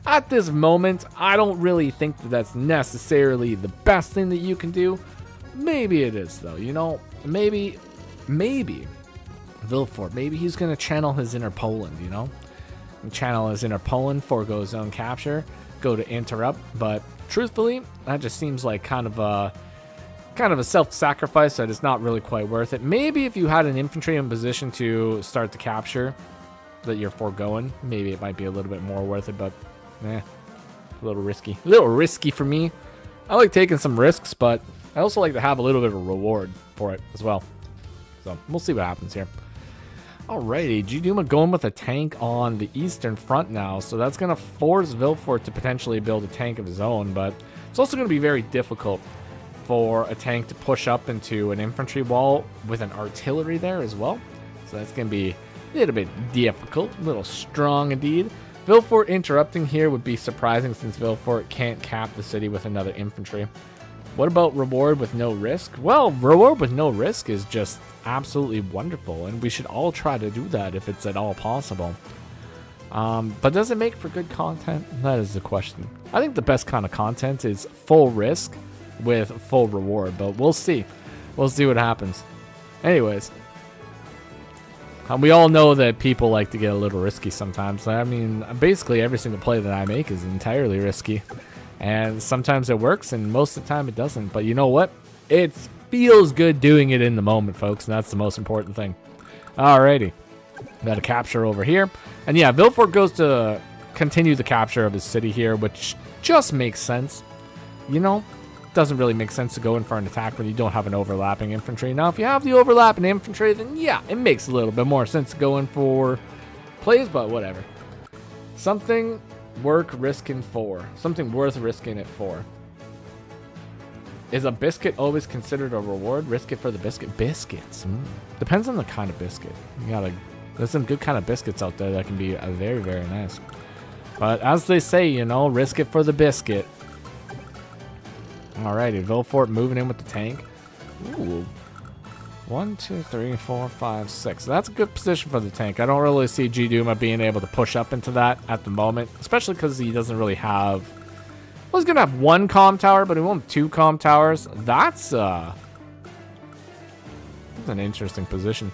at this moment, I don't really think that that's necessarily the best thing that you can do. Maybe it is, though. You know, maybe Vilfort, maybe he's going to channel his inner Poland, you know? Channel his inner Poland, forego his own capture, go to interrupt. But truthfully, that just seems like kind of a self-sacrifice that is not really quite worth it. Maybe if you had an infantry in position to start the capture that you're foregoing, maybe it might be a little bit more worth it, but a little risky. A little risky for me. I like taking some risks, but I also like to have a little bit of a reward for it as well. So we'll see what happens here. Alrighty, G-Duma going with a tank on the eastern front now, so that's going to force Vilfort to potentially build a tank of his own, but it's also going to be very difficult for a tank to push up into an infantry wall with an artillery there as well. So that's going to be a little bit difficult, a little strong indeed. Vilfort interrupting here would be surprising since Vilfort can't cap the city with another infantry. What about reward with no risk? Well, reward with no risk is just absolutely wonderful, and we should all try to do that if it's at all possible. But does it make for good content? That is the question. I think the best kind of content is full risk with full reward, but we'll see. We'll see what happens. Anyways, we all know that people like to get a little risky sometimes. I mean, basically every single play that I make is entirely risky. And sometimes it works, and most of the time it doesn't. But you know what? It feels good doing it in the moment, folks, and that's the most important thing. Alrighty. Got a capture over here. And yeah, Vilfort goes to continue the capture of his city here, which just makes sense. You know, doesn't really make sense to go in for an attack when you don't have an overlapping infantry. Now, if you have the overlapping infantry, then yeah, it makes a little bit more sense to go in for plays, but whatever. Something worth risking for. Something worth risking it for. Is a biscuit always considered a reward? Risk it for the biscuit. Biscuits. Depends on the kind of biscuit. There's some good kind of biscuits out there that can be very, very nice. But as they say, you know, risk it for the biscuit. Alrighty, Vilfort moving in with the tank. Ooh. 1, 2, 3, 4, 5, 6. That's a good position for the tank. I don't really see G-Duma being able to push up into that at the moment, especially because he doesn't really have... Well, he's going to have 1 comm tower, but he won't have 2 comm towers. That's an interesting position.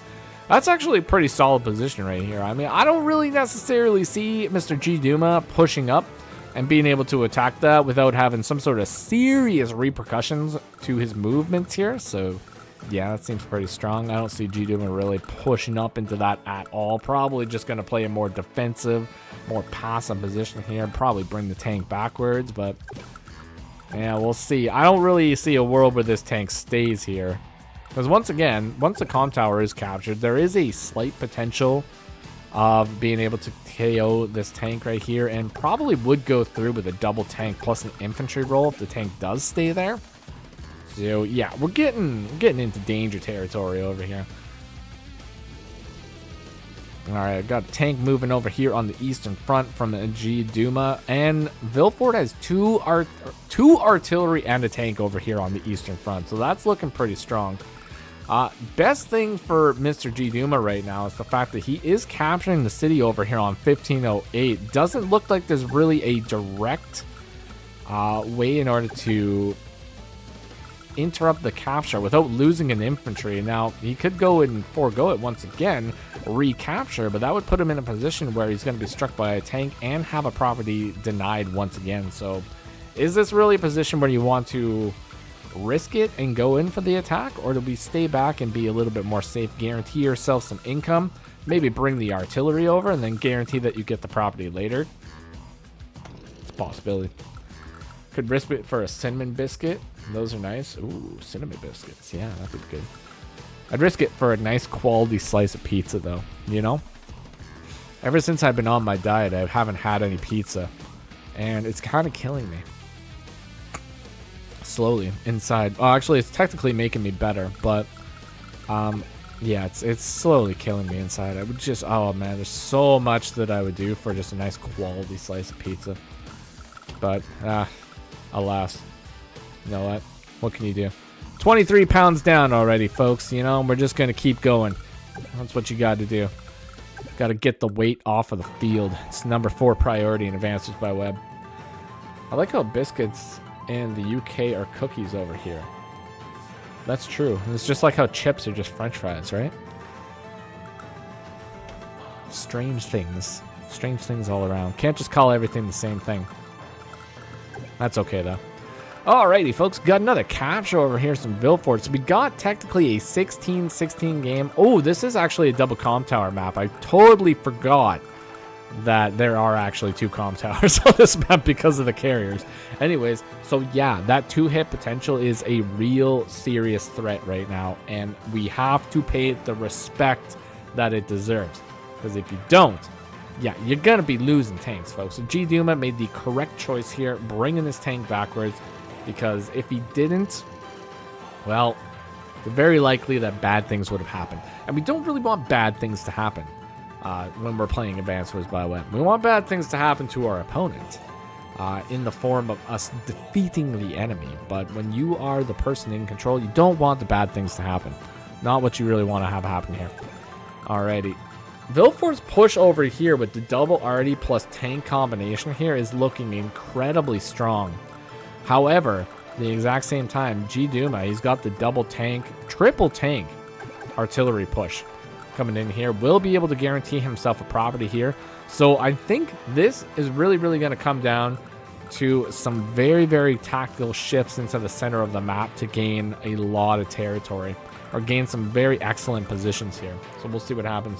That's actually a pretty solid position right here. I mean, I don't really necessarily see Mr. G-Duma pushing up and being able to attack that without having some sort of serious repercussions to his movements here, so... Yeah, that seems pretty strong. I don't see G-Duma really pushing up into that at all. Probably just going to play a more defensive, more passive position here. Probably bring the tank backwards, but yeah, we'll see. I don't really see a world where this tank stays here. Because once again, once the comm tower is captured, there is a slight potential of being able to KO this tank right here, and probably would go through with a double tank plus an infantry roll if the tank does stay there. So yeah, we're getting into danger territory over here. Alright, I've got a tank moving over here on the eastern front from the G-Duma, and Vilfort has two artillery and a tank over here on the eastern front, so that's looking pretty strong. Best thing for Mr. G-Duma right now is the fact that he is capturing the city over here on 1508. Doesn't look like there's really a direct way in order to interrupt the capture without losing an infantry. Now, he could go and forego it once again, recapture, but that would put him in a position where he's going to be struck by a tank and have a property denied once again. So, is this really a position where you want to risk it and go in for the attack, or do we stay back and be a little bit more safe, guarantee yourself some income, maybe bring the artillery over, and then guarantee that you get the property later? It's a possibility. Could risk it for a cinnamon biscuit. Those are nice. Ooh, cinnamon biscuits. Yeah, that'd be good. I'd risk it for a nice quality slice of pizza, though. You know? Ever since I've been on my diet, I haven't had any pizza. And it's kind of killing me. Slowly, inside. Oh, actually, it's technically making me better, but... yeah, it's slowly killing me inside. I would just... Oh, man, there's so much that I would do for just a nice quality slice of pizza. But, alas. You know what? What can you do? 23 pounds down already, folks. You know, we're just going to keep going. That's what you got to do. Got to get the weight off of the field. It's number 4 priority in Advances by Web. I like how biscuits in the UK are cookies over here. That's true. It's just like how chips are just French fries, right? Strange things. Strange things all around. Can't just call everything the same thing. That's okay, though. Alrighty, folks. Got another capture over here, some Vilfort. So we got technically a 16-16 game. Oh, this is actually a double comm tower map. I totally forgot that there are actually 2 comm towers on this map because of the carriers. Anyways, so yeah, that 2-hit potential is a real serious threat right now, and we have to pay it the respect that it deserves. Because if you don't, yeah, you're going to be losing tanks, folks. So G-Duma made the correct choice here, bringing his tank backwards, because if he didn't, well, it's very likely that bad things would have happened. And we don't really want bad things to happen when we're playing Advanced Wars by Web. We want bad things to happen to our opponent in the form of us defeating the enemy. But when you are the person in control, you don't want the bad things to happen. Not what you really want to have happen here. Alrighty. Vilfort's push over here with the double arty plus tank combination here is looking incredibly strong. However, at the exact same time, G-Duma, he's got the double tank, triple tank artillery push coming in here. Will be able to guarantee himself a property here. So I think this is really, really going to come down to some very, very tactical shifts into the center of the map to gain a lot of territory or gain some very excellent positions here. So we'll see what happens.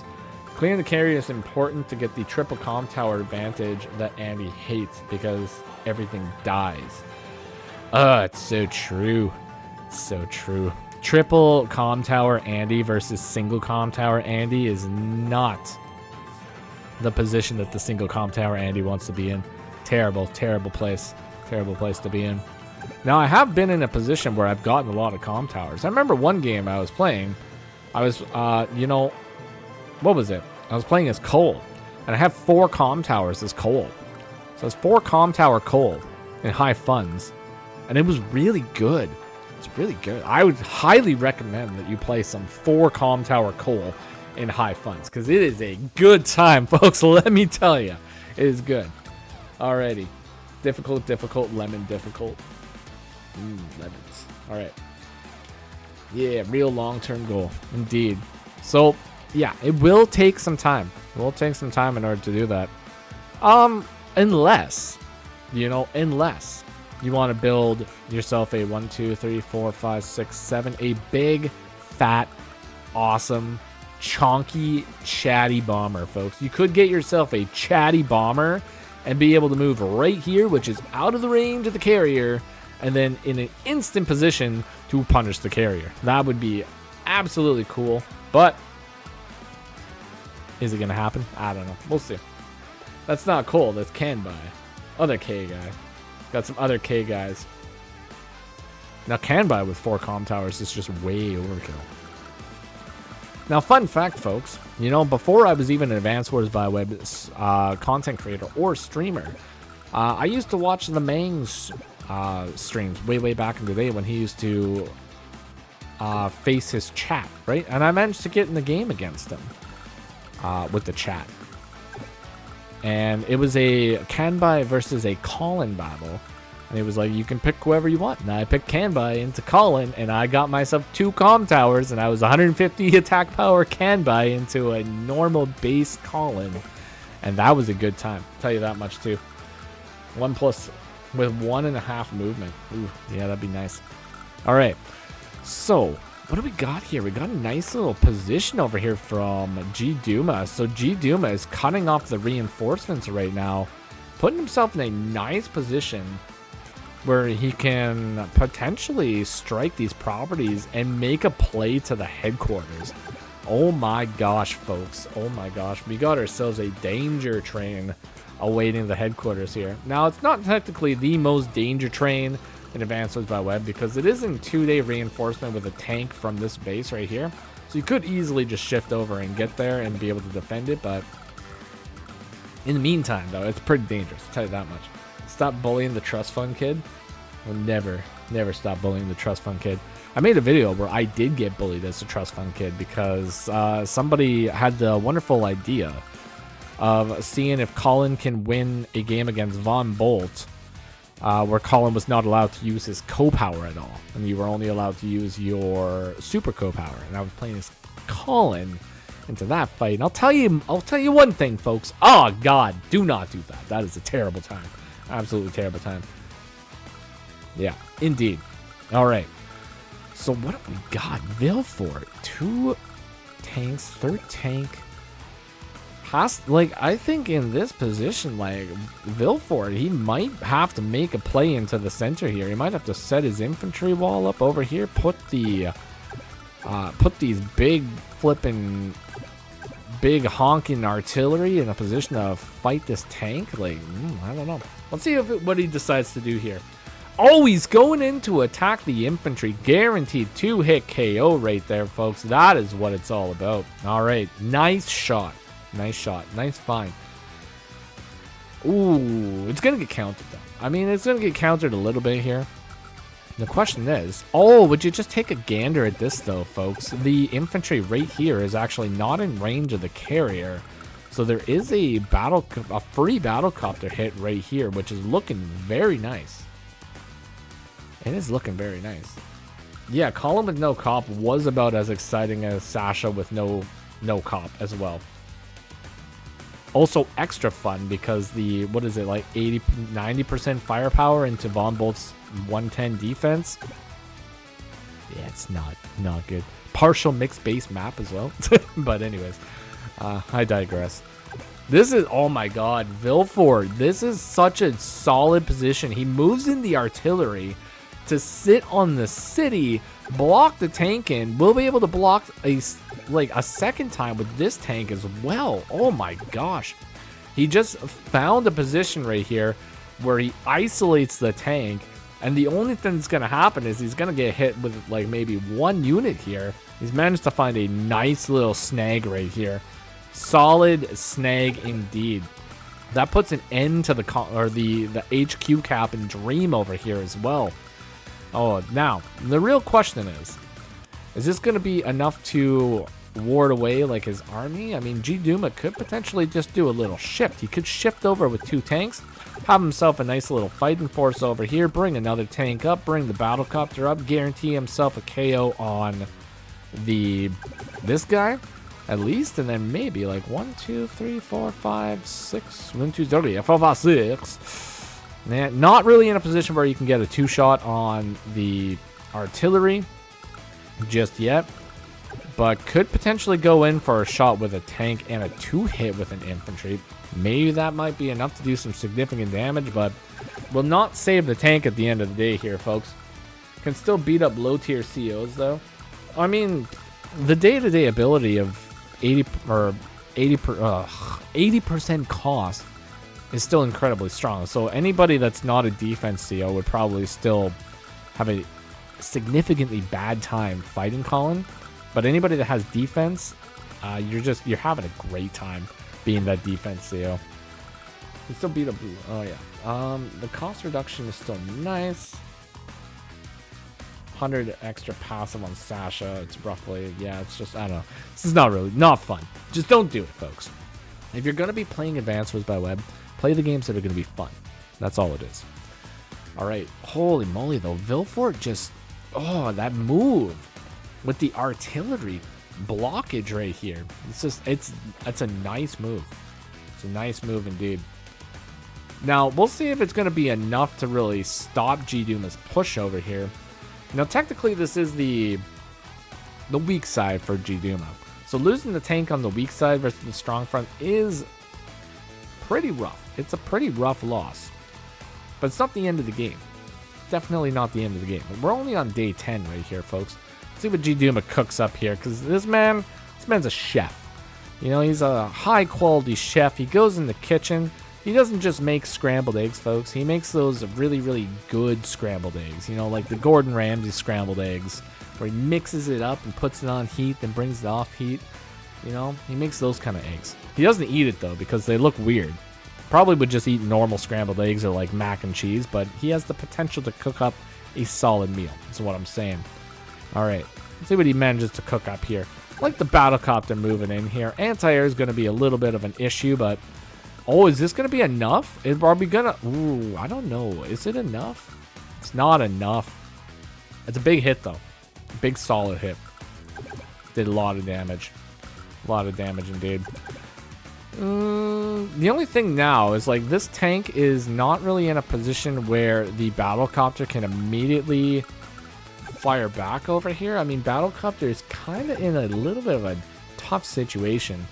Clearing the carrier is important to get the triple comm tower advantage that Andy hates because everything dies. It's so true. It's so true. Triple comm tower Andy versus single comm tower Andy is not the position that the single comm tower Andy wants to be in. Terrible, terrible place. Terrible place to be in. Now, I have been in a position where I've gotten a lot of comm towers. I remember one game I was playing. I was, you know, what was it? I was playing as Cole. And I have 4 comm towers as Cole. So it's 4 comm tower Cole in high funds. And it was really good. It's really good. I would highly recommend that you play some 4 comm tower Cole in high funds. Because it is a good time, folks. Let me tell you. It is good. Alrighty. Difficult, difficult, lemon, difficult. Lemons. Alright. Yeah, real long-term goal. Indeed. So, yeah, it will take some time. It will take some time in order to do that. Unless, you know, unless you want to build yourself a 1, 2, 3, 4, 5, 6, 7, a big, fat, awesome, chonky, chatty bomber, folks. You could get yourself a chatty bomber and be able to move right here, which is out of the range of the carrier, and then in an instant position to punish the carrier. That would be absolutely cool, but is it going to happen? I don't know. We'll see. That's not Cole. That's Kanbai. Other K guy. Got some other K guys. Now, Kanbai with 4 comm towers is just way overkill. Now, fun fact, folks. You know, before I was even an Advanced Wars by Web content creator or streamer, I used to watch the Mang's streams way back in the day when he used to face his chat, right? And I managed to get in the game against him with the chat. And it was a Kanbai versus a Colin battle. And it was like, you can pick whoever you want. And I picked Kanbai into Colin, and I got myself 2 comm towers, and I was 150 attack power Kanbai into a normal base Colin. And that was a good time. I'll tell you that much, too. 1+ with 1.5 movement. Ooh, yeah, that'd be nice. All right. So, what do we got here? We got a nice little position over here from G-Duma. So G-Duma is cutting off the reinforcements right now, putting himself in a nice position where he can potentially strike these properties and make a play to the headquarters. Oh my gosh, folks. Oh my gosh. We got ourselves a danger train awaiting the headquarters here. Now, it's not technically the most danger train in Advanced Wars by Web because it is in 2-day reinforcement with a tank from this base right here. So you could easily just shift over and get there and be able to defend it, but in the meantime, though, it's pretty dangerous, I'll tell you that much. Stop bullying the trust fund kid. I'll never stop bullying the trust fund kid. I made a video where I did get bullied as a trust fund kid because somebody had the wonderful idea of seeing if Colin can win a game against Von Bolt, where Colin was not allowed to use his co-power at all, and you were only allowed to use your super co-power. And I was playing as Colin into that fight. And I'll tell you one thing, folks. Oh God, do not do that. That is a terrible time. Absolutely terrible time. Yeah, indeed. All right. So what have we got? Vilfort, 2 tanks, 3rd tank. I think in this position, like, Vilfort, he might have to make a play into the center here. He might have to set his infantry wall up over here, put these big honking artillery in a position to fight this tank. Like, I don't know. Let's see what he decides to do here. Oh, he's going in to attack the infantry. Guaranteed 2-hit KO right there, folks. That is what it's all about. All right. Nice shot. Nice shot. Nice find. Ooh, it's going to get countered, though. I mean, it's going to get countered a little bit here. The question is, would you just take a gander at this, though, folks? The infantry right here is actually not in range of the carrier. So there is a free battlecopter hit right here, which is looking very nice. It is looking very nice. Yeah, Colin with no cop was about as exciting as Sasha with no cop as well. Also extra fun because the, what is it, like 90% firepower into Von Bolt's 110 defense. Yeah, it's not good. Partial mixed base map as well. But anyways, I digress. This is, oh my God, Vilfort. This is such a solid position. He moves in the artillery to sit on the city, block the tank in. We'll be able to block a second time with this tank as well. Oh my gosh. He just found a position right here where he isolates the tank, and the only thing that's going to happen is he's going to get hit with like maybe 1 unit here. He's managed to find a nice little snag right here. Solid snag indeed. That puts an end to the HQ cap and Dream over here as well. Oh, now, the real question is this going to be enough to ward away, like, his army? I mean, G-Duma could potentially just do a little shift. He could shift over with 2 tanks, have himself a nice little fighting force over here, bring another tank up, bring the battlecopter up, guarantee himself a KO on this guy, at least, and then maybe, like, 1, 2, 3, 4, 5, 6, 1, 2, 3, 4, 5, 6. Man, not really in a position where you can get a 2-shot on the artillery just yet, but could potentially go in for a shot with a tank and a 2-hit with an infantry. Maybe that might be enough to do some significant damage, but will not save the tank at the end of the day here, folks. Can still beat up low-tier COs, though. I mean, the day-to-day ability of 80% cost is still incredibly strong. So anybody that's not a defense CO would probably still have a significantly bad time fighting Colin. But anybody that has defense, you're having a great time being that defense CO. You still beat a blue. Oh yeah. The cost reduction is still nice. 100 extra passive on Sasha. It's roughly, yeah, it's just, I don't know. This is not fun. Just don't do it, folks. If you're going to be playing Advanced Wars by Web, play the games that are going to be fun. That's all it is. All right. Holy moly, though. Vilfort just, that move with the artillery blockage right here. It's a nice move. It's a nice move indeed. Now, we'll see if it's going to be enough to really stop G-Duma's push over here. Now, technically, this is the weak side for G-Duma. So losing the tank on the weak side versus the strong front is pretty rough. It's a pretty rough loss. But it's not the end of the game. Definitely not the end of the game. We're only on day 10 right here, folks. Let's see what G-Duma cooks up here, because this man's a chef. You know, he's a high-quality chef. He goes in the kitchen. He doesn't just make scrambled eggs, folks. He makes those really, really good scrambled eggs. You know, like the Gordon Ramsay scrambled eggs, where he mixes it up and puts it on heat, then brings it off heat. You know, he makes those kind of eggs. He doesn't eat it, though, because they look weird. Probably would just eat normal scrambled eggs or like mac and cheese, but he has the potential to cook up a solid meal. That's what I'm saying. All right, let's see what he manages to cook up here. I like the battlecopter moving in here. Anti-air is going to be a little bit of an issue, but oh, is this going to be enough? Are we going to... Ooh, I don't know. Is it enough? It's not enough. It's a big hit, though. Big, solid hit. Did a lot of damage. A lot of damage, indeed. The only thing now is, like, this tank is not really in a position where the battlecopter can immediately fire back over here. I mean, battlecopter is kind of in a little bit of a tough situation.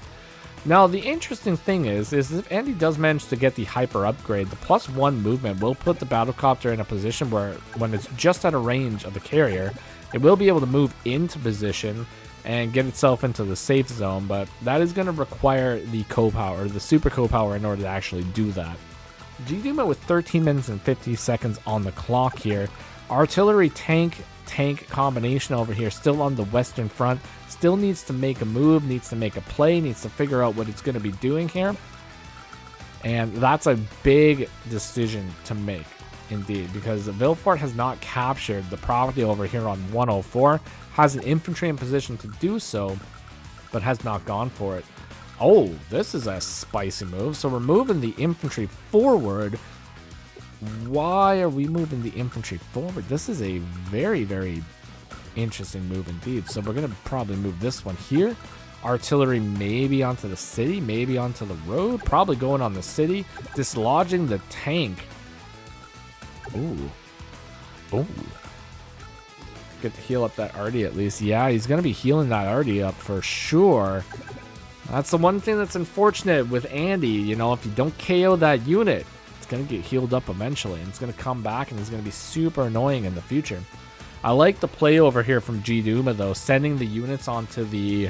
Now, the interesting thing is if Andy does manage to get the hyper upgrade, the +1 movement will put the battlecopter in a position where, when it's just out of range of the carrier, it will be able to move into position and get itself into the safe zone, but that is going to require the co-power, the super co-power, in order to actually do that. GDuma with 13 minutes and 50 seconds on the clock here. Artillery tank combination over here, still on the western front, still needs to make a move, needs to make a play, needs to figure out what it's going to be doing here. And that's a big decision to make, indeed, because Vilfort has not captured the property over here on 104, has an infantry in position to do so, but has not gone for it. Oh, this is a spicy move. So we're moving the infantry forward. Why are we moving the infantry forward? This is a very, very interesting move indeed. So we're going to probably move this one here. Artillery maybe onto the city, maybe onto the road. Probably going on the city. Dislodging the tank. Ooh. Ooh. Get to heal up that Artie at least. Yeah, he's going to be healing that Artie up for sure. That's the one thing that's unfortunate with Andy. You know, if you don't KO that unit, it's going to get healed up eventually. And it's going to come back and it's going to be super annoying in the future. I like the play over here from GDuma, though, sending the units onto the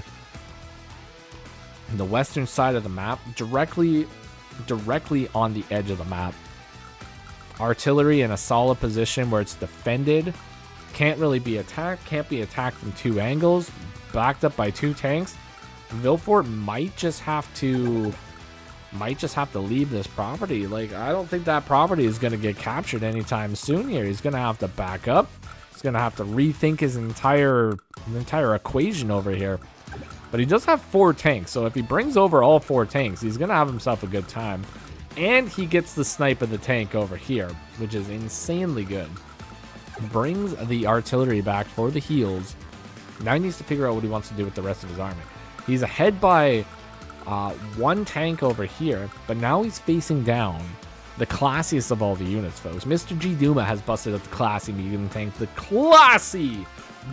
western side of the map, directly on the edge of the map. Artillery in a solid position where it's defended. Can't really be attacked. Can't be attacked from two angles. Backed up by two tanks. Vilfort might just have to leave this property. Like, I don't think that property is going to get captured anytime soon here. He's going to have to back up. He's going to have to rethink his entire equation over here. But he does have 4 tanks, so if he brings over all 4 tanks, he's going to have himself a good time. And he gets the snipe of the tank over here, which is insanely good. Brings the artillery back for the heals. Now he needs to figure out what he wants to do with the rest of his army. He's ahead by 1 tank over here, but now he's facing down the classiest of all the units, folks. Mr. GDuma has busted up the classy medium tank. The classy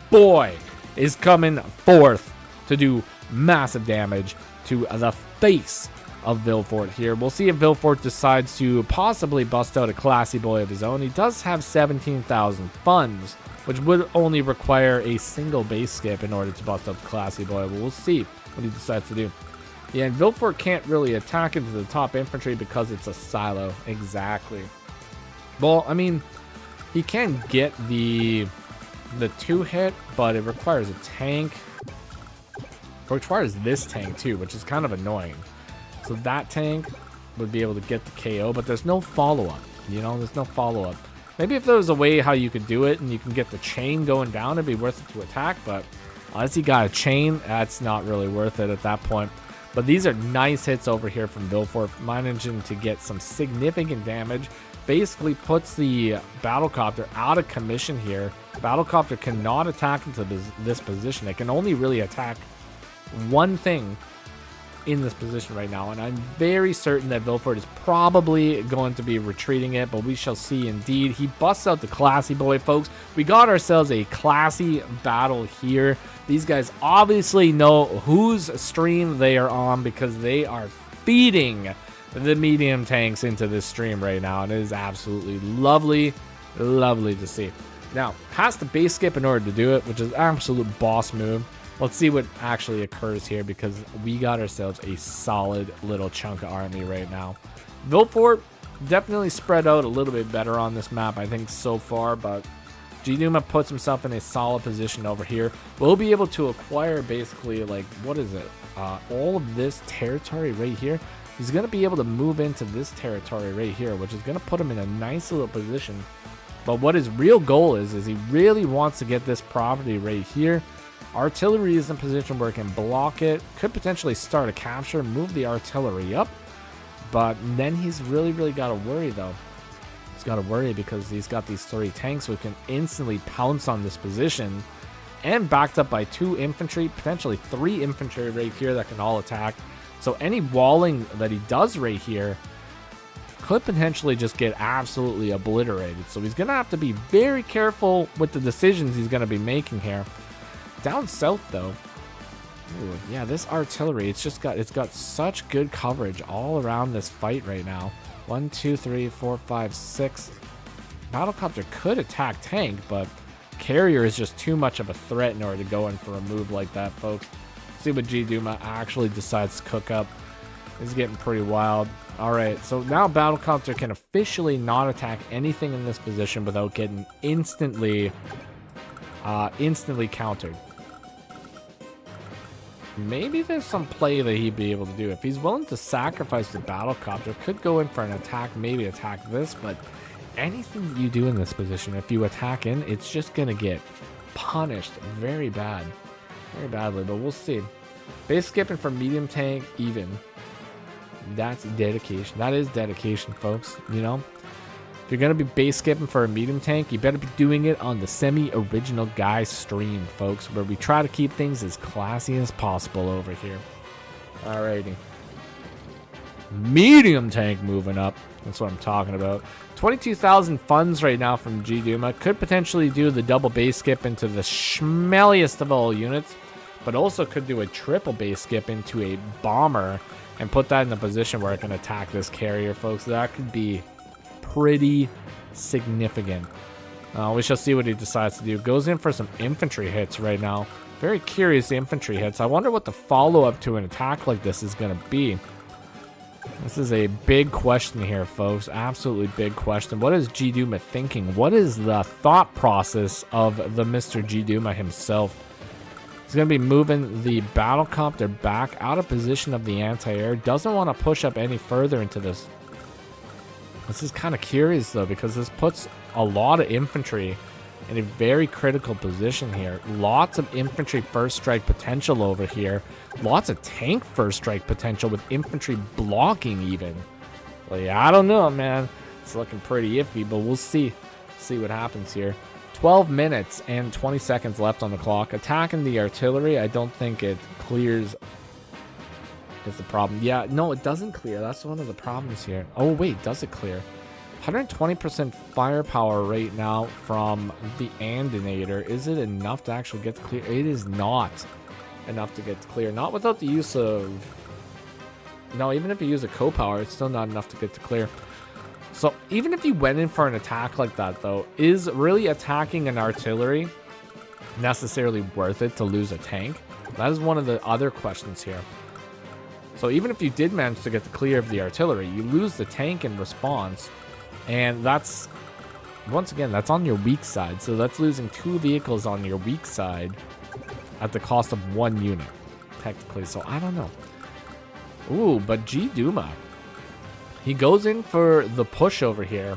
boy is coming forth to do massive damage to the face of Vilfort here. We'll see if Vilfort decides to possibly bust out a classy boy of his own. He does have 17,000 funds, which would only require a single base skip in order to bust out the classy boy. But we'll see what he decides to do. Yeah, and Vilfort can't really attack into the top infantry because it's a silo. Exactly. Well, I mean, he can get the 2-hit, but it requires a tank. It requires this tank too, which is kind of annoying. So that tank would be able to get the KO, but there's no follow-up. You know, there's no follow-up. Maybe if there was a way how you could do it and you can get the chain going down, it'd be worth it to attack, but unless you got a chain, that's not really worth it at that point. But these are nice hits over here from Vilfort, managing to get some significant damage. Basically puts the battlecopter out of commission here. Battlecopter cannot attack into this position. It can only really attack one thing in this position right now, and I'm very certain that Vilfort is probably going to be retreating it, but we shall see. Indeed, he busts out the classy boy, folks. We got ourselves a classy battle here. These guys obviously know whose stream they are on because they are feeding the medium tanks into this stream right now, and it is absolutely lovely to see. Now, has to base skip in order to do it, which is absolute boss move. Let's see what actually occurs here because we got ourselves a solid little chunk of army right now. Vilfort definitely spread out a little bit better on this map, I think, so far, but GDuma puts himself in a solid position over here. We'll be able to acquire basically, like, what is it? All of this territory right here. he's going to be able to move into this territory right here, which is going to put him in a nice little position. But what his real goal is he really wants to get this property right here. Artillery is in position where it can block it. Could potentially start a capture, move the artillery up. But then he's really got to worry, though. He's got to worry because he's got these 3 tanks who can instantly pounce on this position. And backed up by 2 infantry, potentially 3 infantry right here that can all attack. So any walling that he does right here could potentially just get absolutely obliterated. So he's going to have to be very careful with the decisions he's going to be making here. Down south, though, ooh, yeah, this artillery, it's got such good coverage all around this fight right now. 1, 2, 3, 4, 5, 6. Battlecopter could attack tank, but carrier is just too much of a threat in order to go in for a move like that, folks. See what G-Duma actually decides to cook up. It's getting pretty wild. All right, so now Battlecopter can officially not attack anything in this position without getting instantly countered. Maybe there's some play that he'd be able to do. If he's willing to sacrifice the Battlecopter, could go in for an attack, maybe attack this, but anything that you do in this position, if you attack in, it's just going to get punished very badly, but we'll see. Base skipping for medium tank, even. That's dedication. That is dedication, folks. You know, if you're going to be base skipping for a medium tank, you better be doing it on the semi-original guy stream, folks, where we try to keep things as classy as possible over here. Alrighty. Medium tank moving up. That's what I'm talking about. 22,000 funds right now from G-Duma. Could potentially do the double base skip into the schmelliest of all units, but also could do a triple base skip into a bomber and put that in a position where it can attack this carrier, folks. That could be pretty significant. We shall see what he decides to do. Goes in for some infantry hits right now. Very curious infantry hits. I wonder what the follow-up to an attack like this is going to be. This is a big question here, folks. Absolutely big question. What is G-Duma thinking? What is the thought process of the Mr. G-Duma himself? He's going to be moving the Battlecopter back out of position of the anti-air. Doesn't want to push up any further into this. This is kind of curious, though, because this puts a lot of infantry in a very critical position here. Lots of infantry first strike potential over here. Lots of tank first strike potential with infantry blocking even. Well, yeah, I don't know, man. It's looking pretty iffy, but we'll see. See what happens here. 12 minutes and 20 seconds left on the clock. Attacking the artillery, I don't think it clears is the problem. Yeah, no, it doesn't clear. That's one of the problems here. Oh, wait, does it clear? 120% firepower right now from the Andinator. Is it enough to actually get to clear? It is not enough to get to clear. Not without the use of... No, even if you use a co-power, it's still not enough to get to clear. So even if you went in for an attack like that, though, is really attacking an artillery necessarily worth it to lose a tank? That is one of the other questions here. So even if you did manage to get the clear of the artillery, you lose the tank in response. And that's, once again, that's on your weak side. So that's losing 2 vehicles on your weak side at the cost of 1 unit, technically. So I don't know. Ooh, but G-Duma, he goes in for the push over here.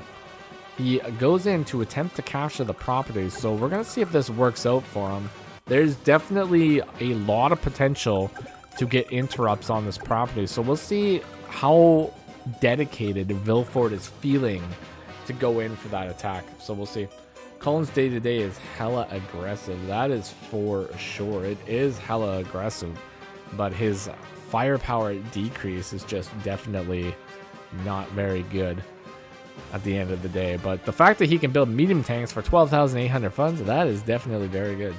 He goes in to attempt to capture the property. So we're going to see if this works out for him. There's definitely a lot of potential to get interrupts on this property. So we'll see how dedicated Vilfort is feeling to go in for that attack. So we'll see. Cullen's day-to-day is hella aggressive. That is for sure. It is hella aggressive. But his firepower decrease is just definitely not very good at the end of the day. But the fact that he can build medium tanks for 12,800 funds, that is definitely very good.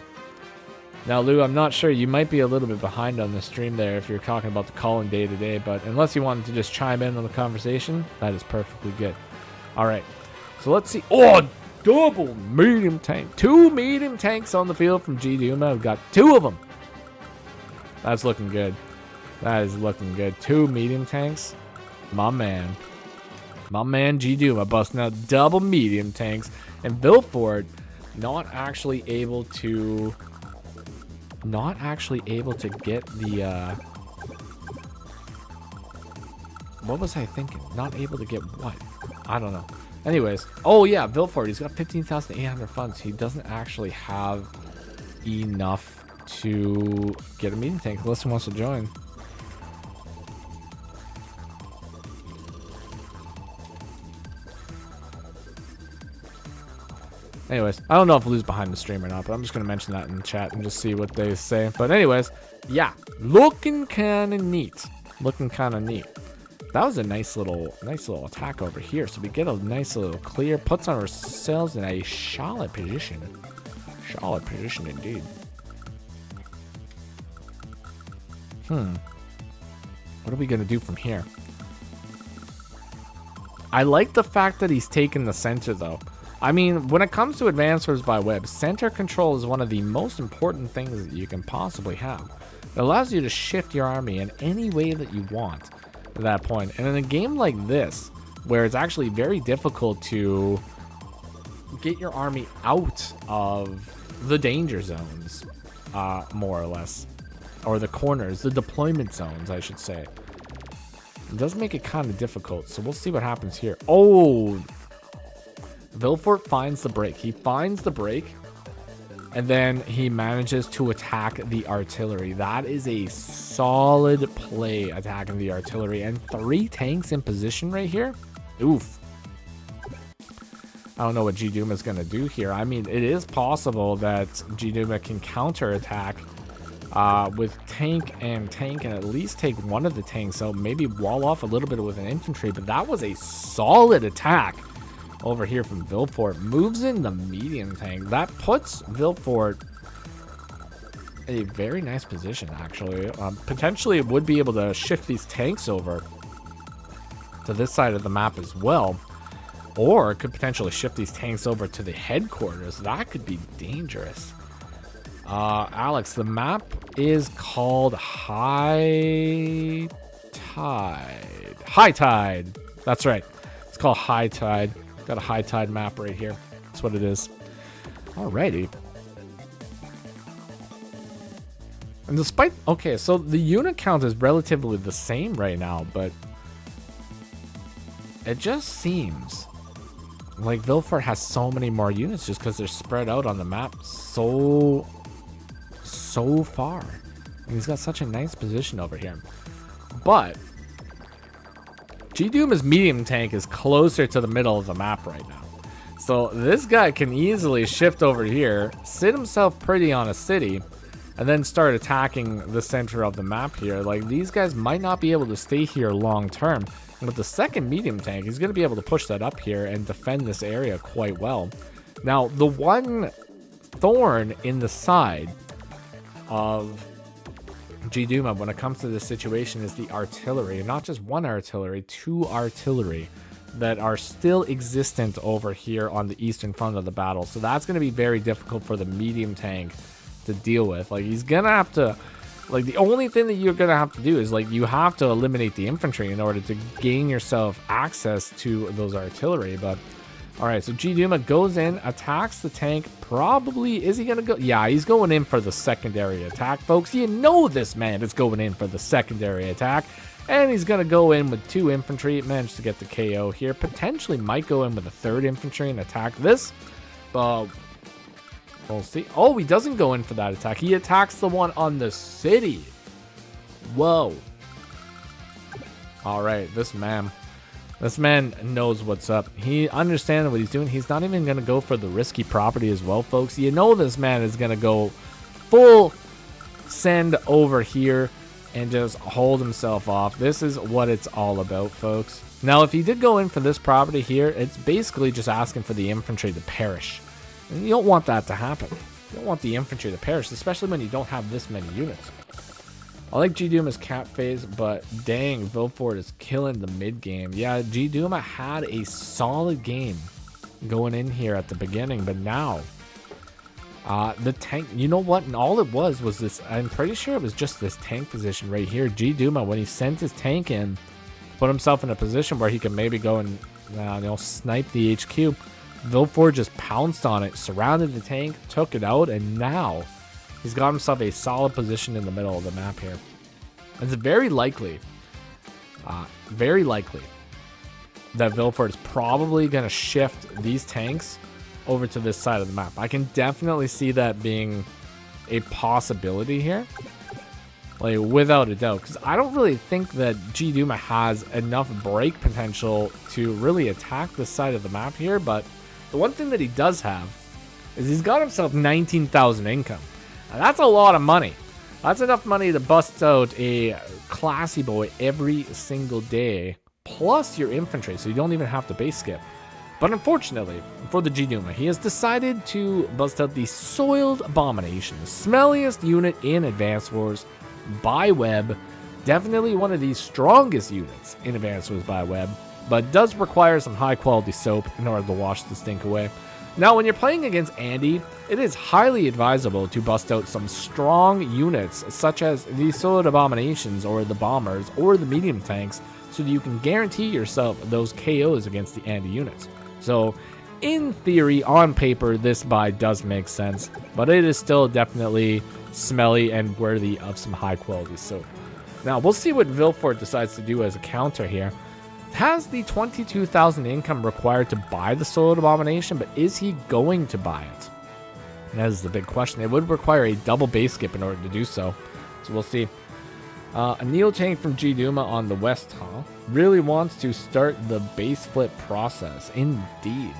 Now, Lou, I'm not sure. You might be a little bit behind on the stream there if you're talking about the Cullen day-to-day, but unless you wanted to just chime in on the conversation, that is perfectly good. All right, so let's see. Oh, double medium tank. 2 medium tanks on the field from G-Duma. We've got 2 of them. That's looking good. That is looking good. 2 medium tanks. My man. My man G-Duma busting out double medium tanks. And Vilfort not actually able to get the What was I thinking? Not able to get what? I don't know. Anyways. Oh, yeah. Vilfort. He's got 15,800 funds. He doesn't actually have enough to get a meeting tank unless he wants to join. Anyways, I don't know if Lou's behind the stream or not, but I'm just going to mention that in the chat and just see what they say. But anyways, yeah, looking kind of neat. Looking kind of neat. That was a nice little attack over here. So we get a nice little clear, puts ourselves in a solid position. Solid position indeed. What are we going to do from here? I like the fact that he's taken the center, though. I mean, when it comes to Advanced Wars by Web, center control is one of the most important things that you can possibly have. It allows you to shift your army in any way that you want at that point. And in a game like this, where it's actually very difficult to get your army out of the danger zones, more or less, or the corners, the deployment zones, I should say. It does make it kind of difficult, so we'll see what happens here. Oh, Vilfort finds the break. He finds the break, and then he manages to attack the artillery. That is a solid play, attacking the artillery. And 3 tanks in position right here. Oof. I don't know what G-Duma is going to do here. I mean, it is possible that G-Duma can counterattack with tank and at least take one of the tanks. So maybe wall off a little bit with an infantry. But that was a solid attack over here from Vilfort. Moves in the medium tank. That puts Vilfort in a very nice position, actually. Potentially would be able to shift these tanks over to this side of the map as well. Or it could potentially shift these tanks over to the headquarters. That could be dangerous. Alex, the map is called High Tide. High Tide. That's right. It's called High Tide. Got a High Tide map right here. That's what it is. Alrighty. And despite... Okay, so the unit count is relatively the same right now, but it just seems like Vilfort has so many more units just because they're spread out on the map so far. And he's got such a nice position over here. But G-Duma's medium tank is closer to the middle of the map right now. So this guy can easily shift over here, sit himself pretty on a city, and then start attacking the center of the map here. Like, these guys might not be able to stay here long term. And with the second medium tank, he's going to be able to push that up here and defend this area quite well. Now, the one thorn in the side of G-Duma when it comes to this situation is the artillery. Not just one artillery, 2 artillery that are still existent over here on the eastern front of the battle. So that's going to be very difficult for the medium tank to deal with. Like, he's going to have to... Like, the only thing that you're going to have to do is, like, you have to eliminate the infantry in order to gain yourself access to those artillery. But, alright, so G-Duma goes in, attacks the tank. Probably, is he going to go? Yeah, he's going in for the secondary attack, folks. You know this man is going in for the secondary attack. And he's going to go in with 2 infantry. Managed to get the KO here. Potentially might go in with a 3rd infantry and attack this. But we'll see. Oh, he doesn't go in for that attack. He attacks the one on the city. Whoa. All right, this man knows what's up. He understands what he's doing. He's not even going to go for the risky property as well, folks. You know this man is going to go full send over here and just hold himself off. This is what it's all about, folks. Now, if he did go in for this property here, it's basically just asking for the infantry to perish. And you don't want that to happen. You don't want the infantry to perish, especially when you don't have this many units. I like G-Duma's cap phase, but dang, Vilfort is killing the mid game. Yeah, G-Duma had a solid game going in here at the beginning, but now the tank, you know what? And all it was this, I'm pretty sure it was just this tank position right here. G-Duma, when he sent his tank in, put himself in a position where he could maybe go and snipe the HQ. Vilfort just pounced on it, surrounded the tank, took it out, and now he's got himself a solid position in the middle of the map here. It's very likely Very likely that Vilfort is probably going to shift these tanks over to this side of the map. I can definitely see that being a possibility here. Like, without a doubt. Because I don't really think that G-Duma has enough break potential to really attack this side of the map here. But the one thing that he does have is he's got himself 19,000 income. Now, that's a lot of money. That's enough money to bust out a classy boy every single day, plus your infantry, so you don't even have to base skip. But unfortunately, for the G-Duma, he has decided to bust out the Soiled Abomination, the smelliest unit in Advanced Wars by Web. Definitely one of the strongest units in Advanced Wars by Web, but does require some high-quality soap in order to wash the stink away. Now, when you're playing against Andy, it is highly advisable to bust out some strong units, such as the Soiled Abominations, or the Bombers, or the medium tanks, so that you can guarantee yourself those KOs against the Andy units. So, in theory, on paper, this buy does make sense, but it is still definitely smelly and worthy of some high-quality soap. Now, we'll see what Vilfort decides to do as a counter here. Has the 22,000 income required to buy the Soiled Abomination, but is he going to buy it? And that is the big question. It would require a double base skip in order to do so. So we'll see. A Neo tank from G-Duma on the west, huh? Really wants to start the base flip process. Indeed.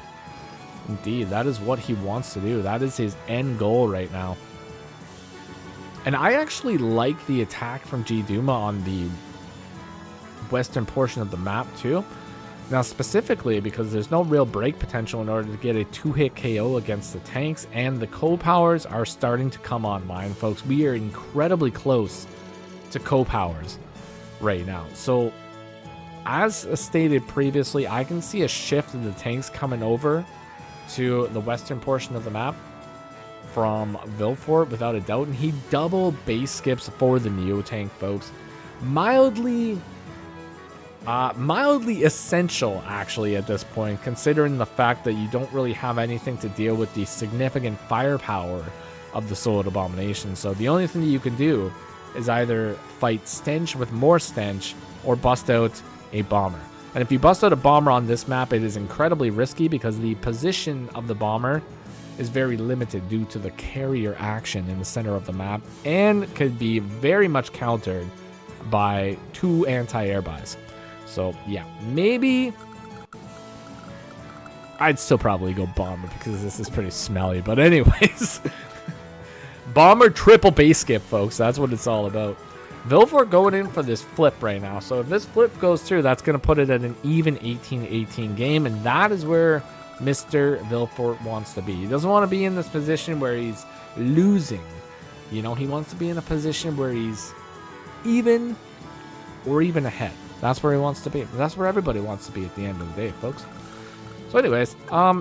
Indeed, that is what he wants to do. That is his end goal right now. And I actually like the attack from G-Duma on the western portion of the map too. Now, specifically because there's no real break potential in order to get a 2-hit KO against the tanks, and the co-powers are starting to come online, folks. We are incredibly close to co-powers right now. So, as stated previously, I can see a shift in the tanks coming over to the western portion of the map from Vilfort without a doubt, and he double base skips for the Neo tank, folks. Mildly essential, actually, at this point, considering the fact that you don't really have anything to deal with the significant firepower of the Soiled Abomination. So the only thing that you can do is either fight Stench with more Stench or bust out a Bomber. And if you bust out a Bomber on this map, it is incredibly risky because the position of the Bomber is very limited due to the carrier action in the center of the map, and could be very much countered by 2 anti-air buys. So, yeah, maybe I'd still probably go Bomber because this is pretty smelly. But anyways, Bomber triple base skip, folks. That's what it's all about. Vilfort going in for this flip right now. So if this flip goes through, that's going to put it at an even 18-18 game. And that is where Mr. Vilfort wants to be. He doesn't want to be in this position where he's losing. You know, he wants to be in a position where he's even or even ahead. That's where he wants to be. That's where everybody wants to be at the end of the day, folks. So anyways,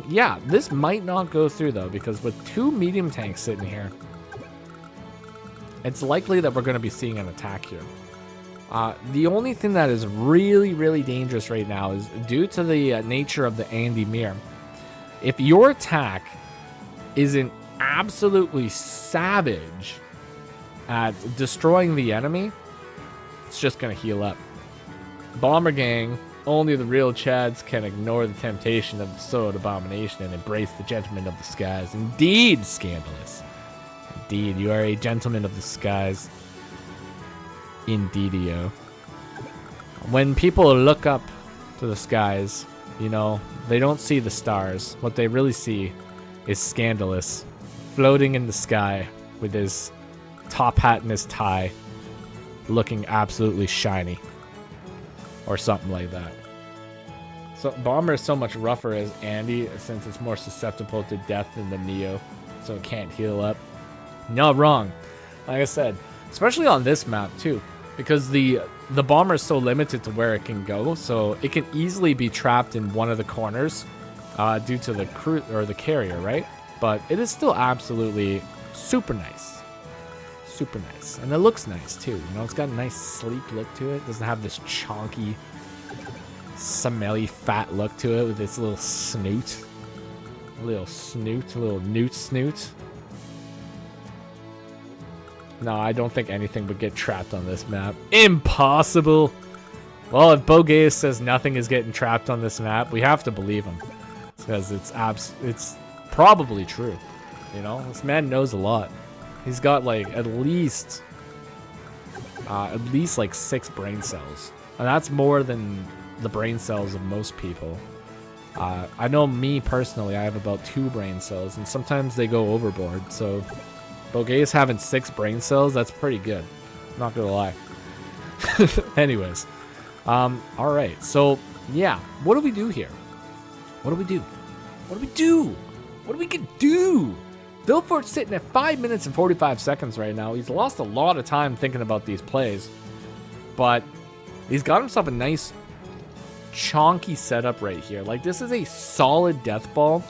yeah, this might not go through, though, because with 2 medium tanks sitting here, it's likely that we're going to be seeing an attack here. The only thing that is really, really dangerous right now is due to the nature of the Andy Mir. If your attack isn't absolutely savage at destroying the enemy, it's just going to heal up. Bomber Gang, only the real Chads can ignore the temptation of the Soiled Abomination and embrace the gentleman of the skies. Indeed, Scandalous. Indeed, you are a gentleman of the skies. Indeedio. When people look up to the skies, you know, they don't see the stars. What they really see is Scandalous floating in the sky with his top hat and his tie, looking absolutely shiny. Or something like that. So Bomber is so much rougher as Andy, since it's more susceptible to death than the Neo, so it can't heal up. No, wrong. Like I said, especially on this map too, because the Bomber is so limited to where it can go, so it can easily be trapped in one of the corners due to the crew or the carrier, right? But it is still absolutely super nice. Super nice. And it looks nice too. You know, it's got a nice sleek look to it. It doesn't have this chonky, smelly, fat look to it with its little snoot. A little newt snoot. No, I don't think anything would get trapped on this map. Impossible. Well, if Bogeus says nothing is getting trapped on this map, we have to believe him. Because it's probably true. You know, this man knows a lot. He's got like at least like 6 brain cells. And that's more than the brain cells of most people. I know me personally, I have about 2 brain cells, and sometimes they go overboard. So Bogeus having 6 brain cells, that's pretty good. I'm not gonna lie. Anyways. Alright, so yeah, what do we do here? What do we do? What do we do? What do we can do? Vilfort's sitting at 5 minutes and 45 seconds right now. He's lost a lot of time thinking about these plays, but he's got himself a nice chonky setup right here. Like, this is a solid death ball,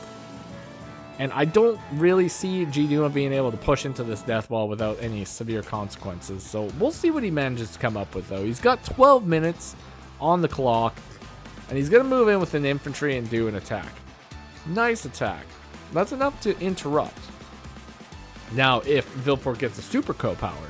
and I don't really see G-Duma being able to push into this death ball without any severe consequences. So we'll see what he manages to come up with, though. He's got 12 minutes on the clock, and he's going to move in with an infantry and do an attack. Nice attack. That's enough to interrupt. Now, if Vilfort gets a Super Co-Power,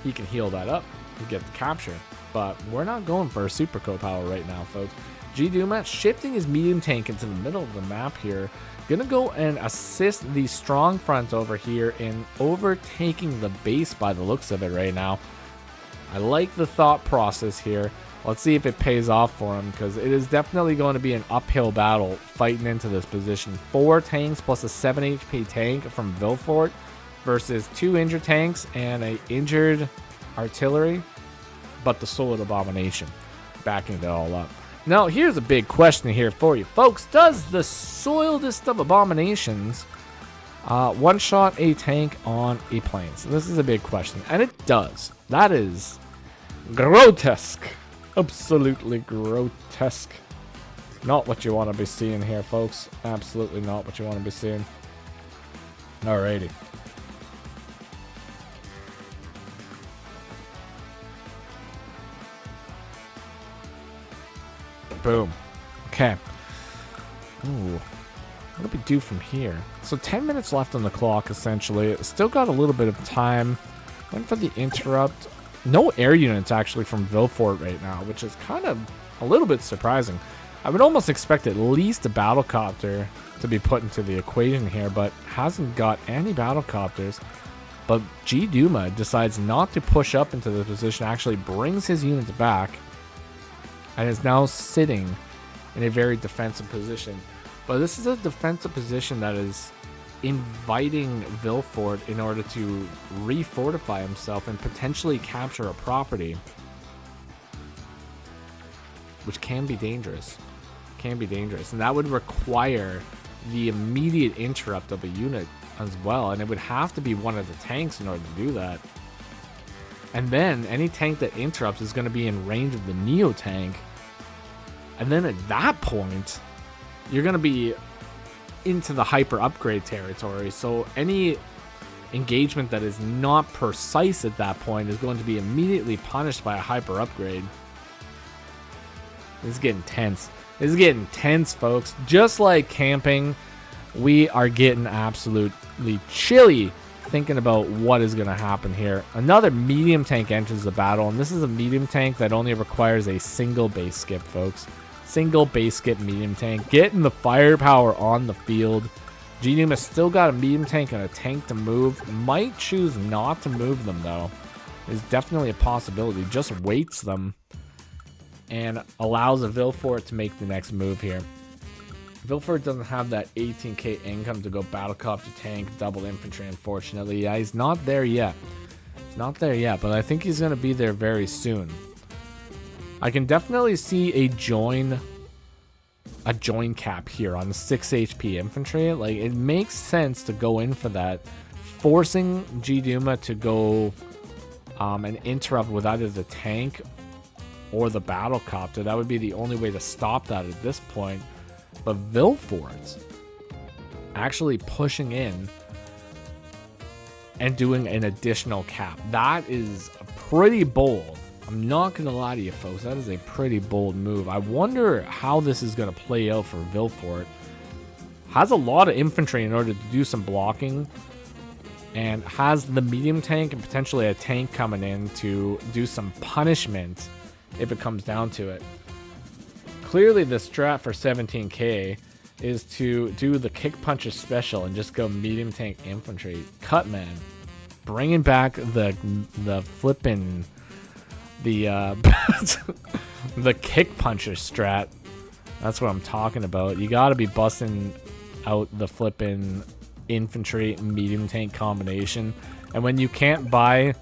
he can heal that up and get the capture. But we're not going for a Super Co-Power right now, folks. G-Duma shifting his medium tank into the middle of the map here. Gonna go and assist the strong front over here in overtaking the base by the looks of it right now. I like the thought process here. Let's see if it pays off for him, because it is definitely going to be an uphill battle fighting into this position. 4 tanks plus a 7 HP tank from Vilfort versus 2 injured tanks and a injured artillery, but the Soiled Abomination backing it all up. Now, here's a big question here for you, folks. Does the Soiledest of Abominations one-shot a tank on a plane? So this is a big question, and it does. That is grotesque. Absolutely grotesque. Not what you want to be seeing here, folks. Absolutely not what you want to be seeing. Alrighty. Boom. Okay. Ooh. What do we do from here? So 10 minutes left on the clock, essentially. Still got a little bit of time. Went for the interrupt. No air units, actually, from Vilfort right now, which is kind of a little bit surprising. I would almost expect at least a battlecopter to be put into the equation here, but hasn't got any battlecopters. But G-Duma decides not to push up into the position, actually brings his units back, and is now sitting in a very defensive position. But this is a defensive position that is inviting Vilfort in order to refortify himself and potentially capture a property, which can be dangerous. And that would require the immediate interrupt of a unit as well, and it would have to be one of the tanks in order to do that. And then any tank that interrupts is going to be in range of the Neo tank, and then at that point you're going to be into the hyper upgrade territory. So any engagement that is not precise at that point is going to be immediately punished by a hyper upgrade. This is getting tense. This is getting tense, folks. Just like camping, we are getting absolutely chilly thinking about what is going to happen here. Another medium tank enters the battle, and this is a medium tank that only requires a single base skip, folks. Single base skip medium tank. Getting the firepower on the field. G-Duma has still got a medium tank and a tank to move. Might choose not to move them, though. Is definitely a possibility. Just waits them and allows a Vilfort to make the next move here. Vilfort doesn't have that 18k income to go battlecopter tank, double infantry, unfortunately. Yeah, he's not there yet. Not there yet, but I think he's going to be there very soon. I can definitely see a join cap here on the 6 HP infantry. Like, it makes sense to go in for that, forcing G-Duma to go and interrupt with either the tank or the battlecopter. That would be the only way to stop that at this point. But Vilfort's actually pushing in and doing an additional cap. That is pretty bold. I'm not going to lie to you, folks. That is a pretty bold move. I wonder how this is going to play out for Vilfort. Has a lot of infantry in order to do some blocking, and has the medium tank and potentially a tank coming in to do some punishment if it comes down to it. Clearly, the strat for 17k is to do the kick punches special and just go medium tank infantry. Cut man, bringing back the flippin' the the kick puncher strat. That's what I'm talking about. You got to be busting out the flippin' infantry medium tank combination, and when you can't buy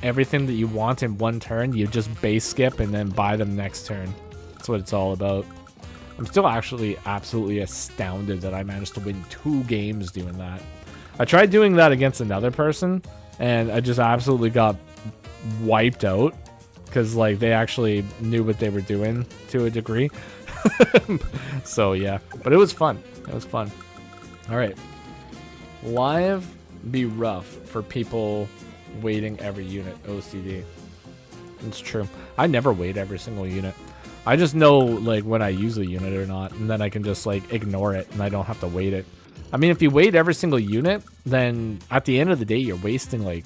everything that you want in one turn, you just base skip and then buy them next turn. That's what it's all about. I'm still actually absolutely astounded that I managed to win 2 games doing that. I tried doing that against another person, and I just absolutely got wiped out because like they actually knew what they were doing to a degree. So yeah, but it was fun. It was fun. All right, live be rough for people waiting every unit. OCD. It's true. I never wait every single unit. I just know like when I use a unit or not, and then I can just like ignore it and I don't have to wait it. I mean, if you wait every single unit, then at the end of the day, you're wasting like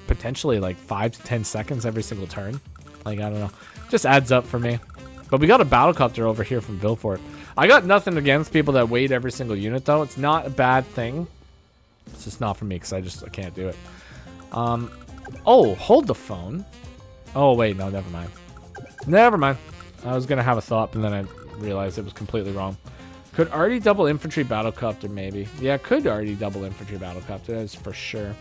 potentially like 5 to 10 seconds every single turn. Like, I don't know. Just adds up for me. But we got a battlecopter over here from Vilfort. I got nothing against people that wait every single unit though. It's not a bad thing. It's just not for me because I can't do it. Oh, hold the phone. Oh, wait, no, never mind. Never mind. I was going to have a thought, but then I realized it was completely wrong. Could already double infantry battlecopter, maybe. Yeah, could already double infantry battlecopter, that's for sure.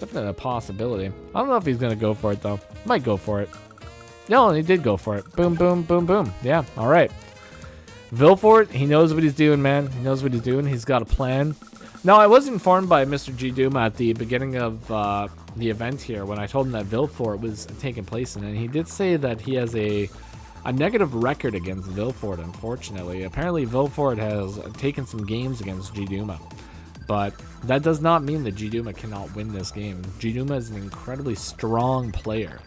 Definitely a possibility. I don't know if he's going to go for it, though. Might go for it. No, he did go for it. Boom, boom, boom, boom. Yeah, all right. Vilfort, he knows what he's doing, man. He knows what he's doing. He's got a plan. Now, I was informed by Mr. G. Duma at the beginning of the event here when I told him that Vilfort was taking place, and he did say that he has a negative record against Vilfort, unfortunately. Apparently, Vilfort has taken some games against G. Duma, but that does not mean that G. Duma cannot win this game. G. Duma is an incredibly strong player,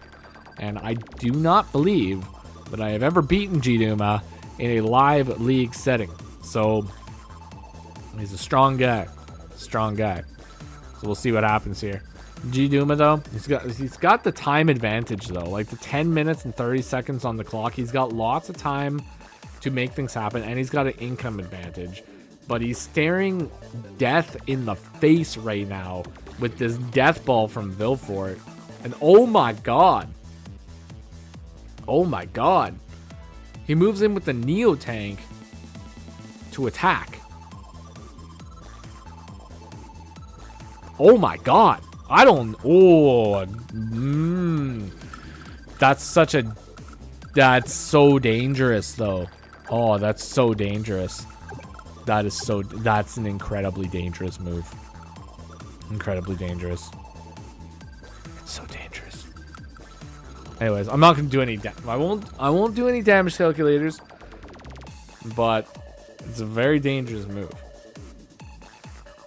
and I do not believe that I have ever beaten G. Duma in a live league setting. So, he's a strong guy. Strong guy. So we'll see what happens here. G Duma though, he's got the time advantage though, like the 10 minutes and 30 seconds on the clock. He's got lots of time to make things happen, and he's got an income advantage. But he's staring death in the face right now with this death ball from Vilfort. And oh my god. Oh my god. He moves in with the Neo tank to attack. Oh my god. I don't. Oh. That's such a. That's so dangerous, though. Oh, that's so dangerous. That is so. That's an incredibly dangerous move. Incredibly dangerous. It's so dangerous. Anyways, I'm not gonna do any. I won't do any damage calculators. But it's a very dangerous move.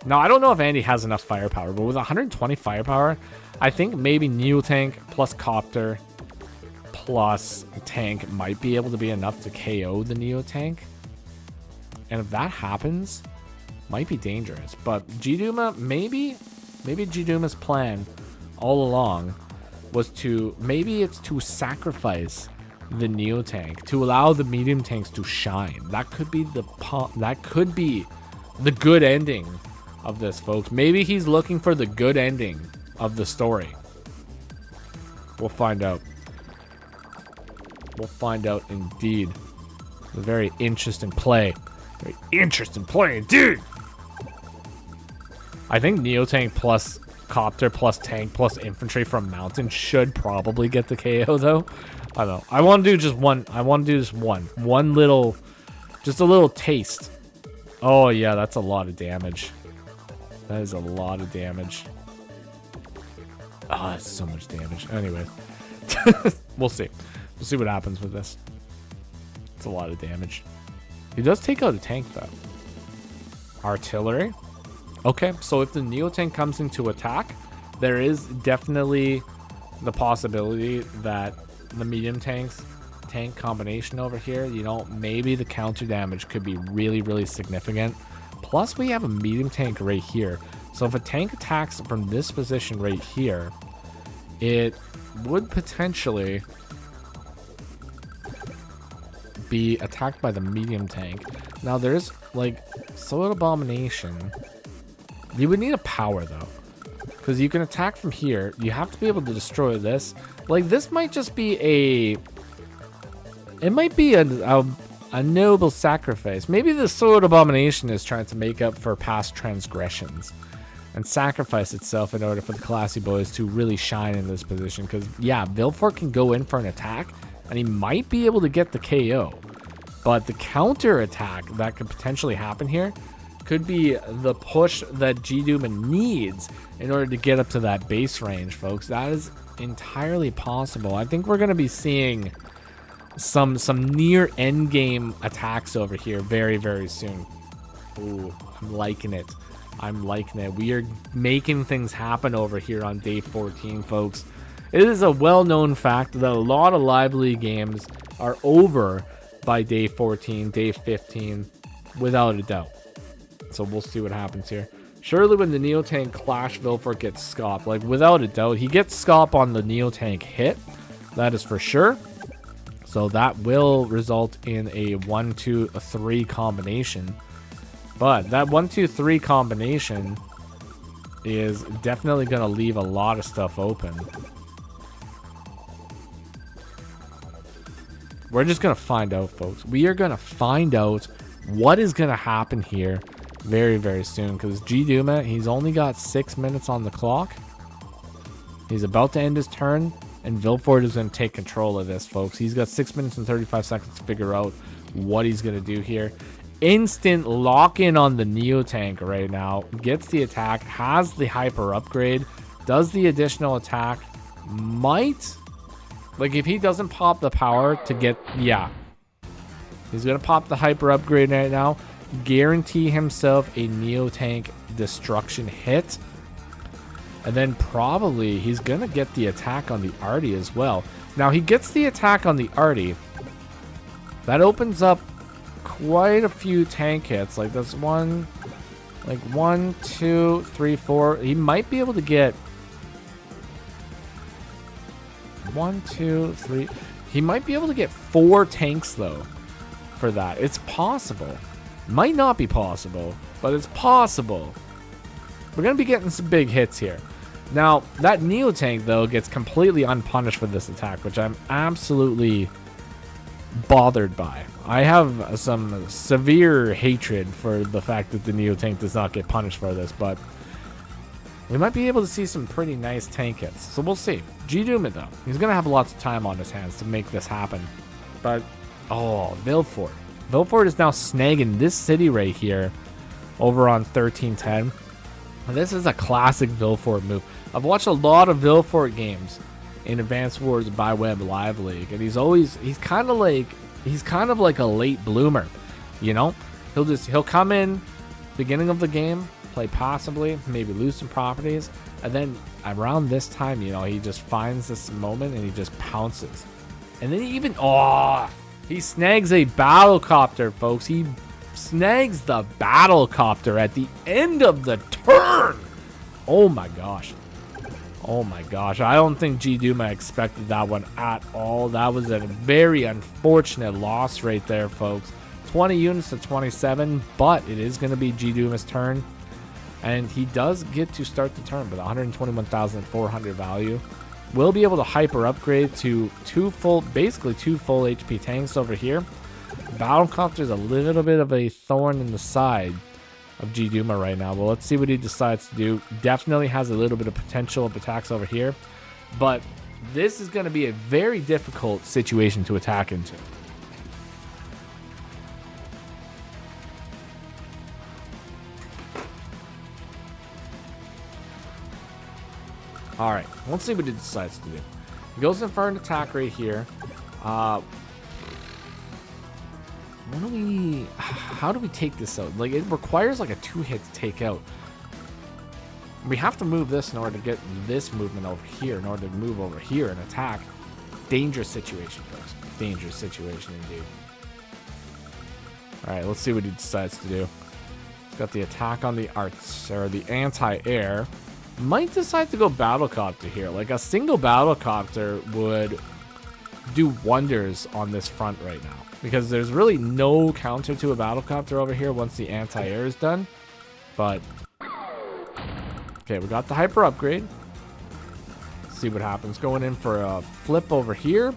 Now, I don't know if Andy has enough firepower, but with 120 firepower, I think maybe Neo Tank plus Copter plus Tank might be able to be enough to KO the Neo Tank. And if that happens, might be dangerous. But G Duma, maybe G Duma's plan all along was to, maybe it's to sacrifice the Neo Tank to allow the medium tanks to shine. That could be the good ending of this, folks. Maybe he's looking for the good ending of the story. We'll find out. We'll find out indeed. A very interesting play. Very interesting play indeed. I think Neo Tank plus Copter plus Tank plus Infantry from Mountain should probably get the KO though. I don't know. I want to do just one. I want to do just one. One little, just a little taste. Oh yeah, that's a lot of damage. That is a lot of damage. Oh, that's so much damage. Anyway, we'll see. We'll see what happens with this. It's a lot of damage. He does take out a tank, though. Artillery. Okay, so if the Neo tank comes into attack, there is definitely the possibility that the medium tank combination over here, you know, maybe the counter damage could be really, really significant. Plus, we have a medium tank right here. So if a tank attacks from this position right here, it would potentially be attacked by the medium tank. Now there's like Soil Abomination. You would need a power though, because you can attack from here. You have to be able to destroy this. Like this might just be it might be a noble sacrifice. Maybe the Soil Abomination is trying to make up for past transgressions and sacrifice itself in order for the classy boys to really shine in this position. Because yeah, Vilfort can go in for an attack and he might be able to get the KO, but the counter attack that could potentially happen here could be the push that G-Duma needs in order to get up to that base range, folks. That is entirely possible. I think we're going to be seeing some near end game attacks over here very, very soon. Ooh, I'm liking it. I'm liking it. We are making things happen over here on day 14, folks. It is a well-known fact that a lot of Live League games are over by day 14, day 15, without a doubt. So we'll see what happens here. Surely when the Neotank Clash, Vilfort gets scopped. Like, without a doubt, he gets scopped on the Neotank hit. That is for sure. So that will result in a 1-2-3 combination. But that 1-2-3 combination is definitely going to leave a lot of stuff open. We're just going to find out, folks. We are going to find out what is going to happen here very, very soon. Because G-Duma, he's only got 6 minutes on the clock. He's about to end his turn. And Vilfort is going to take control of this, folks. He's got 6 minutes and 35 seconds to figure out what he's going to do here. Instant lock-in on the Neotank right now. Gets the attack. Has the hyper upgrade. Does the additional attack. Might... Like, if he doesn't pop the power to get... Yeah. He's going to pop the hyper upgrade right now. Guarantee himself a Neotank destruction hit. And then probably he's going to get the attack on the Artie as well. Now, he gets the attack on the Artie. That opens up quite a few tank hits. Like, that's one... Like, 1, 2, 3, 4. He might be able to get... 1, 2, 3. He might be able to get 4 tanks, though, for that. It's possible. Might not be possible, but it's possible. We're going to be getting some big hits here. Now, that Neotank, though, gets completely unpunished for this attack, which I'm absolutely bothered by. I have some severe hatred for the fact that the Neotank does not get punished for this, but we might be able to see some pretty nice tank hits. So we'll see. G-Duma, though, he's going to have lots of time on his hands to make this happen. But, oh, Vilfort. Vilfort is now snagging this city right here over on 1310. This is a classic Vilfort move. I've watched a lot of Vilfort games in Advanced Wars by Web Live League, and he's kind of like a late bloomer, you know? He'll come in beginning of the game, play passively, maybe lose some properties, and then around this time, you know, he just finds this moment and he just pounces. And then he snags a battlecopter, folks. He snags the battlecopter at the end of the turn. Oh my gosh. Oh my gosh. I don't think G-Duma expected that one at all. That was a very unfortunate loss right there, folks. 20 units to 27, but it is going to be G-Duma's turn. And he does get to start the turn with 121,400 value. We'll be able to hyper upgrade to basically two full HP tanks over here. Battlecopter is a little bit of a thorn in the side of G-Duma right now. Well, let's see what he decides to do. Definitely has a little bit of potential of attacks over here. But this is going to be a very difficult situation to attack into. Alright, let's see what he decides to do. He goes in for an attack right here. How do we take this out? Like, it requires like a 2-hit to take out. We have to move this in order to get this movement over here, in order to move over here and attack. Dangerous situation, folks. Dangerous situation indeed. Alright, let's see what he decides to do. He's got the attack on the arts, or the anti-air. Might decide to go battlecopter here. Like a single battlecopter would do wonders on this front right now, because there's really no counter to a battlecopter over here once the anti-air is done. But okay, we got the hyper upgrade. Let's see what happens. Going in for a flip over here.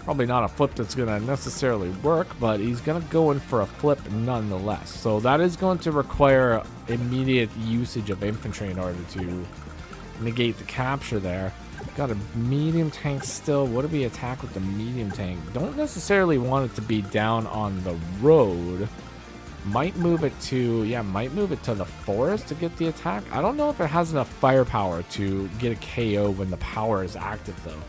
Probably not a flip that's going to necessarily work, but he's going to go in for a flip nonetheless. So that is going to require immediate usage of infantry in order to negate the capture there. Got a medium tank still. What do we attack with the medium tank? Don't necessarily want it to be down on the road. Might move it to, yeah, might move it to the forest to get the attack. I don't know if it has enough firepower to get a KO when the power is active, though.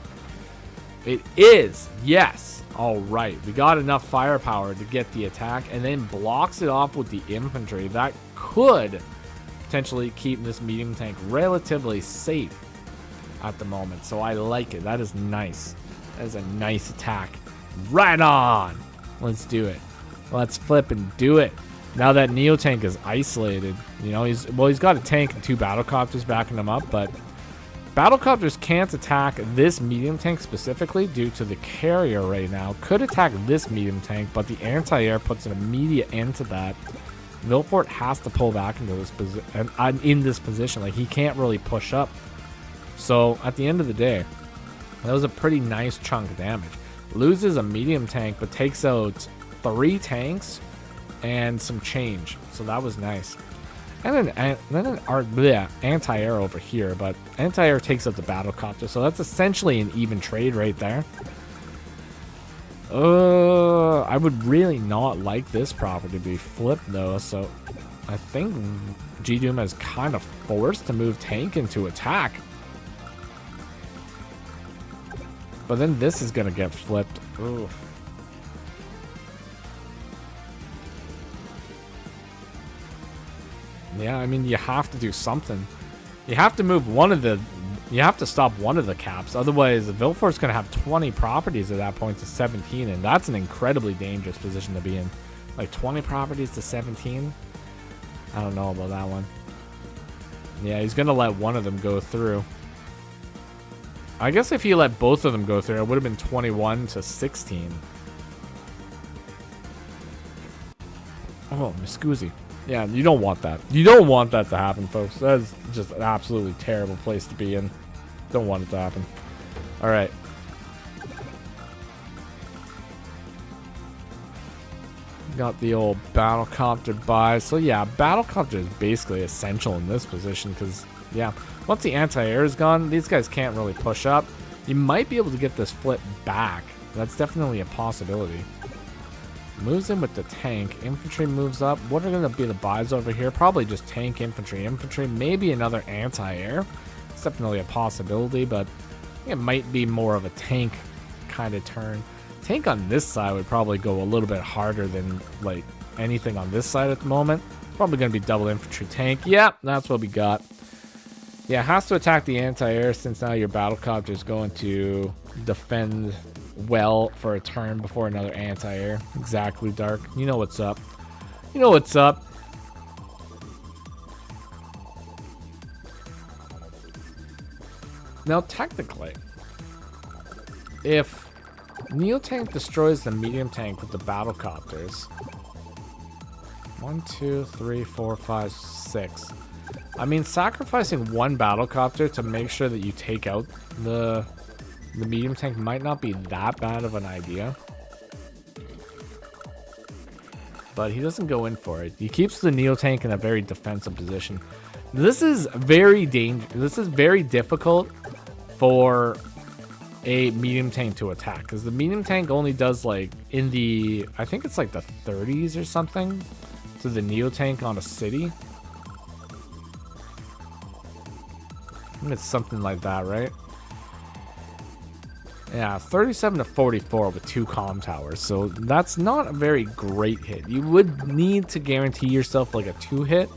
It is, yes. All right, we got enough firepower to get the attack, and then blocks it off with the infantry. That could potentially keep this medium tank relatively safe at the moment. So I like it. That is nice. That is a nice attack. Right on. Let's do it. Let's flip and do it. Now that Neo tank is isolated, you know, he's got a tank and 2 battlecopters backing him up, but battlecopters can't attack this medium tank specifically due to the carrier right now. Could attack this medium tank, but the anti-air puts an immediate end to that. Vilfort has to pull back into this position, in this position. Like, he can't really push up. So at the end of the day, that was a pretty nice chunk of damage. Loses a medium tank, but takes out 3 tanks and some change. So that was nice. And then our anti-air over here, but anti-air takes out the battlecopter, so that's essentially an even trade right there. I would really not like this property to be flipped though, so I think G-Doom is kind of forced to move tank into attack. But then this is gonna get flipped. Ooh. Yeah, I mean, you have to do something. You have to move one of the... You have to stop one of the caps. Otherwise, Vilfort's going to have 20 properties at that point to 17, and that's an incredibly dangerous position to be in. Like, 20 properties to 17? I don't know about that one. Yeah, he's going to let one of them go through. I guess if he let both of them go through, it would have been 21 to 16. Oh, Miscusi. Yeah, you don't want that. You don't want that to happen, folks. That is just an absolutely terrible place to be in. Don't want it to happen. All right. Got the old battlecopter by. So yeah, battlecopter is basically essential in this position because, yeah, once the anti-air is gone, these guys can't really push up. You might be able to get this flip back. That's definitely a possibility. Moves in with the tank. Infantry moves up. What are going to be the buys over here? Probably just tank, infantry, maybe another anti-air. It's definitely a possibility, but I think it might be more of a tank kind of turn. Tank on this side would probably go a little bit harder than like anything on this side at the moment. Probably going to be double infantry tank. Yeah, that's what we got. Yeah, has to attack the anti-air since now your battlecopter is going to defend well for a turn before another anti-air. Exactly, Dark. You know what's up. You know what's up. Now, technically, if Neo Tank destroys the medium tank with the battlecopters, 1, 2, 3, 4, 5, 6. I mean, sacrificing one battlecopter to make sure that you take out the medium tank might not be that bad of an idea. But he doesn't go in for it. He keeps the Neo tank in a very defensive position. This is very dangerous. This is very difficult for a medium tank to attack because the medium tank only does like in the, I think it's like the 30s or something to the Neo tank on a city. I think it's something like that, right? Yeah, 37 to 44 with 2 comm towers. So that's not a very great hit. You would need to guarantee yourself like a 2 hit.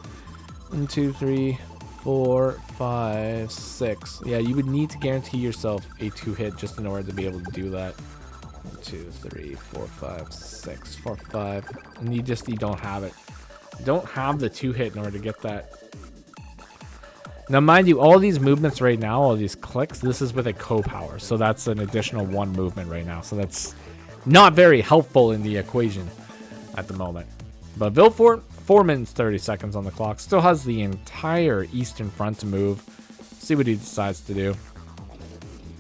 1, 2, 3, 4, 5, 6. Yeah, you would need to guarantee yourself a 2 hit just in order to be able to do that. 1, 2, 3, 4, 5, 6, 4, 5. And you don't have it. You don't have the 2 hit in order to get that. Now, mind you, all these movements right now, all these clicks, this is with a co-power. So that's an additional 1 movement right now. So that's not very helpful in the equation at the moment. But Vilfort, 4 minutes 30 seconds on the clock, still has the entire Eastern Front to move. See what he decides to do.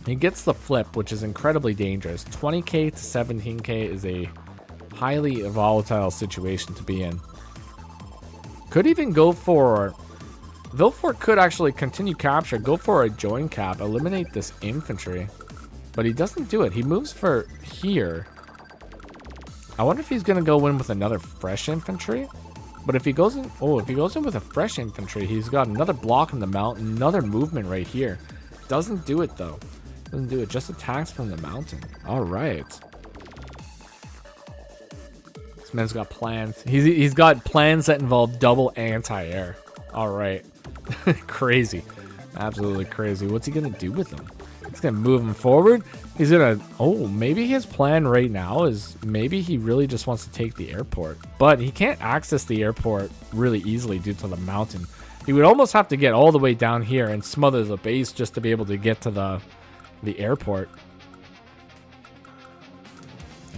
He gets the flip, which is incredibly dangerous. 20k to 17k is a highly volatile situation to be in. Could even go for... Vilfort could actually continue capture, go for a join cap, eliminate this infantry. But he doesn't do it. He moves for here. I wonder if he's going to go in with another fresh infantry. But if he goes in... Oh, if he goes in with a fresh infantry, he's got another block in the mountain, another movement right here. Doesn't do it, though. Doesn't do it. Just attacks from the mountain. All right. This man's got plans. He's got plans that involve double anti-air. All right. Crazy. Absolutely crazy. What's he going to do with them? He's going to move him forward. He's going to... Oh, maybe his plan right now is... Maybe he really just wants to take the airport. But he can't access the airport really easily due to the mountain. He would almost have to get all the way down here and smother the base just to be able to get to the airport.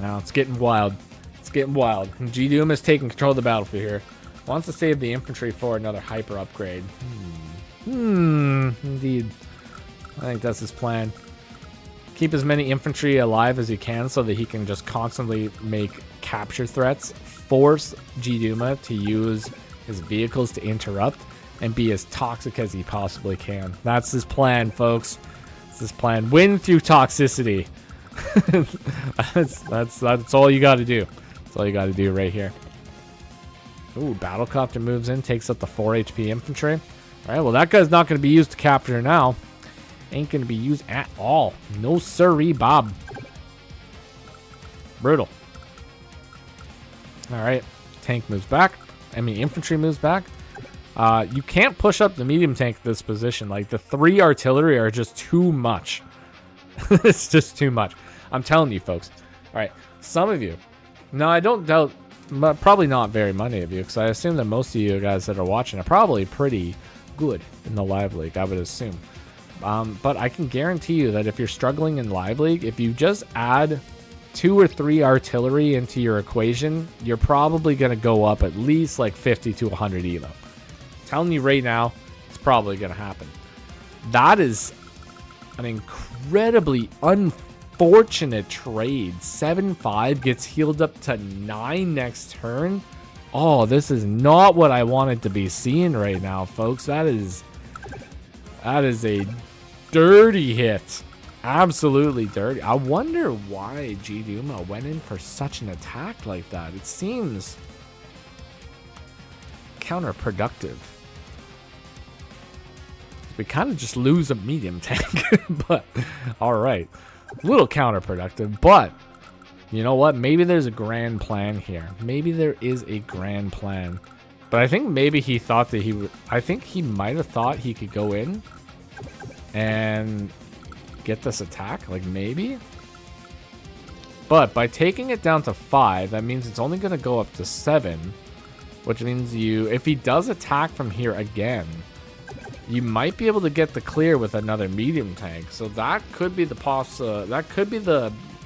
Now it's getting wild. It's getting wild. G-Doom is taking control of the battlefield here. Wants to save the infantry for another hyper upgrade. Indeed. I think that's his plan. Keep as many infantry alive as he can so that he can just constantly make capture threats. Force G-Duma to use his vehicles to interrupt and be as toxic as he possibly can. That's his plan, folks. That's his plan. Win through toxicity. that's all you got to do. That's all you got to do right here. Ooh, Battlecopter moves in, takes up the 4 HP infantry. All right, well, that guy's not going to be used to capture now. Ain't going to be used at all. No siree, Bob. Brutal. All right, tank moves back. I mean, infantry moves back. You can't push up the medium tank at this position. Like, the 3 artillery are just too much. It's just too much. I'm telling you, folks. All right, some of you. No, I don't doubt... Probably not very many of you, because I assume that most of you guys that are watching are probably pretty good in the Live League, I would assume. But I can guarantee you that if you're struggling in Live League, if you just add 2 or 3 artillery into your equation, you're probably going to go up at least like 50 to 100 elo. I'm telling you right now, it's probably going to happen. That is an incredibly unfortunate trade. 7-5 gets healed up to 9 next turn. Oh, this is not what I wanted to be seeing right now, folks. That is a dirty hit. Absolutely dirty. I wonder why G-Duma went in for such an attack like that. It seems counterproductive. We kind of just lose a medium tank, but all right. A little counterproductive, but you know what? Maybe there's a grand plan here. Maybe there is a grand plan. But I think maybe he thought that he would... I think he might have thought he could go in and get this attack. Like, maybe. But by taking it down to 5, that means it's only going to go up to 7. Which means if he does attack from here again, you might be able to get the clear with another medium tank. So that could be the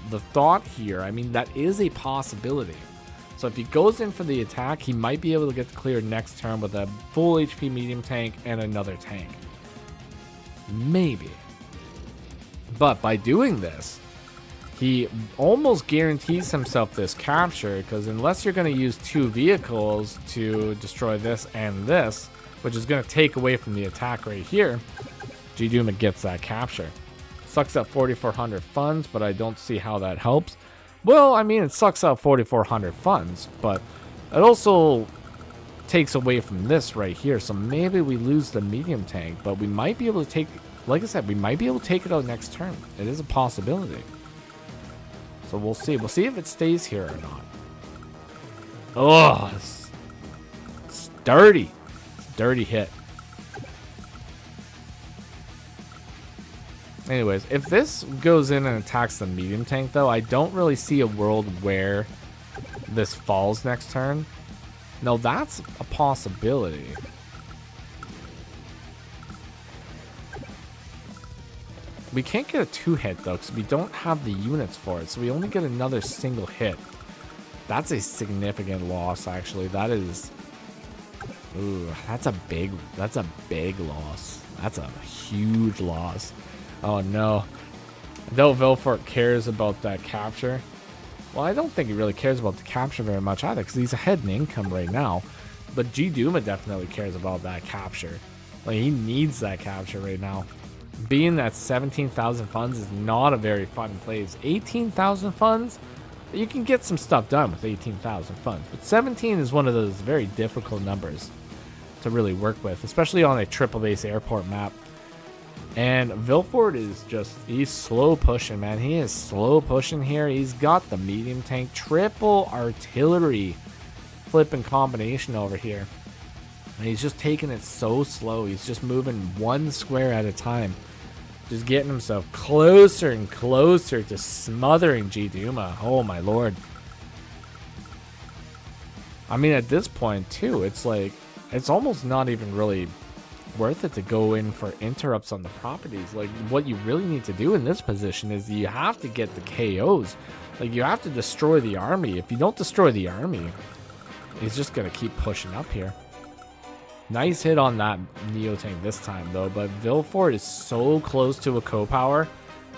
the thought here. I mean, that is a possibility. So if he goes in for the attack, he might be able to get the clear next turn with a full HP medium tank and another tank. Maybe. But by doing this, he almost guarantees himself this capture, because unless you're going to use 2 vehicles to destroy this and this, which is going to take away from the attack right here, G-Duma gets that capture. Sucks out 4,400 funds, but I don't see how that helps. Well, I mean, it sucks out 4,400 funds, but it also takes away from this right here. So maybe we lose the medium tank, but we might be able to take, like I said, we might be able to take it out next turn. It is a possibility. So we'll see. We'll see if it stays here or not. Oh, it's dirty. It's a dirty hit. Anyways, if this goes in and attacks the medium tank, though, I don't really see a world where this falls next turn. No, that's a possibility. We can't get a 2-hit, though, because we don't have the units for it. So we only get another single hit. That's a significant loss, actually. That is... Ooh, that's a big loss. That's a huge loss. Oh, no. I doubt Vilfort cares about that capture. Well, I don't think he really cares about the capture very much either, because he's ahead in income right now. But G-Duma definitely cares about that capture. Like, he needs that capture right now. Being that 17,000 funds is not a very fun place. 18,000 funds, you can get some stuff done with 18,000 funds. But 17 is one of those very difficult numbers to really work with, especially on a triple base airport map. And Vilfort is just, he's slow pushing, man. He is slow pushing here. He's got the medium tank, triple artillery flipping combination over here. And he's just taking it so slow. He's just moving one square at a time. Just getting himself closer and closer to smothering G-Duma. Oh, my lord. I mean, at this point, too, it's like, it's almost not even really worth it to go in for interrupts on the properties. Like, what you really need to do in this position is you have to get the KOs. Like, you have to destroy the army. If you don't destroy the army, he's just going to keep pushing up here. Nice hit on that Neo tank this time, though, but Vilfort is so close to a co-power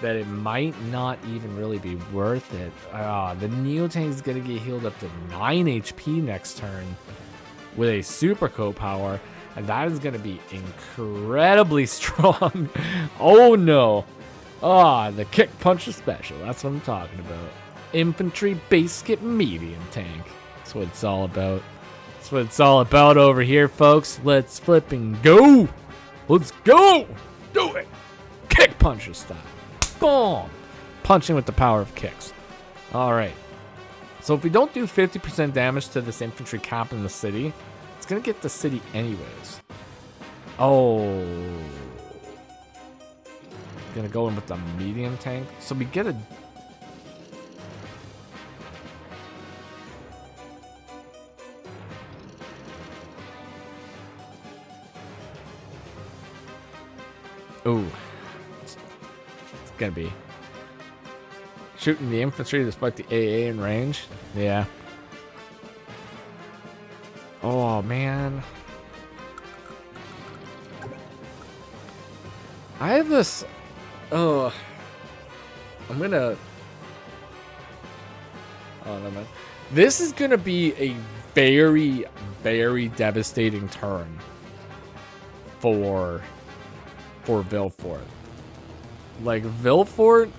that it might not even really be worth it. The Neo tank is going to get healed up to 9 HP next turn with a super co-power, and that is going to be incredibly strong. Oh, no. The kick puncher special. That's what I'm talking about. Infantry base skip medium tank. That's what it's all about. That's what it's all about over here, folks. Let's flipping go. Let's go. Do it. Kick puncher style. Boom. Punching with the power of kicks. All right. So if we don't do 50% damage to this infantry camp in the city, it's going to get the city anyways. Oh. Going to go in with the medium tank. So we get a... Ooh. It's going to be... Shooting the infantry despite the AA in range. Yeah. Oh, man. I have this... Oh. I'm going to... Oh, no, man. This is going to be a very, very devastating turn for Vilfort. Like, Vilfort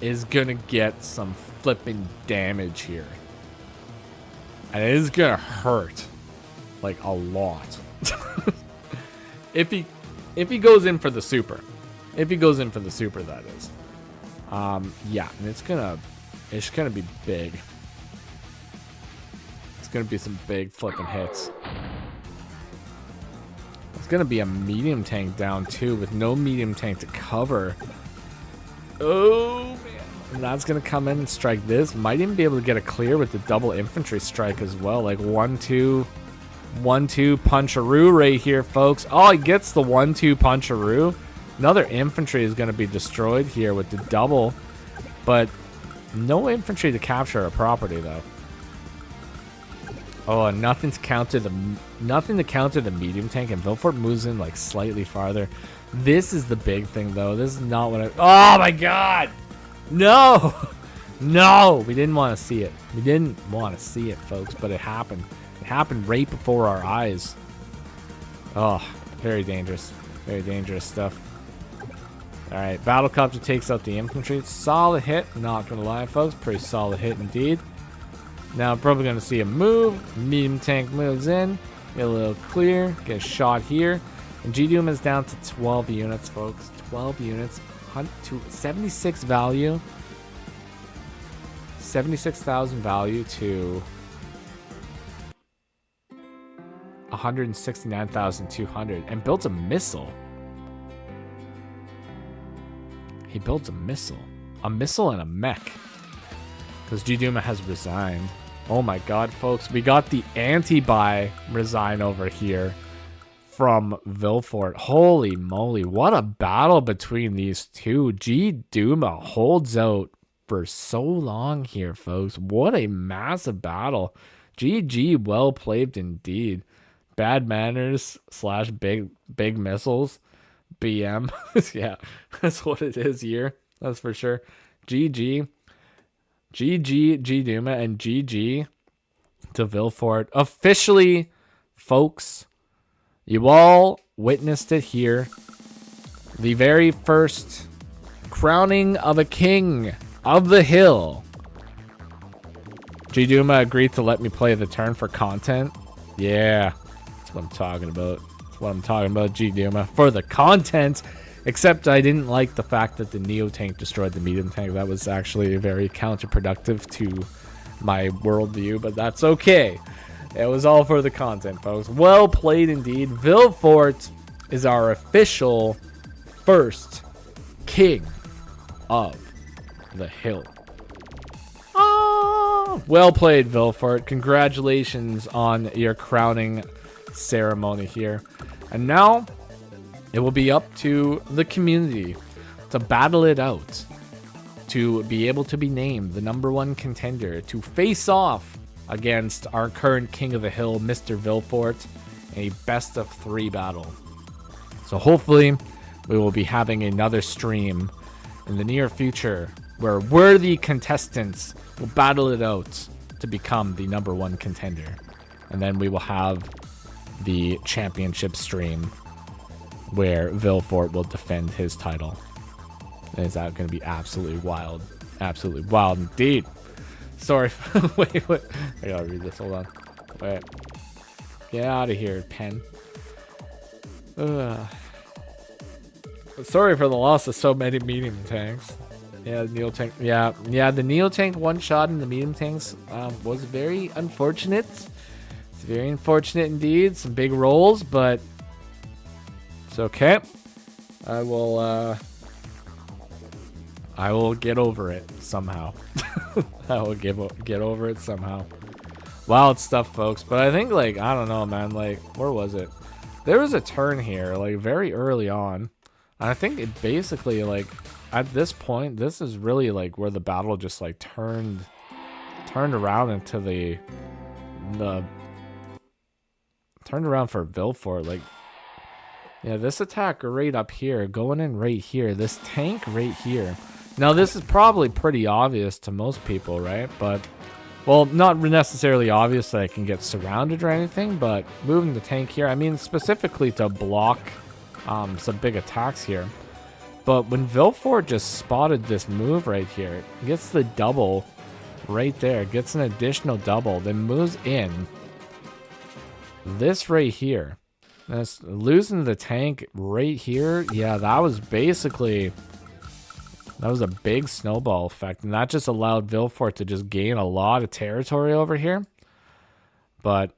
is gonna get some flipping damage here, and it is gonna hurt like a lot. if he goes in for the super, that is. Yeah, and it's gonna be big. It's gonna be some big flipping hits. It's gonna be a medium tank down too, with no medium tank to cover. Oh man. And that's gonna come in and strike this. Might even be able to get a clear with the double infantry strike as well. Like 1-2 puncheroo right here, folks. Oh, he gets the 1-2 puncheroo. Another infantry is gonna be destroyed here with the double, but no infantry to capture a property though. Oh, and nothing to counter the medium tank, and Vilfort moves in like slightly farther. This is the big thing though. This is not what oh my god! No! No! We didn't want to see it. We didn't want to see it, folks, but it happened. It happened right before our eyes. Oh, very dangerous. Very dangerous stuff. Alright, Battlecopter takes out the infantry. Solid hit, not gonna lie, folks. Pretty solid hit indeed. Now I'm probably gonna see a move. Medium tank moves in. Get a little clear. Get a shot here. And G-Doom is down to 12 units, folks. 12 units. 76 value. 76,000 value to 169,200. And builds a missile. He builds a missile. A missile and a mech. Because G-Duma has resigned. Oh my god, folks. We got the anti-buy resign over here from Vilfort. Holy moly, what a battle between these two. G Duma holds out for so long here, folks. What a massive battle. GG, well played indeed. Bad manners / big missiles. BM. Yeah, that's what it is here. That's for sure. GG. GG, G Duma, and GG to Vilfort. Officially, folks, you all witnessed it here. The very first crowning of a king of the hill. G Duma agreed to let me play the turn for content. Yeah, that's what I'm talking about. That's what I'm talking about, G Duma. For the content. Except I didn't like the fact that the Neo tank destroyed the medium tank. That was actually very counterproductive to my worldview, but that's okay. It was all for the content, folks. Well played indeed. Vilfort is our official first king of the hill. Oh, well played, Vilfort. Congratulations on your crowning ceremony here. And now it will be up to the community to battle it out, to be able to be named the #1 contender, to face off against our current king of the hill, Mr. Vilfort, in a best-of-3 battle. So hopefully we will be having another stream in the near future where worthy contestants will battle it out to become the #1 contender. And then we will have the championship stream where Vilfort will defend his title. And is that going to be absolutely wild? Absolutely wild indeed. Sorry. wait. I gotta read this. Hold on. Wait. Get out of here, pen. Sorry for the loss of so many medium tanks. Yeah, the Neo tank. Yeah. The Neo tank one shot in the medium tanks was very unfortunate. It's very unfortunate indeed. Some big rolls, but it's okay. I will get over it somehow. I will get over it somehow. Wild stuff, folks. But I think, like, I don't know, man. Like, where was it? There was a turn here, like, very early on. And I think it basically, like, at this point, this is really, like, where the battle just, like, turned around into the turned around for Vilfort. Like, yeah, this attack right up here, going in right here, this tank right here. Now, this is probably pretty obvious to most people, right? But, well, not necessarily obvious that I can get surrounded or anything, but moving the tank here, I mean, specifically to block some big attacks here. But when Vilfort just spotted this move right here, gets the double right there, gets an additional double, then moves in this right here. That's losing the tank right here. Yeah, that was basically, that was a big snowball effect. And that just allowed Vilfort to just gain a lot of territory over here. But,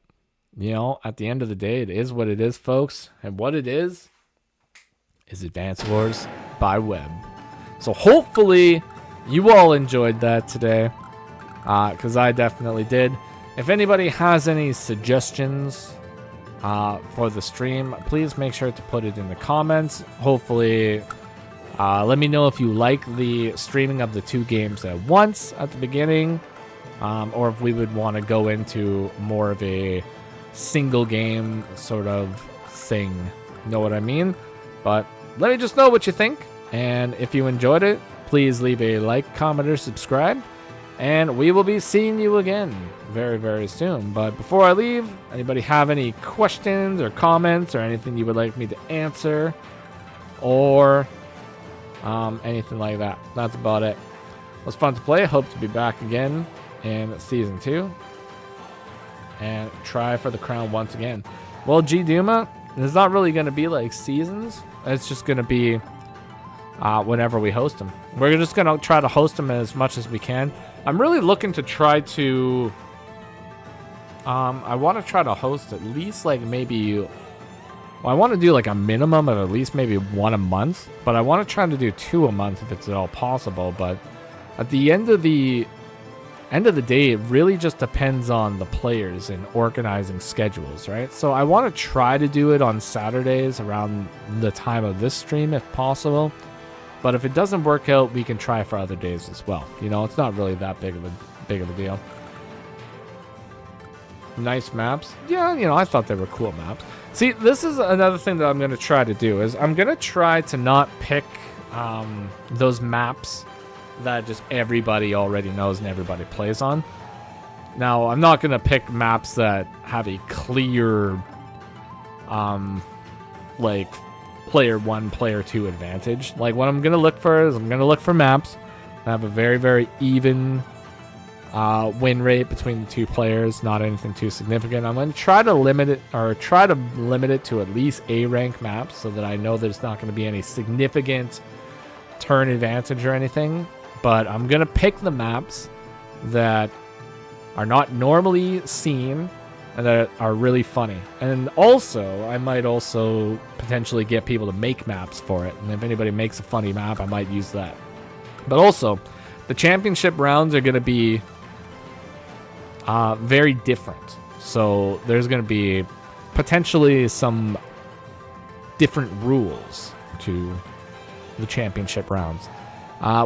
you know, at the end of the day, it is what it is, folks. And what it is Advance Wars by Web. So hopefully you all enjoyed that today. Because I definitely did. If anybody has any suggestions for the stream, please make sure to put it in the comments. Hopefully, let me know if you like the streaming of the 2 games at once at the beginning, or if we would want to go into more of a single game sort of thing. Know what I mean? But let me just know what you think, and if you enjoyed it, please leave a like, comment, or subscribe. And we will be seeing you again very, very soon. But before I leave, anybody have any questions or comments or anything you would like me to answer? Or anything like that. That's about it. It was fun to play. Hope to be back again in Season 2. And try for the crown once again. Well, G Duma, it's not really going to be like seasons. It's just going to be whenever we host them. We're just going to try to host them as much as we can. I'm really looking to try to... I want to try to host at least like maybe... Well, I want to do like a minimum of at least maybe 1 a month. But I want to try to do 2 a month if it's at all possible. But at the end of the end of the day, it really just depends on the players and organizing schedules, right? So I want to try to do it on Saturdays around the time of this stream if possible. But if it doesn't work out, we can try for other days as well. You know, it's not really that big of a deal. Nice maps. Yeah, you know, I thought they were cool maps. See, this is another thing that I'm going to try to do is I'm going to try to not pick those maps that just everybody already knows and everybody plays on. Now, I'm not going to pick maps that have a clear, like, player 1, player 2 advantage. Like, what I'm going to look for is I'm going to look for maps that have a very, very even win rate between the two players, not anything too significant. I'm going to try to limit it to at least A rank maps so that I know there's not going to be any significant turn advantage or anything. But I'm going to pick the maps that are not normally seen and that are really funny. And also, I might also potentially get people to make maps for it. And if anybody makes a funny map, I might use that. But also, the championship rounds are going to be very different. So there's going to be potentially some different rules to the championship rounds.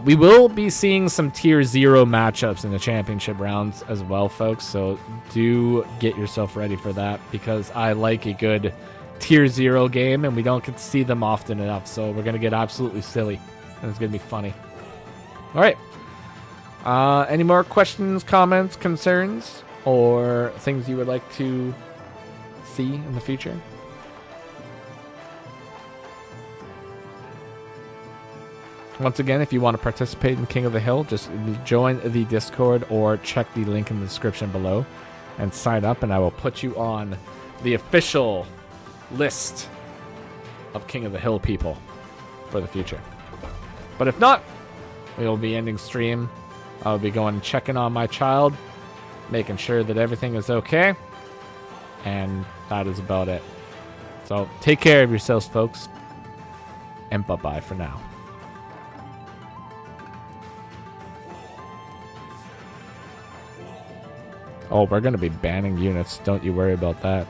We will be seeing some tier 0 matchups in the championship rounds as well, folks. So do get yourself ready for that because I like a good tier 0 game and we don't get to see them often enough. So we're going to get absolutely silly and it's going to be funny. All right. Any more questions, comments, concerns, or things you would like to see in the future? Once again, if you want to participate in King of the Hill, just join the Discord or check the link in the description below and sign up, and I will put you on the official list of King of the Hill people for the future. But if not, we will be ending stream. I'll be going and checking on my child, making sure that everything is okay, and that is about it. So take care of yourselves, folks, and bye-bye for now. Oh, we're going to be banning units. Don't you worry about that.